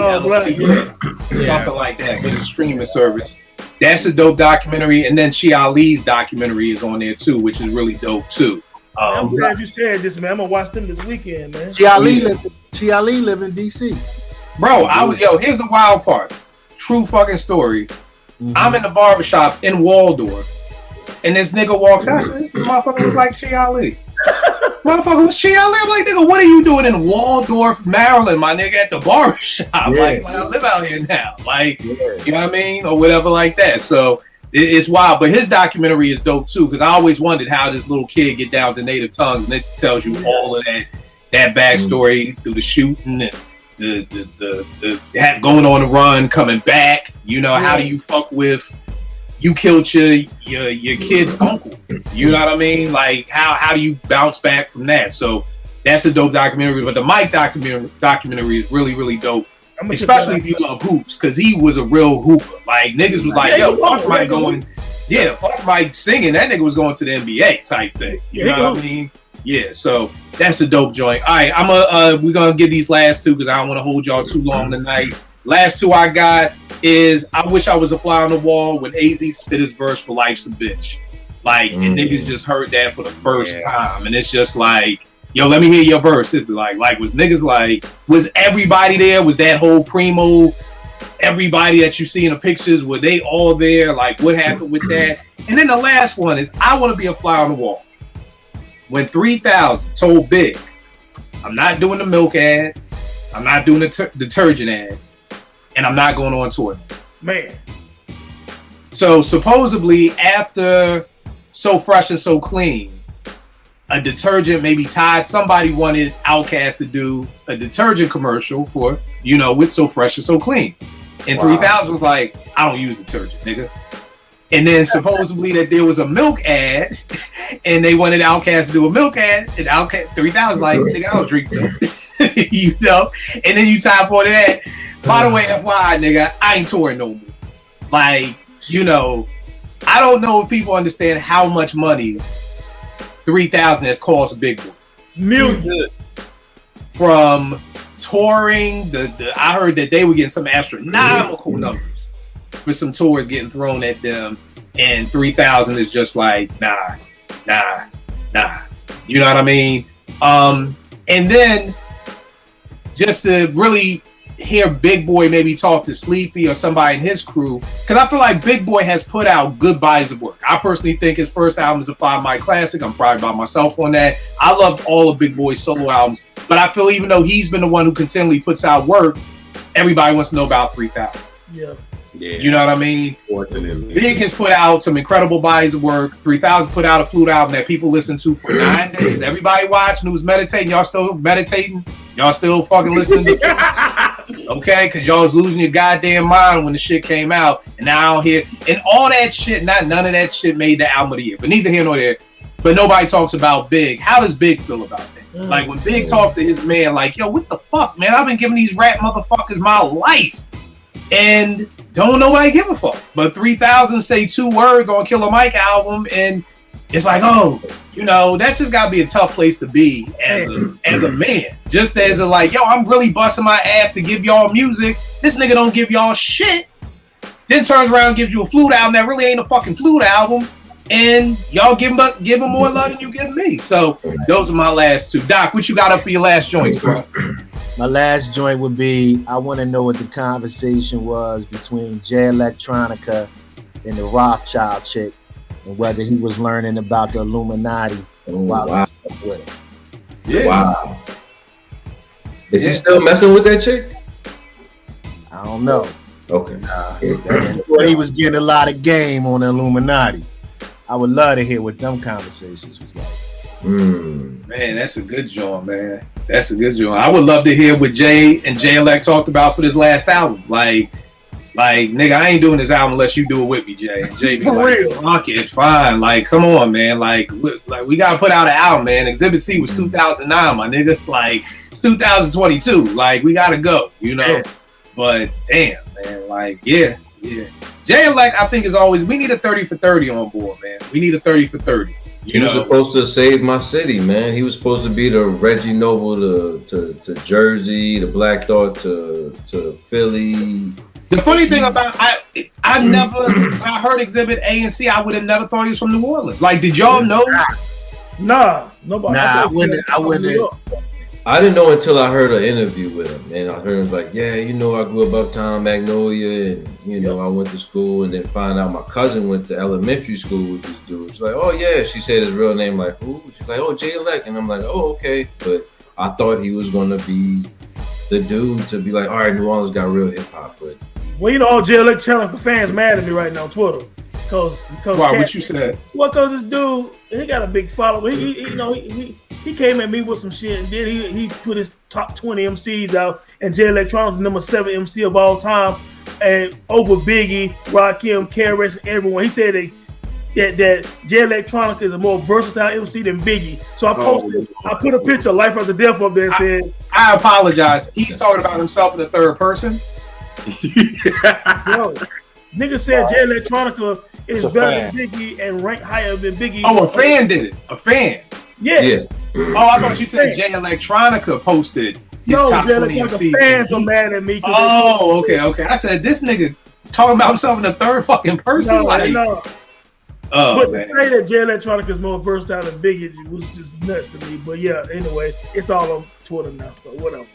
something like that. But it's a streaming service. That's a dope documentary. And then Chi Ali's documentary is on there too, which is really dope too. I'm glad you said this, man. I'm gonna watch them this weekend, man. Chi Ali live in DC. Bro, here's the wild part. True fucking story. Mm-hmm. I'm in the barbershop in Waldorf, and this nigga walks out. I said, this motherfucker look like Chi Ali. Motherfucker was Chi Ali. I'm like, nigga, what are you doing in Waldorf, Maryland, my nigga, at the barbershop? Yeah. Like, I live out here now. Like, you know what I mean? Or whatever like that. So it's wild. But his documentary is dope too, because I always wondered how this little kid get down to native tongues, and it tells you all of that backstory through the shooting and the going on the run, coming back. You know, how do you fuck with, you killed your kid's uncle? You know what I mean? Like, how do you bounce back from that? So that's a dope documentary. But the Mike documentary is really, really dope. Especially if you love hoops, because he was a real hooper. Like, niggas was like, yo, fuck Mike going, fuck Mike singing. That nigga was going to the NBA type thing. You know what I mean? Yeah, so that's a dope joint. All right, we're gonna give these last two because I don't want to hold y'all too long tonight. Last two I got is I Wish I Was a Fly on the Wall when AZ spit his verse for Life's a Bitch. Like, and niggas just heard that for the first time, and it's just like, yo, let me hear your verse. It's like was niggas like, was everybody there? Was that whole Primo, everybody that you see in the pictures, were they all there? Like, what happened with that? And then the last one is I Want to Be a Fly on the Wall. When 3000 told Big, I'm not doing the milk ad, I'm not doing the detergent ad, and I'm not going on tour. Man. So supposedly after So Fresh and So Clean, a detergent maybe Tide, somebody wanted Outkast to do a detergent commercial for, you know, with So Fresh and So Clean. And 3000 was like, I don't use detergent, nigga. And then supposedly that there was a milk ad, and they wanted Outkast to do a milk ad, and Outkast 3000 like, nigga, I don't drink milk. You know? And then you type on that. By the way, FYI, nigga, I ain't touring no more. Like, you know, I don't know if people understand how much money 3000 has cost Big Boy. Millions. From touring, I heard that they were getting some astronomical numbers for some tours getting thrown at them, and 3000 is just like, nah. You know what I mean? And then just to really hear Big Boy maybe talk to Sleepy or somebody in his crew, because I feel like Big Boy has put out good bodies of work. I personally think his first album is a 5 Mic classic. I'm probably by myself on that. I loved all of Big Boy's solo albums, but I feel even though he's been the one who continually puts out work, everybody wants to know about 3000. Yeah. You know what I mean? Fortunately. Big has put out some incredible bodies of work. 3000 put out a flute album that people listened to for 9 days. Everybody watched and was meditating. Y'all still meditating? Y'all still fucking listening to flutes? Okay, because y'all was losing your goddamn mind when the shit came out. And now out here, and all that shit, none of that shit made the album of the year. But neither here nor there. But nobody talks about Big. How does Big feel about that? Like when Big talks to his man, like, yo, what the fuck, man? I've been giving these rap motherfuckers my life. And don't nobody give a fuck. But 3000 say 2 words on Killer Mike album, and it's like, oh, you know, that's just gotta be a tough place to be as a man. Just as a like, yo, I'm really busting my ass to give y'all music. This nigga don't give y'all shit. Then turns around and gives you a flute album that really ain't a fucking flute album. And y'all give him more love than you give me. So those are my last 2. Doc, what you got up for your last joints, bro? My last joint would be, I want to know what the conversation was between Jay Electronica and the Rothschild chick, and whether he was learning about the Illuminati while he was with her. Yeah. Wow. Is he still messing with that chick? I don't know. Okay. Well, he was getting a lot of game on the Illuminati. I would love to hear what them conversations was like. Man, that's a good joint, man. That's a good joint. I would love to hear what Jay and Jay Elect talked about for this last album. Like, nigga, I ain't doing this album unless you do it with me, Jay. And Jay be For like, real. fuck it, fine. Like, come on, man. Like we gotta put out an album, man. Exhibit C was 2009, my nigga. Like, it's 2022. Like, we gotta go, you know? Yeah. But damn, man. Like, yeah. Jay Elect, I think, is always, we need a 30 for 30 on board, man. We need a 30 for 30. He was supposed to save my city, man. He was supposed to be the Reggie Noble to Jersey, the Black Thought to Philly. The funny thing about I never, when I heard Exhibit A and C, I would have never thought he was from New Orleans. Like, did y'all know? Nah, nobody. Nah, I wouldn't. I didn't know until I heard an interview with him, and I heard him like, yeah, you know, I grew up uptown Magnolia, and you know, I went to school, and then find out my cousin went to elementary school with this dude. She's like, oh yeah, she said his real name, like who? She's like, oh, Jay Elect, and I'm like, oh okay, but I thought he was gonna be the dude to be like, all right, New Orleans got real hip hop, but Well, you know, all Jay Electronica fans mad at me right now on Twitter because Why? What you said? Well, because this dude, he got a big following. He came at me with some shit, and then he put his top 20 MCs out, and Jay Electronica number 7 MC of all time, and over Biggie, Rakim, KRS, and everyone. He said that Jay Electronica is a more versatile MC than Biggie. So I put a picture of Life After Death up there and said, I apologize. He's talking about himself in the third person. yo, nigga said Jay Electronica is better than Biggie and ranked higher than Biggie. Oh, a fan did it. A fan. Yes. yeah. Oh, I thought you said Jay Electronica posted his top Jay 20 Electronica MCs. fans are mad at me. Oh, okay. I said this nigga talking about himself in the third fucking person. No. Oh, But man. to say that Jay Electronica is more versatile than Biggie was just nuts to me. But yeah, anyway, it's all on Twitter now, so whatever.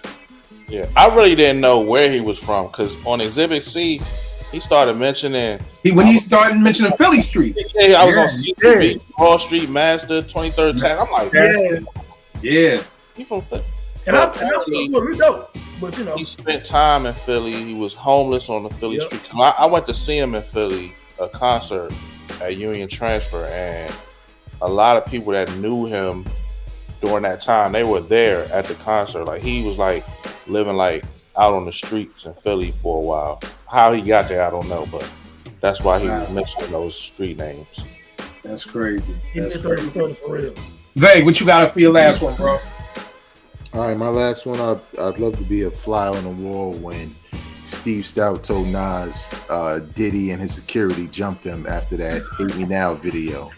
Yeah, I really didn't know where he was from because on Exhibit C, he started mentioning When he started mentioning Philly streets. Yeah, I was on CTV, Wall Street Master, 23rd Tag. I'm like, Yeah. he from Philly. And I thought it was dope. But you know, He spent time in Philly. He was homeless on the Philly street. I went to see him in Philly, a concert at Union Transfer, and a lot of people that knew him during that time, they were there at the concert. Like he was like living like out on the streets in Philly for a while. How he got there, I don't know, but that's why he was mentioning those street names. That's crazy. That's crazy. For real. Veg, what you got for your last one, bro? All right, my last one. I'd love to be a fly on the wall when Steve Stoute told Nas Diddy and his security jumped him after that "Hate Me Now" video.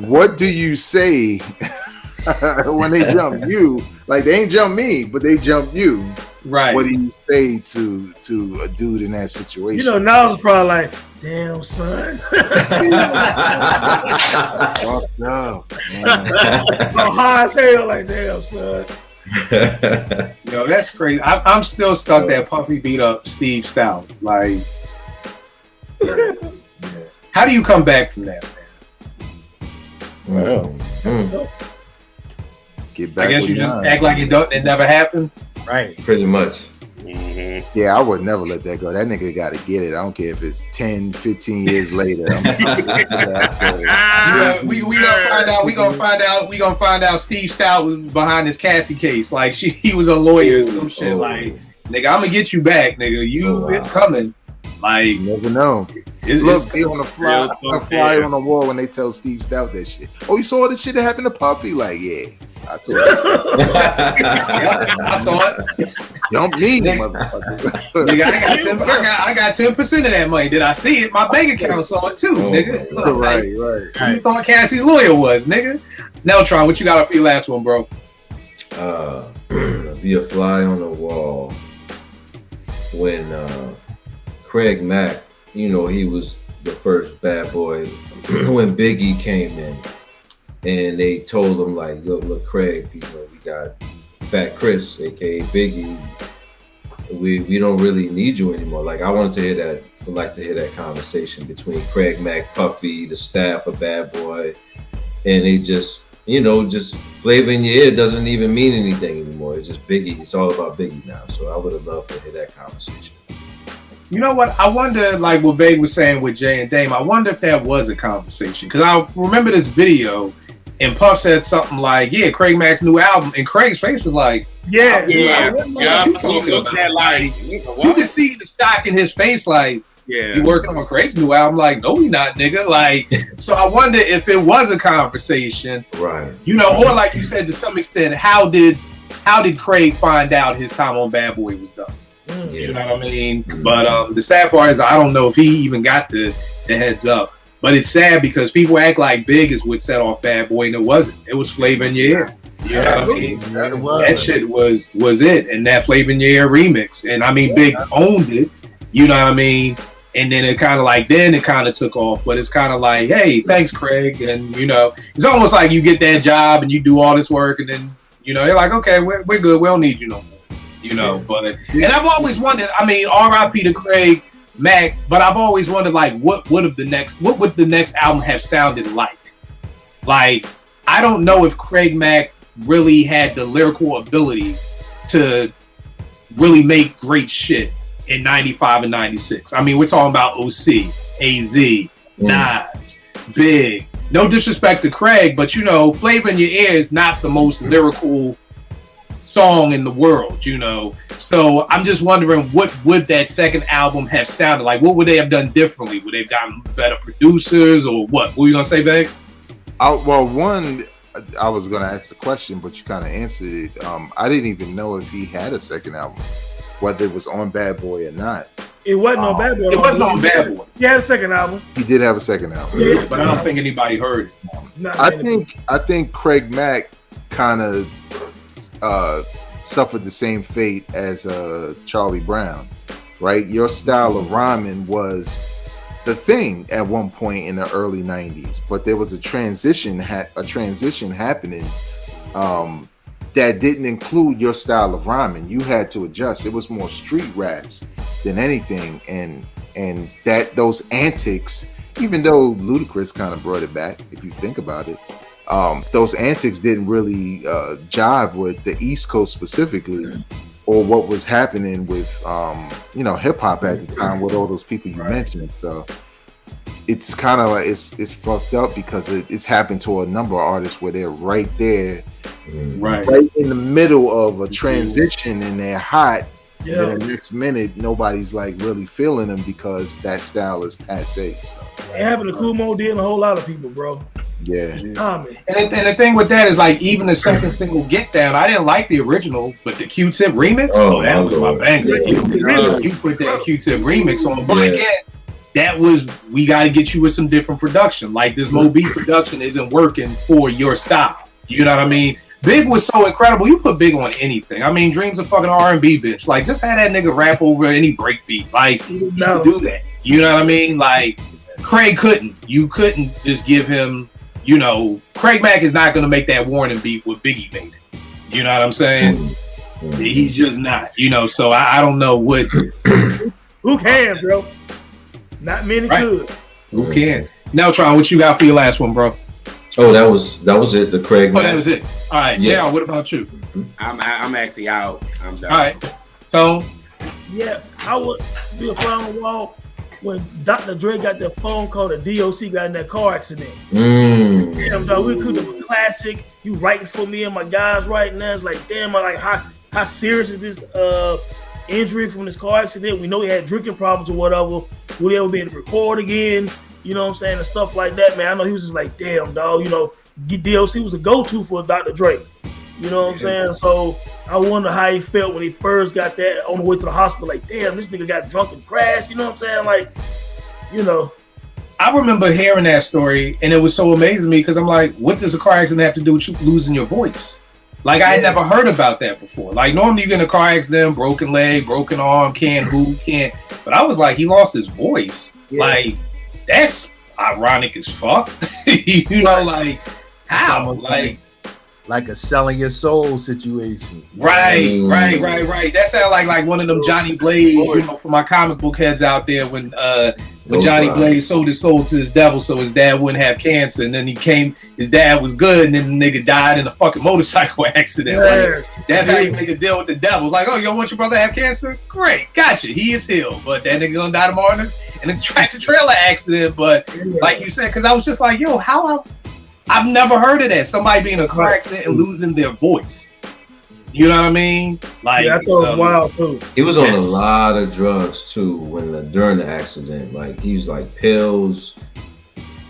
What do you say when they jump you? Like they ain't jump me, but they jumped you. Right. What do you say to a dude in that situation? You know, Nas was probably like, "Damn, son." Fucked up, high as hell, like, "Damn, son." Yo, that's crazy. I'm still stuck that Puffy beat up Steve Stoute. Like, how do you come back from that, man? Well, get back. I guess you just act like it never happened. Right. Pretty much. Yeah, I would never let that go. That nigga got to get it. I don't care if it's 10, 15 years later. I'm we gonna find out Steve Stoute was behind this Cassie case. Like he was a lawyer or some shit. Like, nigga, I'm gonna get you back, nigga. It's coming. Like, you never know. Look, they on the fly on the wall when they tell Steve Stoute that shit. Oh, you saw the shit that happened to Puffy? Like, yeah, I saw it. I saw it. Don't mean motherfucker. Nigga, I got 10% of that money. Did I see it? My bank account saw it too, nigga. Look, right. Who you thought Cassie's lawyer was, nigga? Neltron, what you got up for your last one, bro? Be a fly on the wall when Craig Mack, you know, he was the first bad boy when Biggie came in, and they told him like, look, Craig, you know, we got Fat Chris, aka Biggie. We don't really need you anymore. Like, I wanted to hear that. Would like to hear that conversation between Craig Mack, Puffy, the staff of Bad Boy, and they just, you know, just flavor in your ear doesn't even mean anything anymore. It's just Biggie. It's all about Biggie now. So I would have loved to hear that conversation. You know what? I wonder, like what Vague was saying with Jay and Dame, I wonder if that was a conversation. Because I remember this video, and Puff said something like, yeah, Craig Mack's new album. And Craig's face was like, yeah. You can see the shock in his face, like, you working on Craig's new album? Like, no, we not, nigga. Like, so I wonder if it was a conversation. Right. You know, or like you said, to some extent, how did Craig find out his time on Bad Boy was done? You know what I mean? But the sad part is I don't know if he even got the heads up. But it's sad because people act like Big is what set off Bad Boy, and it wasn't. It was Flavor in Your Ear. You know what I mean? That shit was it. And that Flavor in Your Ear remix. And I mean, Big owned it. You know what I mean? And then it kind of took off. But it's kind of like, hey, thanks, Craig. And, you know, it's almost like you get that job and you do all this work. And then, you know, they're like, okay, we're good. We don't need you no more. You know, but and I've always wondered. I mean, R.I.P. to Craig Mack, but I've always wondered, like, what would the next album have sounded like? Like, I don't know if Craig Mack really had the lyrical ability to really make great shit in '95 and '96. I mean, we're talking about OC, AZ, Nas, Big. No disrespect to Craig, but you know, Flavor in Your Ear is not the most lyrical song in the world, you know. So I'm just wondering, what would that second album have sounded like? What would they have done differently? Would they have gotten better producers, or what? What were you gonna say, Veg? Well, one, I was gonna ask the question, but you kind of answered it. I didn't even know if he had a second album, whether it was on Bad Boy or not. It wasn't on Bad Boy. It wasn't on Bad Boy. He had a second album. He did have a second album. Yeah, but I don't think anybody heard it. I think Craig Mack kind of suffered the same fate as Charlie Brown, right? Your style of rhyming was the thing at one point in the early 90s, but there was a transition happening that didn't include your style of rhyming. You had to adjust. It was more street raps than anything, and that those antics, even though Ludacris kind of brought it back, if you think about it, those antics didn't really jive with the East Coast specifically, or what was happening with hip hop at the time with all those people you mentioned. So it's kind of like it's fucked up because it's happened to a number of artists where they're right there, right in the middle of a transition, and they're hot. Yeah. And then the next minute, nobody's like really feeling them because that style is passé. So. It happened to Kumo, did a whole lot of people, bro. Yeah. And the thing with that is, like, even the second single, Get Down, I didn't like the original, but the Q-Tip remix, that was my banger. You put that Q-Tip remix on, but again, that was, we got to get you with some different production. Like, this Mo B production isn't working for your style. You know what I mean? Big was so incredible. You put Big on anything. I mean, Dream's a fucking R&B bitch. Like, just have that nigga rap over any breakbeat. Like, you can do that. You know what I mean? Like, Craig couldn't. You couldn't just give him, you know, Craig Mack is not going to make that Warning beat with Biggie made it. You know what I'm saying? He's just not. You know, so I don't know what. Who can, bro? Not many could. Who can? Now, Tron, what you got for your last one, bro? Oh, that was it. The Craig. Oh, that was it. All right, yeah. What about you? I'm actually out. I'm done. All right, so yeah, I would be a fly on the wall when Dr. Dre got that phone call. The DOC got in that car accident. Damn, dog, we could have a classic. You writing for me and my guys right now. It's like, damn, I like how serious is this injury from this car accident? We know he had drinking problems or whatever. Will he ever be able to record again? You know what I'm saying? And stuff like that, man. I know he was just like, damn, dog, you know, DLC was a go-to for Dr. Dre. You know what I'm saying? So I wonder how he felt when he first got that on the way to the hospital. Like, damn, this nigga got drunk and crashed. You know what I'm saying? Like, you know. I remember hearing that story, and it was so amazing to me because I'm like, what does a car accident have to do with you losing your voice? Like, I had never heard about that before. Like, normally you get in a car accident, broken leg, broken arm, can't. But I was like, he lost his voice. Yeah. Like, that's ironic as fuck. You know, like, how? Like a selling your soul situation. Right. That sounds like one of them Johnny Blaze, you know, for my comic book heads out there when Johnny Blaze sold his soul to his devil so his dad wouldn't have cancer, and then his dad was good, and then the nigga died in a fucking motorcycle accident. Yeah. Like, that's how you make a deal with the devil. Like, oh, you don't want your brother to have cancer? Great, gotcha. He is healed, but that nigga gonna die tomorrow in a tractor trailer accident. But like you said, because I was just like, yo, I've never heard of that. Somebody being in a car accident and losing their voice. You know what I mean? Like, I thought it was wild too. He was on a lot of drugs too during the accident. Like, he was like pills,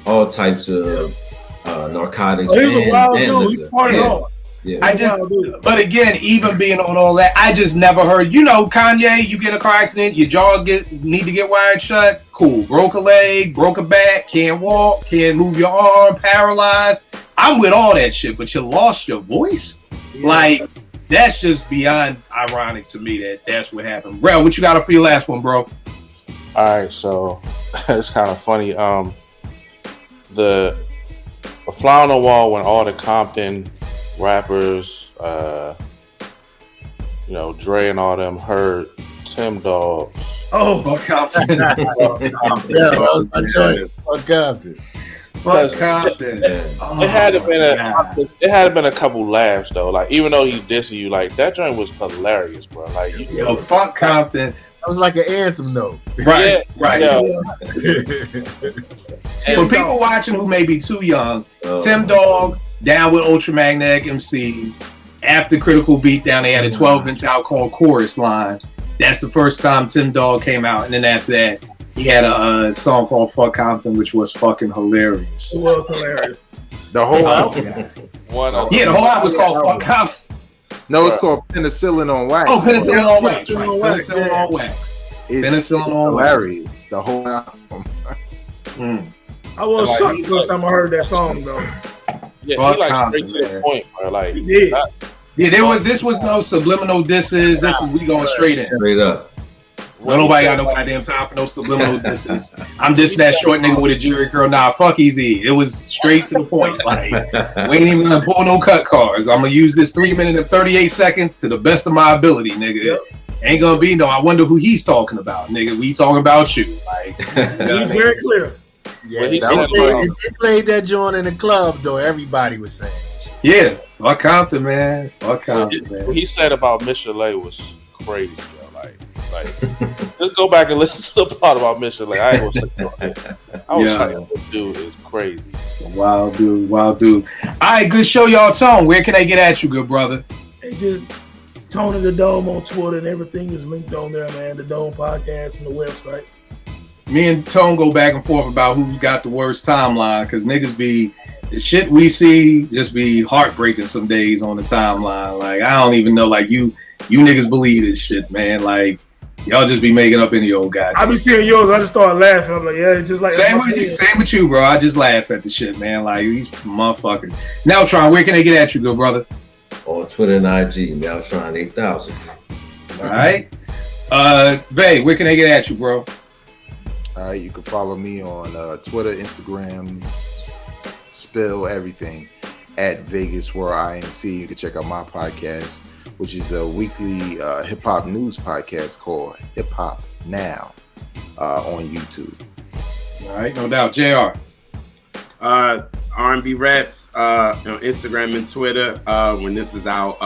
all types of narcotics. He was a wild dude. He partied hard. Yeah. But again, even being on all that, I just never heard. You know, Kanye, you get in a car accident, your jaw need to get wired shut. Cool, broke a leg, broke a back, can't walk, can't move your arm, paralyzed. I'm with all that shit, but you lost your voice. Like, that's just beyond ironic to me that's what happened. Bro, what you got for your last one, bro? All right, so it's kind of funny. The fly on the wall when all the Compton rappers, you know, Dre and all them heard Tim Dogs. Oh, fuck Compton. Yeah, that was my choice. Fuck Compton. It had been a couple laughs though. Like, even though he dissing you, like, that joint was hilarious, bro. Like, fuck Compton. That was like an anthem though. Right. Yeah. For people watching who may be too young, Tim Dog, down with Ultramagnetic MCs. After Critical Beatdown, they had a 12-inch out called Chorus Line. That's the first time Tim Dog came out, and then after that, he had a song called Fuck Compton, which was fucking hilarious. It was hilarious. The whole album. The whole album was called Fuck Compton. No, it's called Penicillin on Wax. Oh, Penicillin on Wax. Penicillin on Wax. Penicillin on Wax. The whole album. I was shocked the first time I heard that song, though. Yeah, he like straight to the point, bro. Like, he did. This was no subliminal disses. We going straight in. Straight up. Well, nobody got no goddamn time for no subliminal disses. I'm just that short nigga with a jury curl. Nah, fuck easy. It was straight to the point. Like, we ain't even gonna pull no cut cards. I'm gonna use this 3 minutes and 38 seconds to the best of my ability, nigga. Yep. Ain't gonna be no. I wonder who he's talking about, nigga. We talking about you. Like, he's very clear. Yeah, they played that joint in the club though. Everybody was saying. Yeah, fuck Compton, man. Fuck Compton, man. What he said about Michelet was crazy, bro. Like, just go back and listen to the part about Michelet. I ain't gonna say that. I was like, this dude is crazy. Wild dude. All right, good show, y'all. Tone, where can they get at you, good brother? Hey, just Tony the Dome on Twitter, and everything is linked on there, man. The Dome Podcast and the website. Me and Tone go back and forth about who's got the worst timeline, because niggas be the shit we see just be heartbreaking some days on the timeline. Like, I don't even know, like, you niggas believe this shit, man. Like, y'all just be making up any old guy. I be seeing yours, I just start laughing. I'm like, yeah, just like same with you, bro. I just laugh at the shit, man. Like, these motherfuckers. Now, Tron, where can they get at you, good brother? On Twitter and IG, now Tron 8000. All right. Vay, where can they get at you, bro? All right, you can follow me on Twitter, Instagram, spill everything at Vegas World INC. You can check out my podcast, which is a weekly hip hop news podcast called Hip Hop Now on YouTube. All right, no doubt. JR. R&B Raps on Instagram and Twitter. When this is out,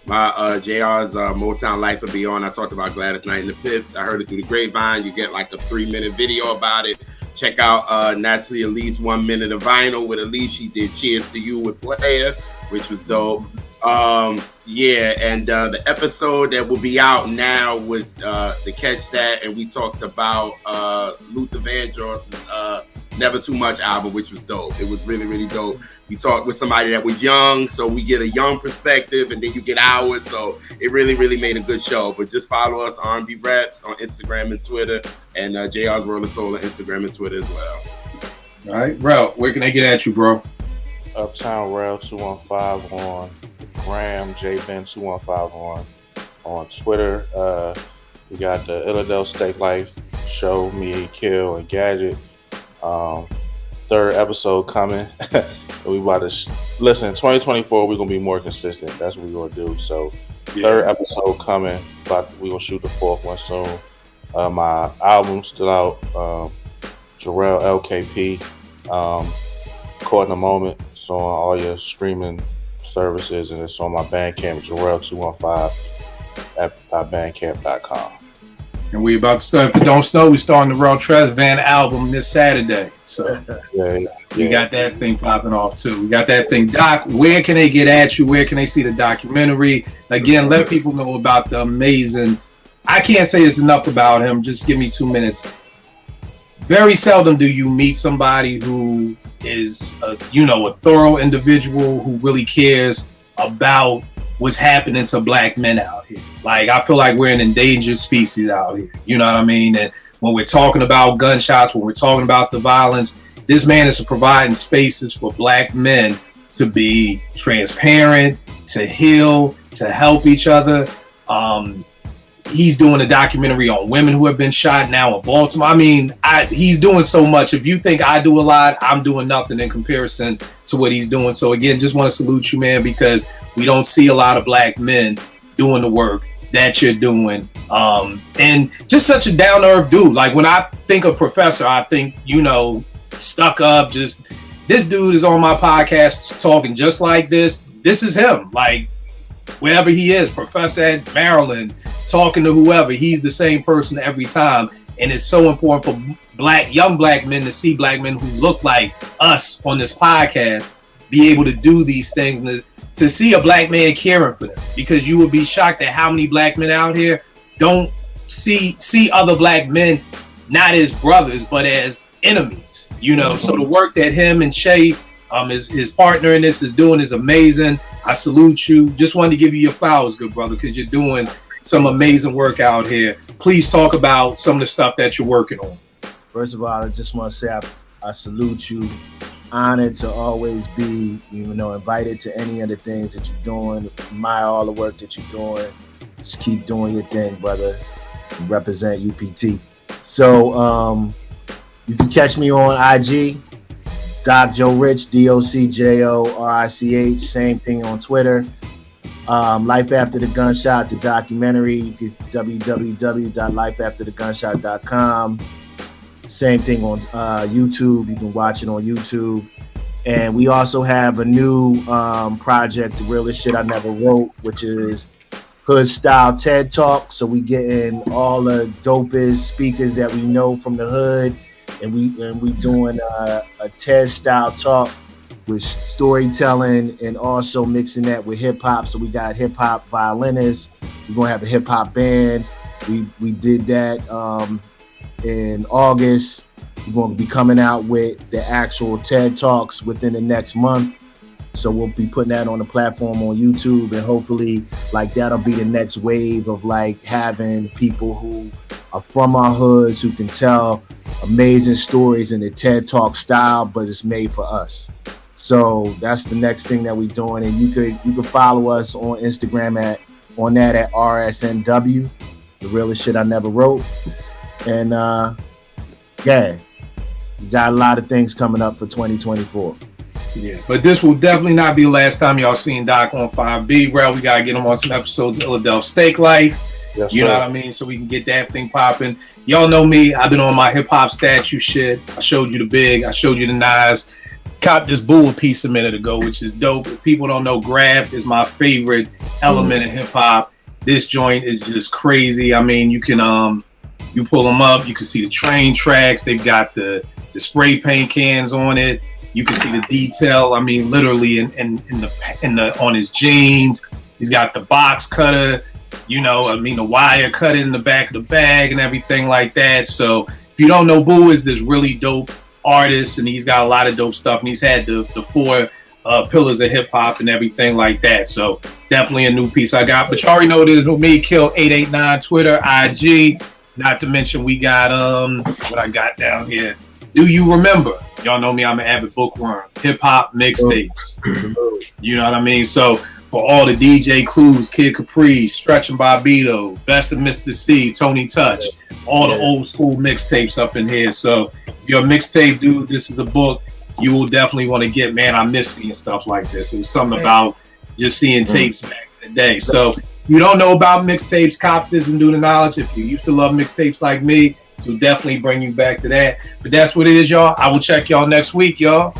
my JR's Motown Life will be on. I talked about Gladys Knight and the Pips. I heard it through the grapevine. You get like a 3-minute video about it. Check out naturally at least 1 minute of vinyl with Elise. She did Cheers to You with Player, which was dope. The episode that will be out now was the Catch That, and we talked about Luther Vandross's Never Too Much album, which was dope. It was really, really dope. We talked with somebody that was young, so we get a young perspective, and then you get ours. So it really, really made a good show. But just follow us, R&B Raps, on Instagram and Twitter, and JR's World of Soul on Instagram and Twitter as well. All right, Rel, where can they get at you, bro? Uptown Rel 215 on Gram, JBen215 on Twitter. We got the Illidale Steak Life show, me, Kill, and Gadget. Third episode coming. We about to listen. 2024, we're gonna be more consistent. That's what we're gonna do. So, third episode coming. But we gonna shoot the fourth one soon. My album's still out. Jarrell LKP. Caught in a Moment. It's on all your streaming services, and it's on my Bandcamp, Jarrell215 at bandcamp.com. And we about to start. If it don't snow, we starting the Rel Tres Van album this Saturday. So we got that thing popping off too. We got that thing. Doc, where can they get at you? Where can they see the documentary? Again, let people know about the amazing. I can't say it's enough about him. Just give me 2 minutes. Very seldom do you meet somebody who is a thorough individual who really cares about what's happening to black men out here. Like, I feel like we're an endangered species out here. You know what I mean? And when we're talking about gunshots, when we're talking about the violence, this man is providing spaces for black men to be transparent, to heal, to help each other. He's doing a documentary on women who have been shot now in Baltimore. I mean, he's doing so much. If you think I do a lot, I'm doing nothing in comparison to what he's doing. So again, just want to salute you, man, because we don't see a lot of black men doing the work that you're doing. And just such a down-to-earth dude. Like, when I think of Professor, I think, stuck up. Just, this dude is on my podcast talking just like this. This is him. Like, wherever he is, Professor at Maryland, talking to whoever, he's the same person every time. And it's so important for young black men to see black men who look like us on this podcast be able to do these things, to see a black man caring for them, because you would be shocked at how many black men out here don't see other black men not as brothers but as enemies. So the work that him and Shay, his partner in this, is doing is amazing. I salute you. Just wanted to give you your flowers, good brother, because you're doing some amazing work out here. Please talk about some of the stuff that you're working on. First of all, I just want to say I salute you. Honored to always be, invited to any of the things that you're doing. Admire all the work that you're doing. Just keep doing your thing, brother. Represent UPT. So you can catch me on IG, Doc Joe Rich, DOCJORICH. Same thing on Twitter. Life After the Gunshot, the documentary. You can www.lifeafterthegunshot.com. Same thing on YouTube. You can watch it on YouTube. And we also have a new project, The Realest Shit I Never Wrote, which is Hood Style TED Talk. So we getting all the dopest speakers that we know from the hood, and we doing a TED Style talk with storytelling and also mixing that with hip hop. So we got hip hop violinists. We're gonna have a hip hop band. We did that in August. We're going to be coming out with the actual TED Talks within the next month. So we'll be putting that on the platform on YouTube, and hopefully that'll be the next wave of having people who are from our hoods who can tell amazing stories in the TED Talk style, but it's made for us. So that's the next thing that we're doing. And you could follow us on Instagram at RSNW, The Realest Shit I Never Wrote. And we got a lot of things coming up for 2024. Yeah, but this will definitely not be the last time y'all seen Doc on 5B. Bro, we gotta get him on some episodes of Philadelphia Steak Life. Yes, you know what I mean? So we can get that thing popping. Y'all know me. I've been on my hip hop statue shit. I showed you the Big. I showed you the Nas. Copped this Bull piece a minute ago, which is dope. If people don't know, graph is my favorite element in hip hop. This joint is just crazy. I mean, you can you pull them up, you can see the train tracks. They've got the spray paint cans on it. You can see the detail. I mean, literally in the on his jeans. He's got the box cutter. You know, I mean, the wire cut in the back of the bag and everything like that. So if you don't know, Boo is this really dope artist, and he's got a lot of dope stuff, and he's had the 4 pillars of hip hop and everything like that. So definitely a new piece I got. But you already know this with me, Kill 889 Twitter, IG. Not to mention we got what I got down here. Do you remember? Y'all know me, I'm an avid bookworm. Hip hop mixtapes. You know what I mean? So for all the DJ Clues, Kid Capri, Stretchin' Bobbito, Best of Mr. C, Tony Touch, all the old school mixtapes up in here. So if you're a mixtape dude, this is a book you will definitely want to get. Man, I miss seeing stuff like this. It was something about just seeing tapes back in the day. So if you don't know about mixtapes, cop this and do the knowledge. If you used to love mixtapes like me, so definitely bring you back to that. But that's what it is, y'all. I will check y'all next week, y'all.